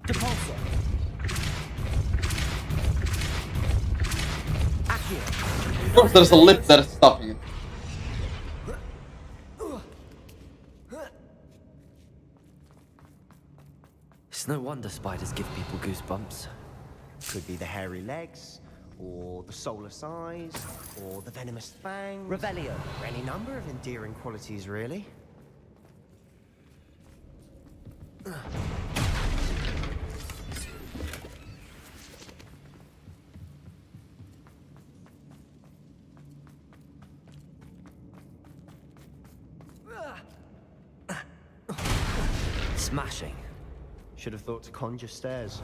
Depulso. Accio. Of course, there's a lip that is stopping it. It's no wonder spiders give people goosebumps. Could be the hairy legs, or the soulless eyes, or the venomous fangs. Revelio. Or any number of endearing qualities, really. Smashing. Should have thought to conjure stairs.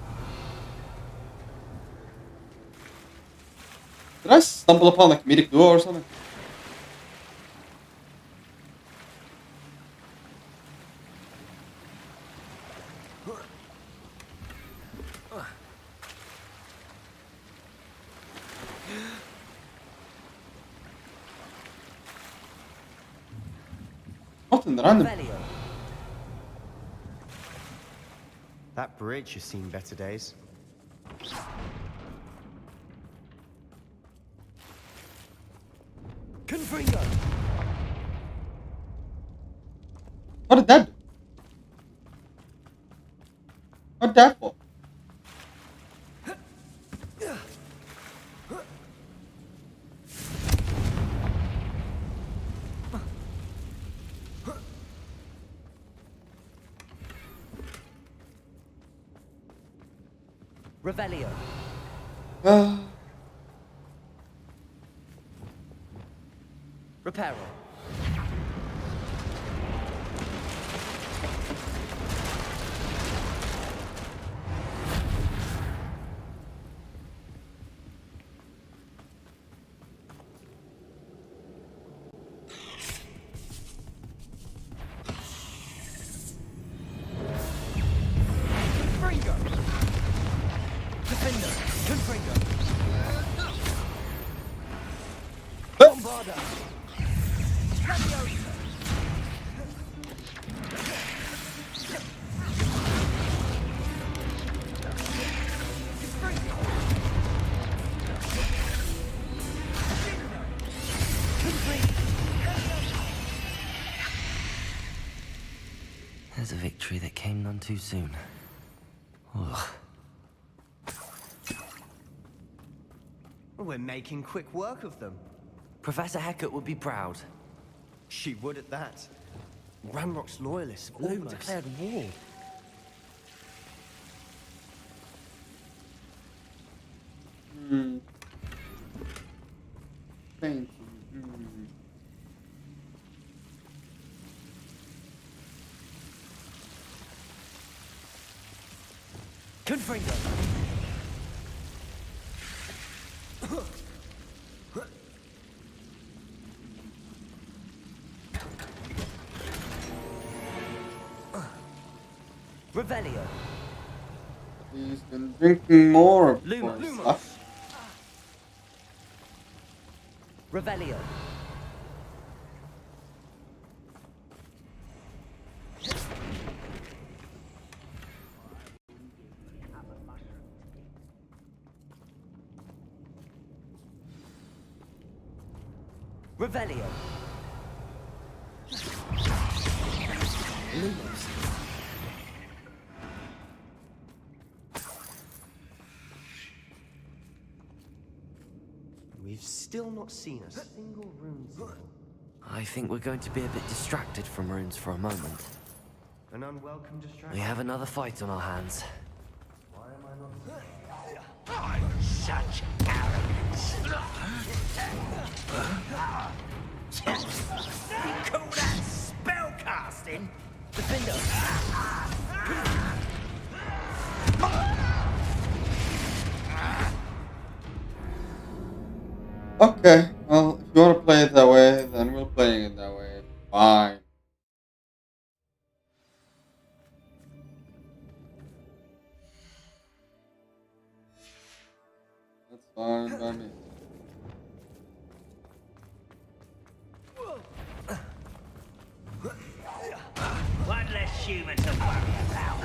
Did I stumble upon a comedic duo or something? What in the random? That bridge has seen better days. Confringo. What did that do? What that for? Revelio. Reparo. There's a victory that came none too soon. Ugh. We're making quick work of them. Professor Hecat would be proud. She would at that. Ranrock's loyalists have all Lumos. declared war. Painting. Confringo. Revelio. He's been drinking more of Lumos. course. Stuff. Revelio. Revelio. Lumos. We've still not seen a single rune symbol. I think we're going to be a bit distracted from runes for a moment. An unwelcome distraction. We have another fight on our hands. Why am I Oh, such arrogance. You call that spellcasting? Defender. Okay, well, if you want to play it that way, then we're playing it that way. Fine. That's fine by me. One less human to worry about.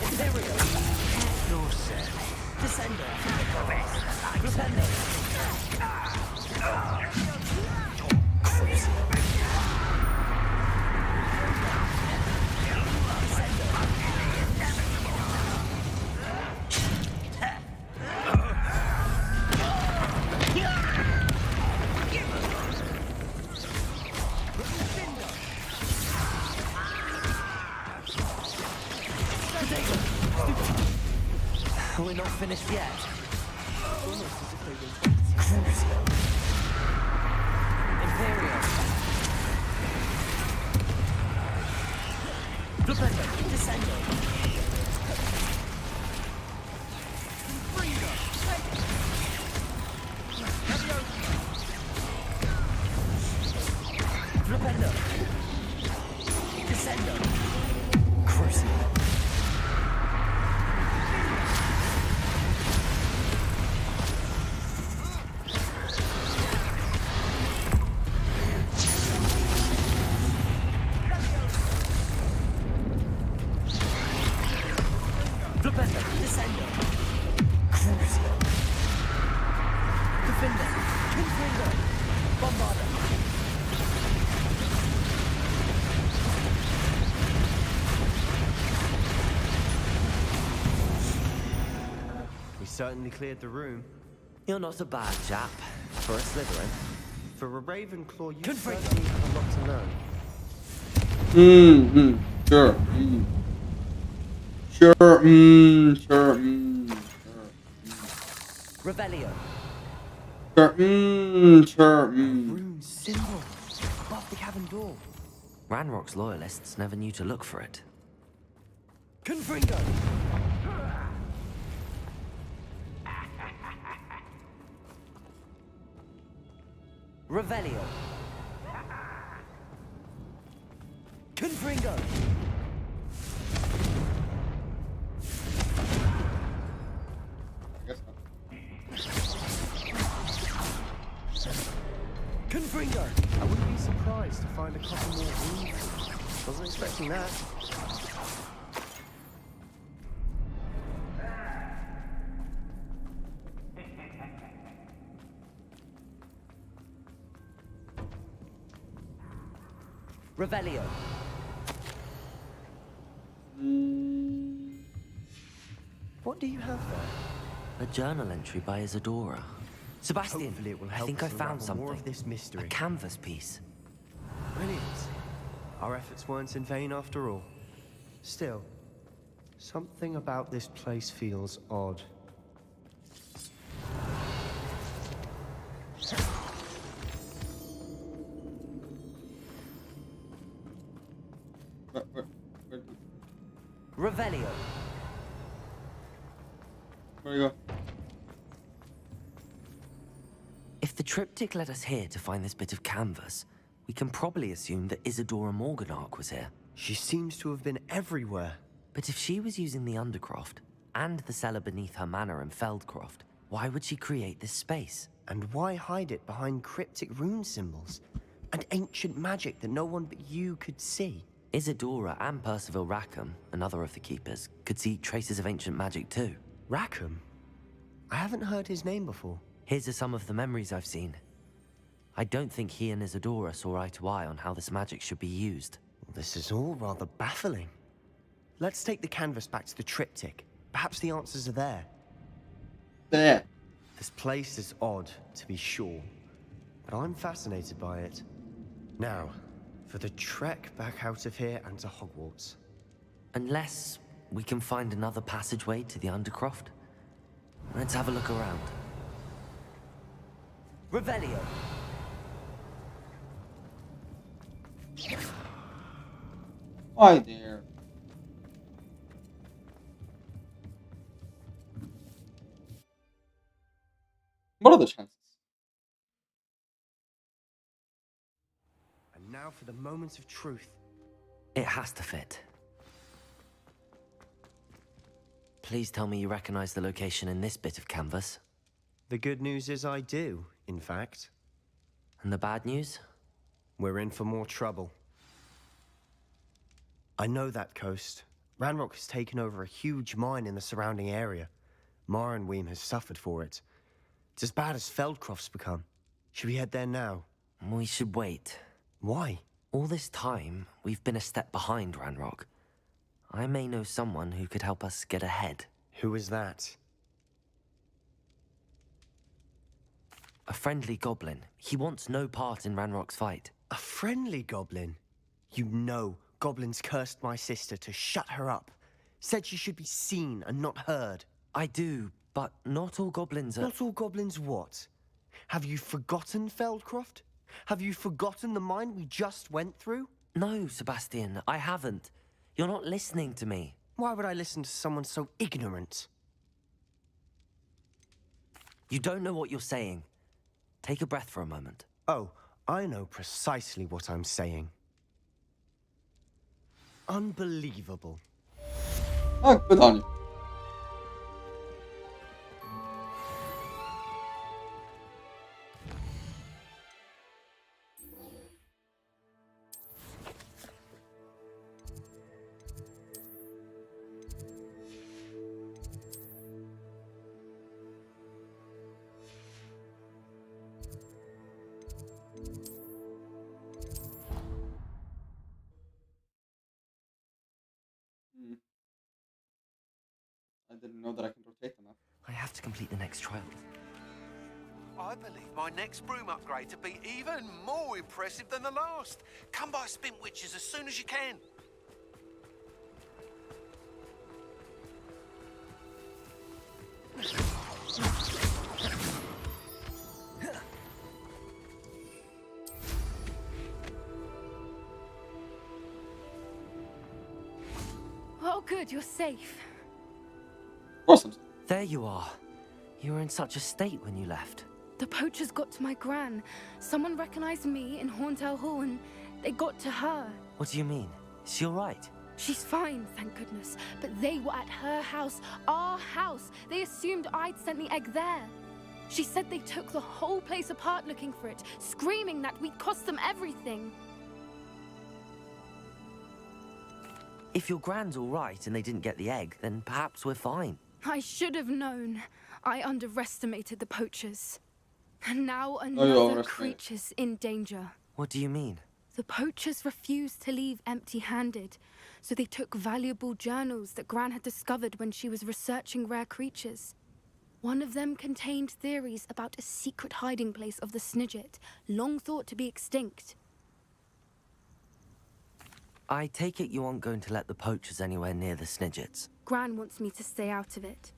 Imperial, at your service. Descender, the best. Descender. We're not finished yet. Imperial. Flipendo. Descendo. Flipendo. Descendo. Crucio. Flipendo. Descendo. Crucio. Defender. Confringo. Bombarder. We certainly cleared the room. You're not a bad chap. For a Slytherin. For a Ravenclaw, you Confringo. certainly have a lot to learn. Sure. Sure. Sure. Revelio. Sure. Sure. Rune symbol. Above the cabin door. Ranrock's loyalists never knew to look for it. Confringo. Revelio. Confringo. I guess not. Confringo. I wouldn't be surprised to find a couple more rooms. Wasn't expecting that. Revelio. What do you have there? A journal entry by Isadora. Sebastian, Hopefully it will I help think I us found unravel more something. of this mystery. A canvas piece. Brilliant. Our efforts weren't in vain after all. Still, something about this place feels odd. Revelio. Where you go? If the triptych led us here to find this bit of canvas, we can probably assume that Isadora Morganach was here. She seems to have been everywhere. But if she was using the Undercroft, and the cellar beneath her manor in Feldcroft, why would she create this space? And why hide it behind cryptic rune symbols? And ancient magic that no one but you could see? Isadora and Percival Rackham, another of the Keepers, could see traces of ancient magic too. Rackham? I haven't heard his name before. Here's are some of the memories I've seen. I don't think he and Isadora saw eye to eye on how this magic should be used. This is all rather baffling. Let's take the canvas back to the triptych. Perhaps the answers are there. There. This place is odd, to be sure, but I'm fascinated by it. Now, for the trek back out of here and to Hogwarts. Unless we can find another passageway to the Undercroft. Let's have a look around. Revelio. Why there? What are the chances? And now for the moments of truth. It has to fit. Please tell me you recognize the location in this bit of canvas. The good news is I do, in fact. And the bad news? We're in for more trouble. I know that coast. Ranrock has taken over a huge mine in the surrounding area. Marrenweem has suffered for it. It's as bad as Feldcroft's become. Should we head there now? We should wait. Why? All this time, we've been a step behind Ranrock. I may know someone who could help us get ahead. Who is that? A friendly goblin. He wants no part in Ranrock's fight. A friendly goblin? You know goblins cursed my sister to shut her up. Said she should be seen and not heard. I do, but not all goblins are... Not all goblins what? Have you forgotten Feldcroft? Have you forgotten the mine we just went through? No, Sebastian, I haven't. You're not listening to me. Why would I listen to someone so ignorant? You don't know what you're saying. Take a breath for a moment. Oh, I know precisely what I'm saying. Unbelievable. Oh, good on you. I didn't know that I can rotate the map. I have to complete the next trial. I believe my next broom upgrade to be even more impressive than the last. Come by Spintwitches as soon as you can. Oh, good, you're safe. Awesome. There you are. You were in such a state when you left. The poachers got to my gran. Someone recognized me in Horntail Hall and they got to her. What do you mean? Is she all right? She's fine, thank goodness. But they were at her house, our house. They assumed I'd sent the egg there. She said they took the whole place apart looking for it, screaming that we'd cost them everything. If your grand's all right and they didn't get the egg, then perhaps we're fine. I should have known. I underestimated the poachers. And now you another overestimated. creature's in danger. What do you mean? The poachers refused to leave empty-handed, so they took valuable journals that Gran had discovered when she was researching rare creatures. One of them contained theories about a secret hiding place of the Snidget, long thought to be extinct. I take it you aren't going to let the poachers anywhere near the Snidgets. Gran wants me to stay out of it,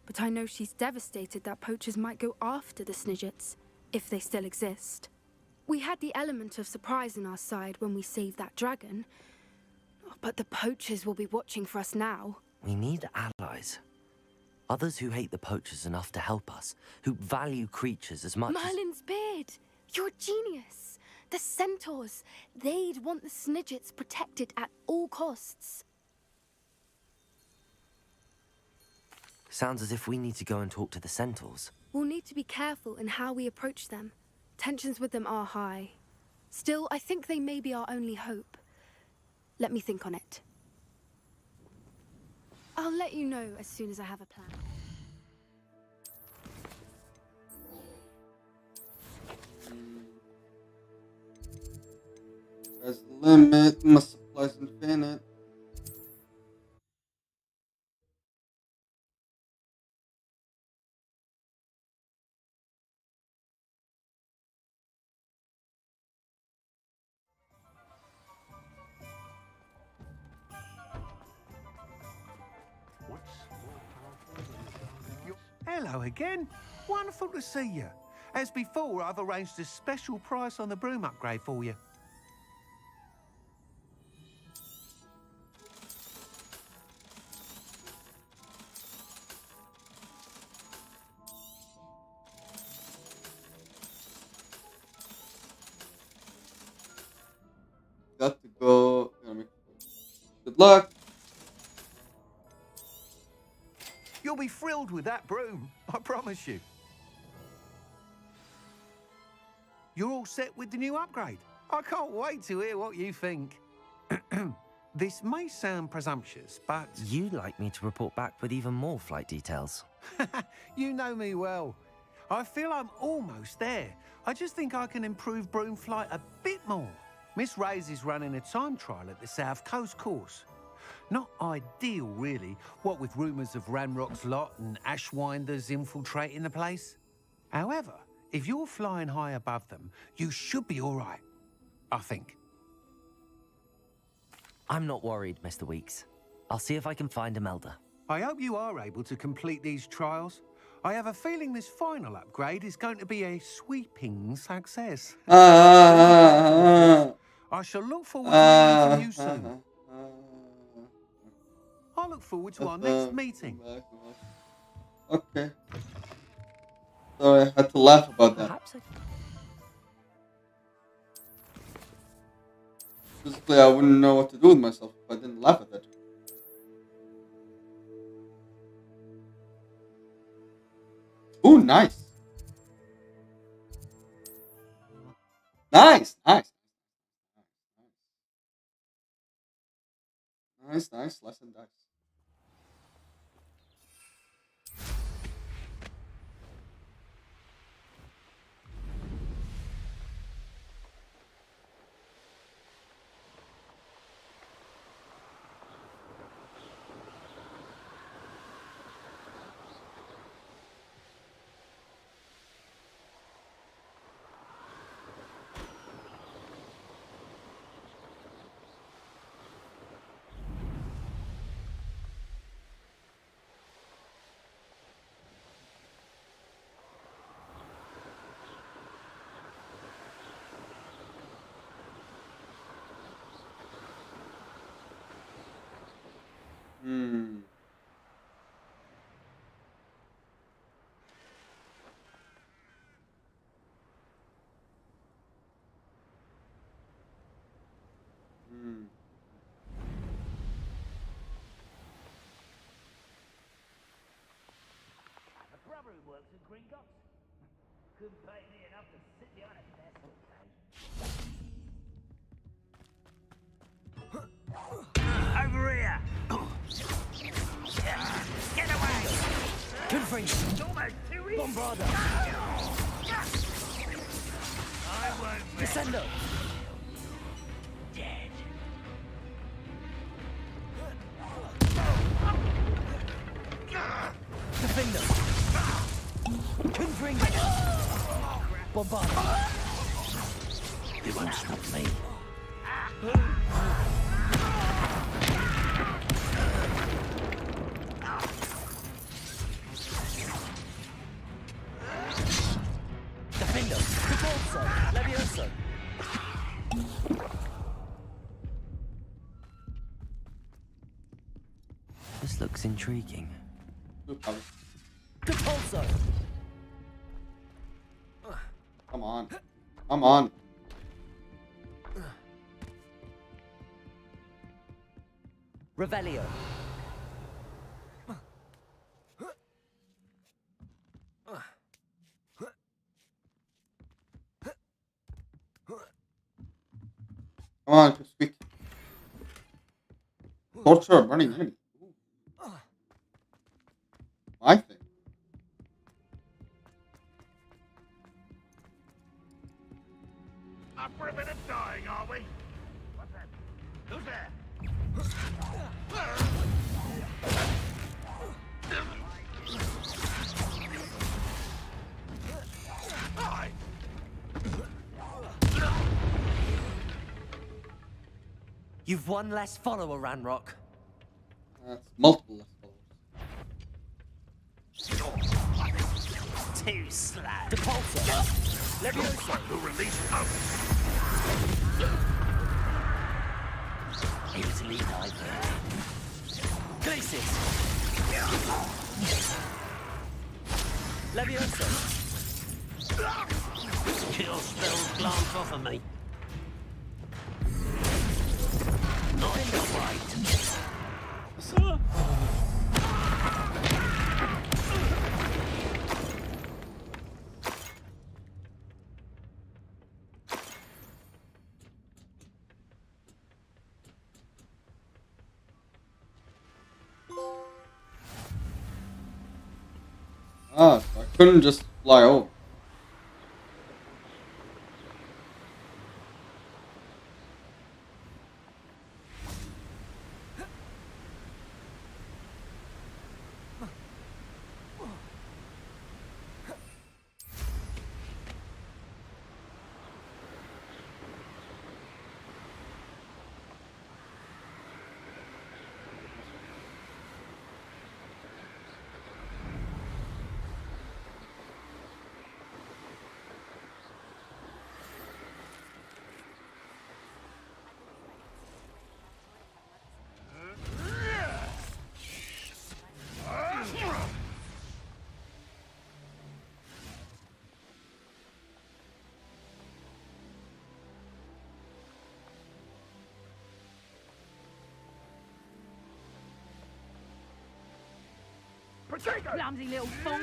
but I know she's devastated that poachers might go after the Snidgets, if they still exist. We had the element of surprise on our side when we saved that dragon, but the poachers will be watching for us now. We need allies. Others who hate the poachers enough to help us, who value creatures as much Merlin's beard! You're a genius! The centaurs! They'd want the Snidgets protected at all costs. Sounds as if we need to go and talk to the centaurs. We'll need to be careful in how we approach them. Tensions with them are high. Still, I think they may be our only hope. Let me think on it. I'll let you know as soon as I have a plan. There's a limit, my supply's infinite. Hello again. Wonderful to see you. As before, I've arranged a special price on the broom upgrade for you. Good luck. You'll be thrilled with that broom, I promise you. You're all set with the new upgrade. I can't wait to hear what you think. This may sound presumptuous, but... You'd like me to report back with even more flight details. You know me well. I feel I'm almost there. I just think I can improve broom flight a bit more. Miss Reyes is running a time trial at the South Coast course. Not ideal, really, what with rumours of Ranrock's lot and Ashwinders infiltrating the place. However, if you're flying high above them, you should be all right, I think. I'm not worried, Mr. Weeks. I'll see if I can find Imelda. I hope you are able to complete these trials. I have a feeling this final upgrade is going to be a sweeping success. I shall look forward to hearing from you soon. I look forward to our next meeting. Okay. Sorry, I had to laugh about that. Physically, I wouldn't know what to do with myself if I didn't laugh at that. Ooh, nice. Nice, nice. Nice, nice. Lesson dice. Hmm. The brother who works at Gringotts couldn't pay me enough to sit behind a desk all day. Over here! Get away! Confringo! Almost too easy! Bombarda! I won't Descendo! Dead. Defender! Confringo! Bombarda! You won't stop me. Defender! Repulso! Levioso! This looks intriguing. Repulso! Come on. Come on. Revelio! Come on, quick. Torture a burning enemy. I think. Up for a bit of dying, are we? What's that? Who's there? Hi. You've one less follower, Ranrock. That's multiple less followers. Too slow. Depulso! Levioso! Who released hope? Easily died there. Glacis! Levioso! Kill spells glance off of me. Ah, so I couldn't just fly over. Potato! Clumsy little fool.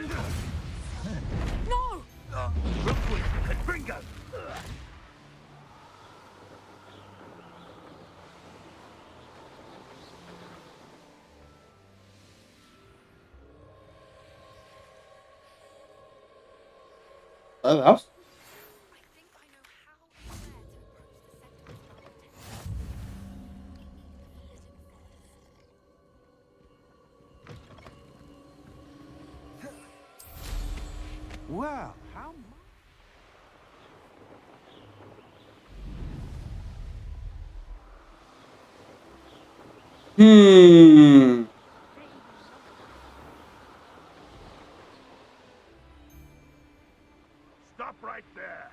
No! Rookwood and Bringo! That house? Well, how Hmm. Stop right there!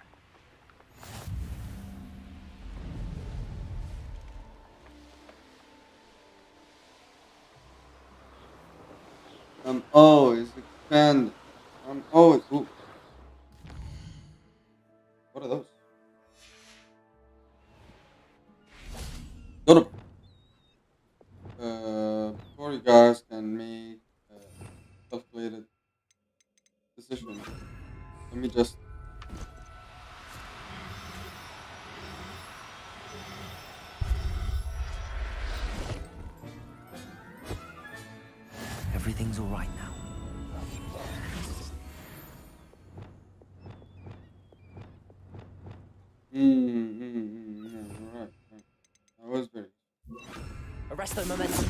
I'm always expanding. I'm always. Ooh. What are those? Go to. Before you guys can make a calculated decision, let me just. Everything's all right now. Right. I was very. Arresto momentum.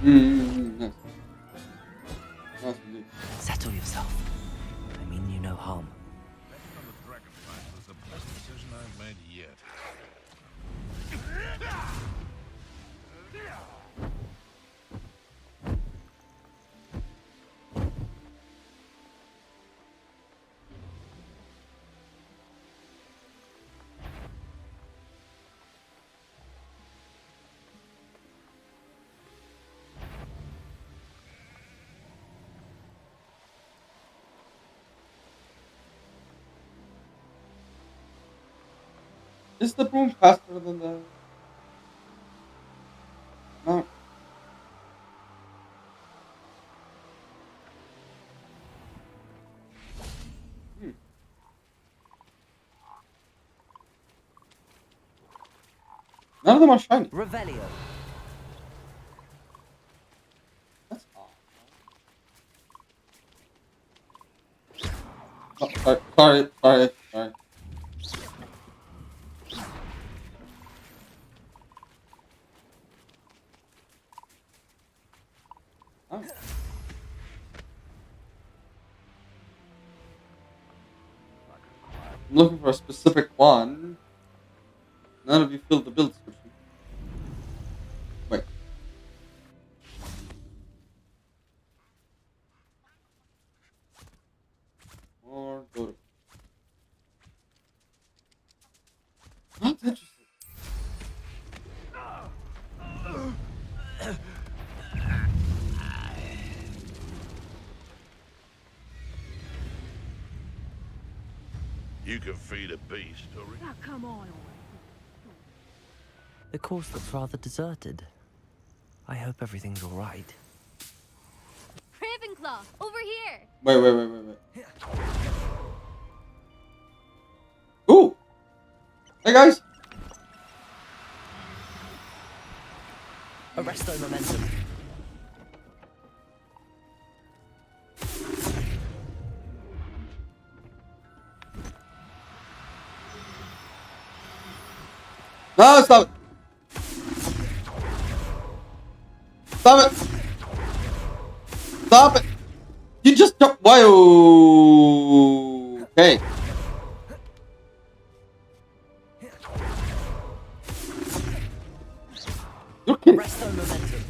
Nice. Nice indeed. Settle yourself. I mean you no harm. Betting on the Dragonflight was the best decision I've made yet. Is the broom faster than the? No. None of them are shiny. Revelio. That's odd. Oh, sorry. Oh. I'm looking for a specific one. None of you filled the build description. Wait. Or go to. That's interesting. You can feed a beast, or... Now, come on. The course looks rather deserted. I hope everything's all right. Ravenclaw, over here! Wait. Ooh! Hey guys! Arresto momentum. No, stop it! Stop it! Stop it! You just jumped. Why? Okay. Okay. Arresto momentum.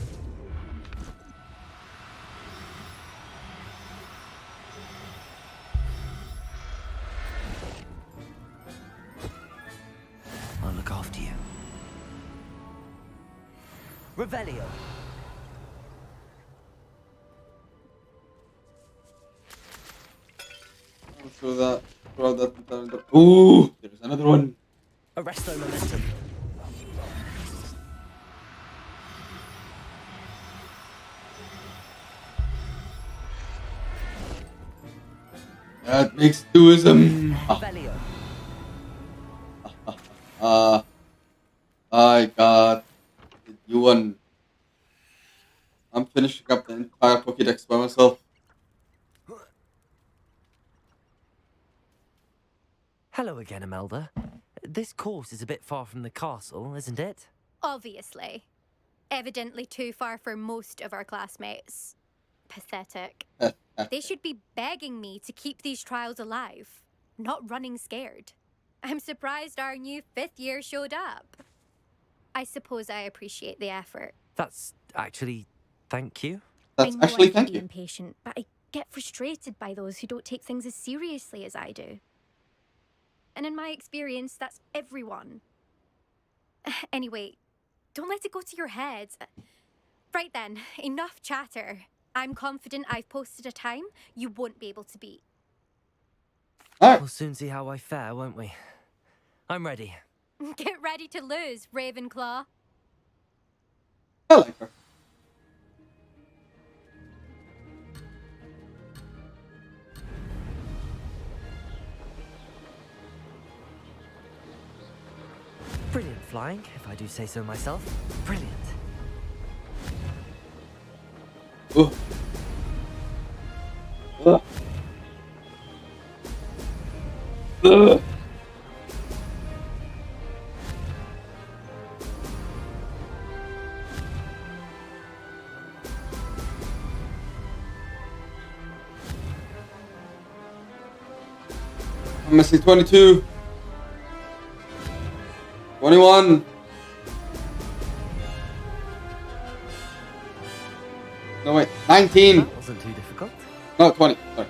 I'll look after you. Revelio. Throw that. Ooh! There's another one. Arresto momentum. That makes duism. Revelio. I got you one. I'm finishing up the entire Pokédex by myself. Hello again, Imelda. This course is a bit far from the castle, isn't it? Obviously. Evidently too far for most of our classmates. Pathetic. They should be begging me to keep these trials alive, not running scared. I'm surprised our new 5th year showed up. I suppose I appreciate the effort. That's actually... thank you. That's I know actually I can thank be you. impatient, but I get frustrated by those who don't take things as seriously as I do. And in my experience, that's everyone. Anyway, don't let it go to your head. Right then, enough chatter. I'm confident I've posted a time you won't be able to beat. We'll soon see how I fare, won't we? I'm ready. Get ready to lose, Ravenclaw. I like her. Brilliant flying, if I do say so myself. Brilliant. Ooh. I'm missing 22. 21. No, wait. 19. That wasn't too difficult. No, 20. Sorry.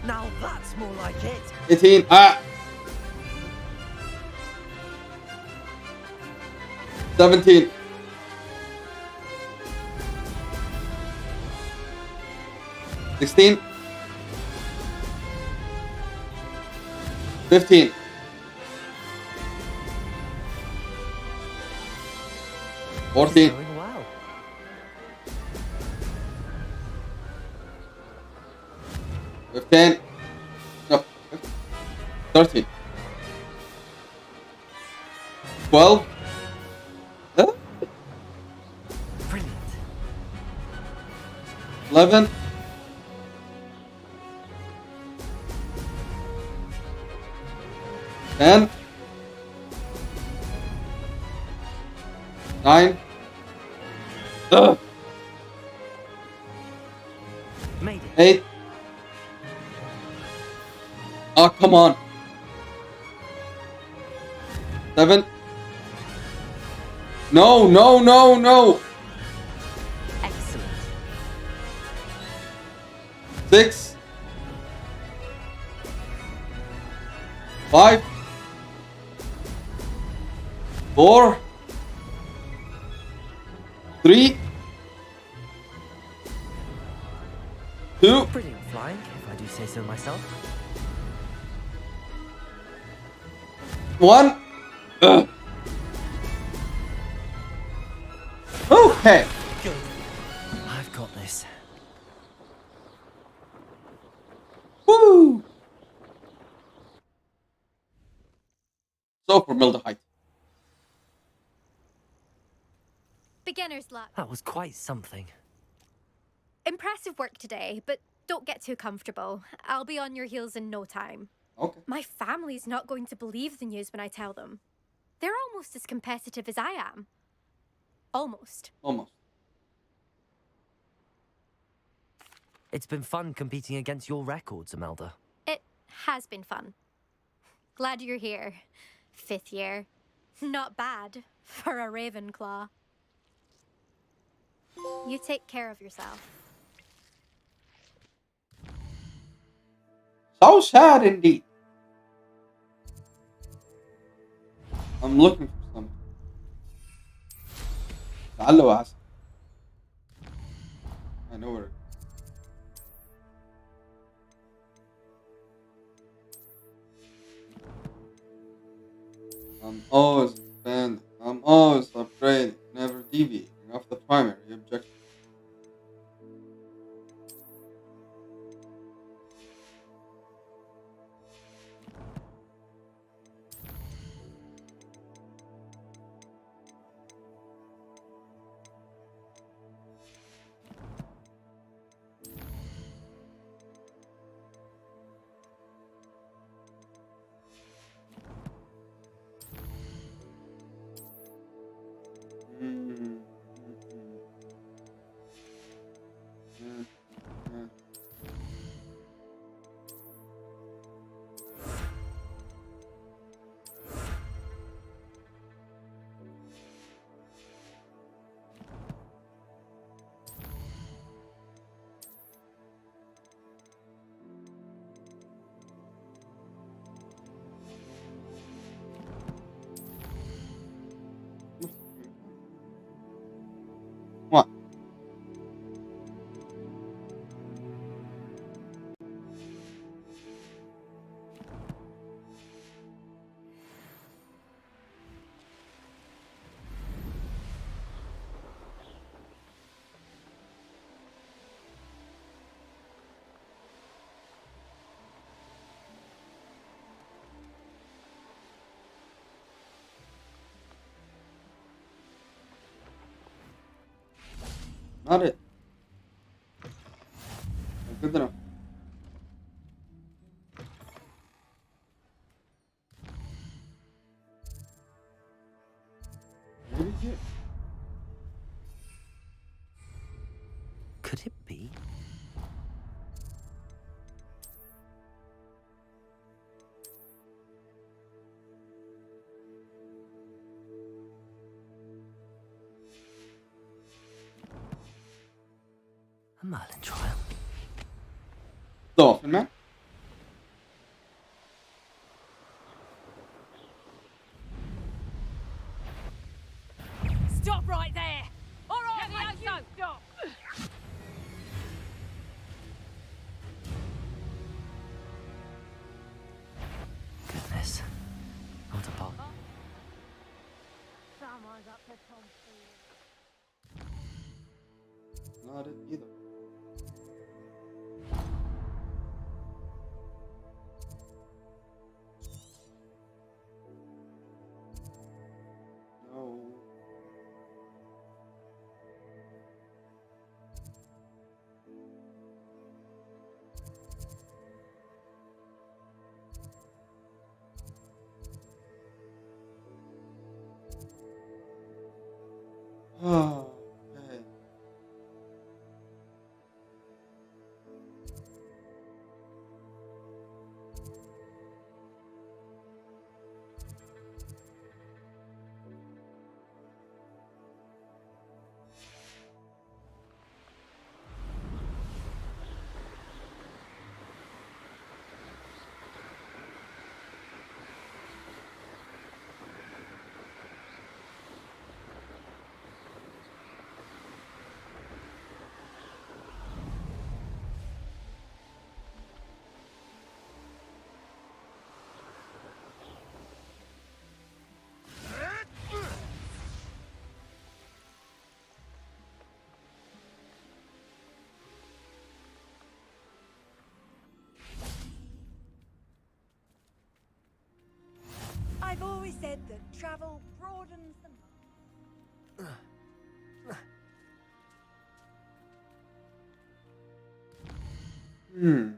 Now that's more like it. 18. Ah! 17. 16. 15. 14. Going well. 15. No. 13. 12. Huh? Brilliant. 11. 10. 9. Made it. 8. Oh, come on. 7. No, no, no, no. Excellent. 6. 5. 4. 3. Two. Brilliant flying, if I do say so myself. One. Ugh. Okay. Good. I've got this. Woo! So formaldehyde. Beginner's luck. That was quite something. Impressive work today, but don't get too comfortable. I'll be on your heels in no time. Okay. My family's not going to believe the news when I tell them. They're almost as competitive as I am. Almost. Almost. It's been fun competing against your records, Imelda. It has been fun. Glad you're here. 5th year. Not bad for a Ravenclaw. You take care of yourself. So sad indeed. I'm looking for something. Hello, Asa. I know where. I'm always expanding. I'm always upgrading, never deviating off the primary objective. What? Not it. Good enough. Maybe here. Could it be? A Merlin trial. Dolphin Man. Stop right there! All right, no, stop! Goodness. Not a pot. Someone's up to something. Not it either. No. Oh, okay. always said that travel broadens the mind. Hmm.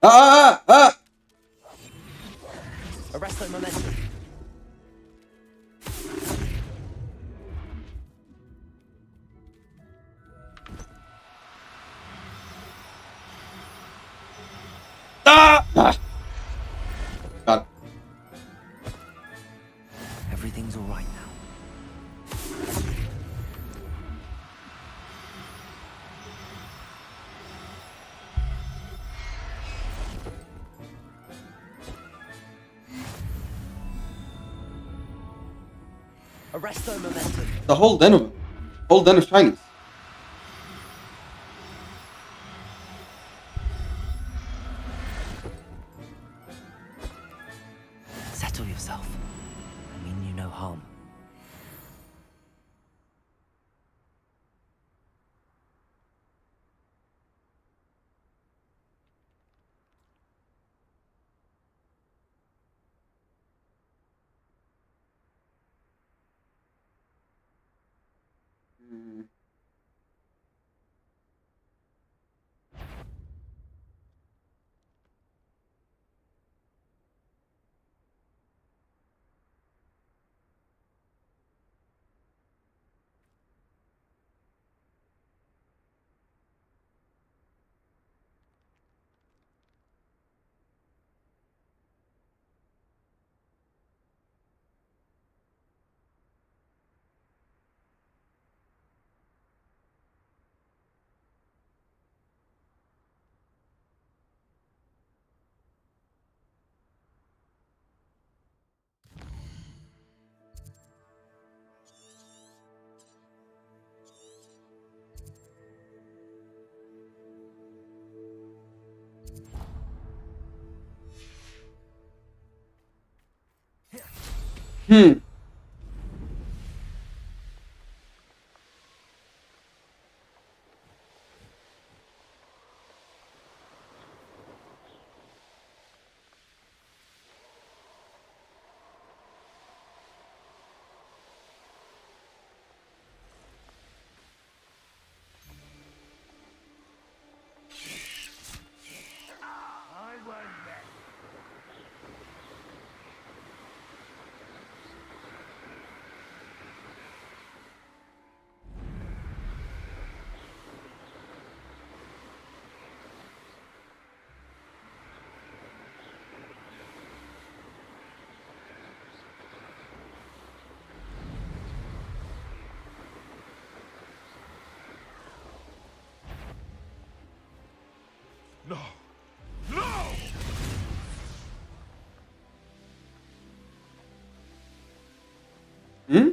Ah! Arrest their momentum. Ah! God. Everything's all right now. Arrest their momentum. The whole den of shinies. Settle yourself. I mean you no harm. Hmm. No! No! Hmm?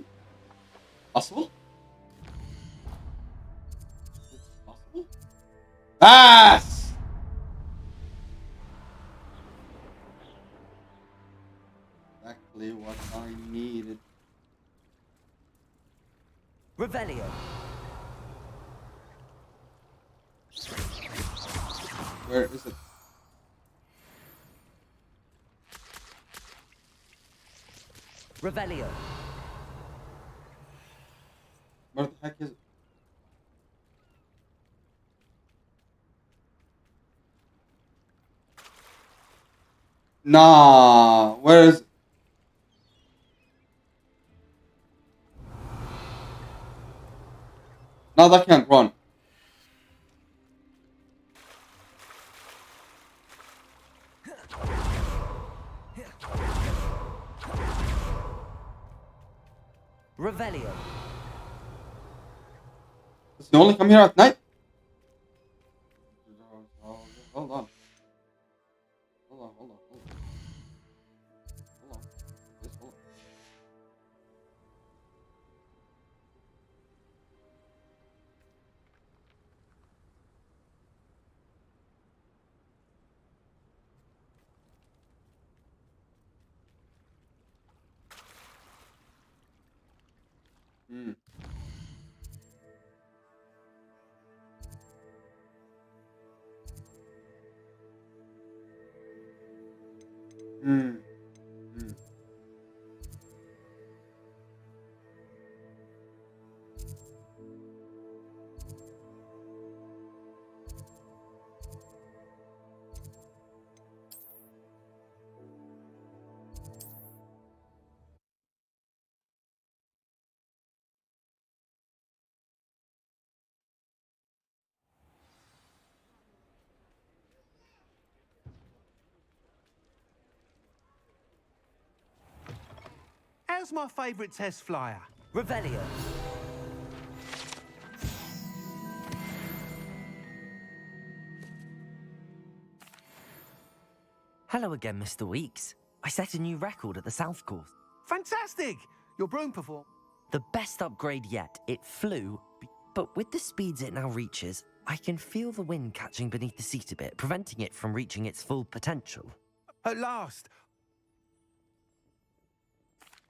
Possible? Possible? Pass! Exactly what I needed. Revelio. Where is it? Revelio. Where the heck is it? Nah, where is it? Now that can't run. Revelio. Does he only come here at night? Hold on. Hold on. Hold on. Yes, hold on. Hmm. Hmm. Hmm. How's my favourite test flyer? Revelio. Hello again, Mr. Weeks. I set a new record at the South Course. Fantastic! Your broom performed. The best upgrade yet. It flew, but with the speeds it now reaches, I can feel the wind catching beneath the seat a bit, preventing it from reaching its full potential. At last.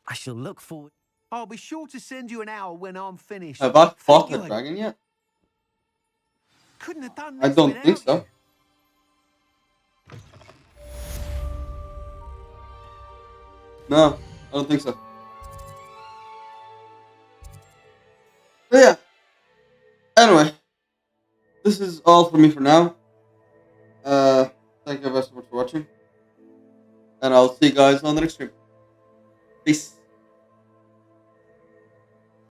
I shall look forward. I'll be sure to send you an hour when I'm finished. Have I fought Thank you, the dragon yet? Couldn't have done I this don't without think so. you. No, I don't think so. But yeah. Anyway, this is all for me for now. Thank you guys so much for watching. And I'll see you guys on the next stream. Peace.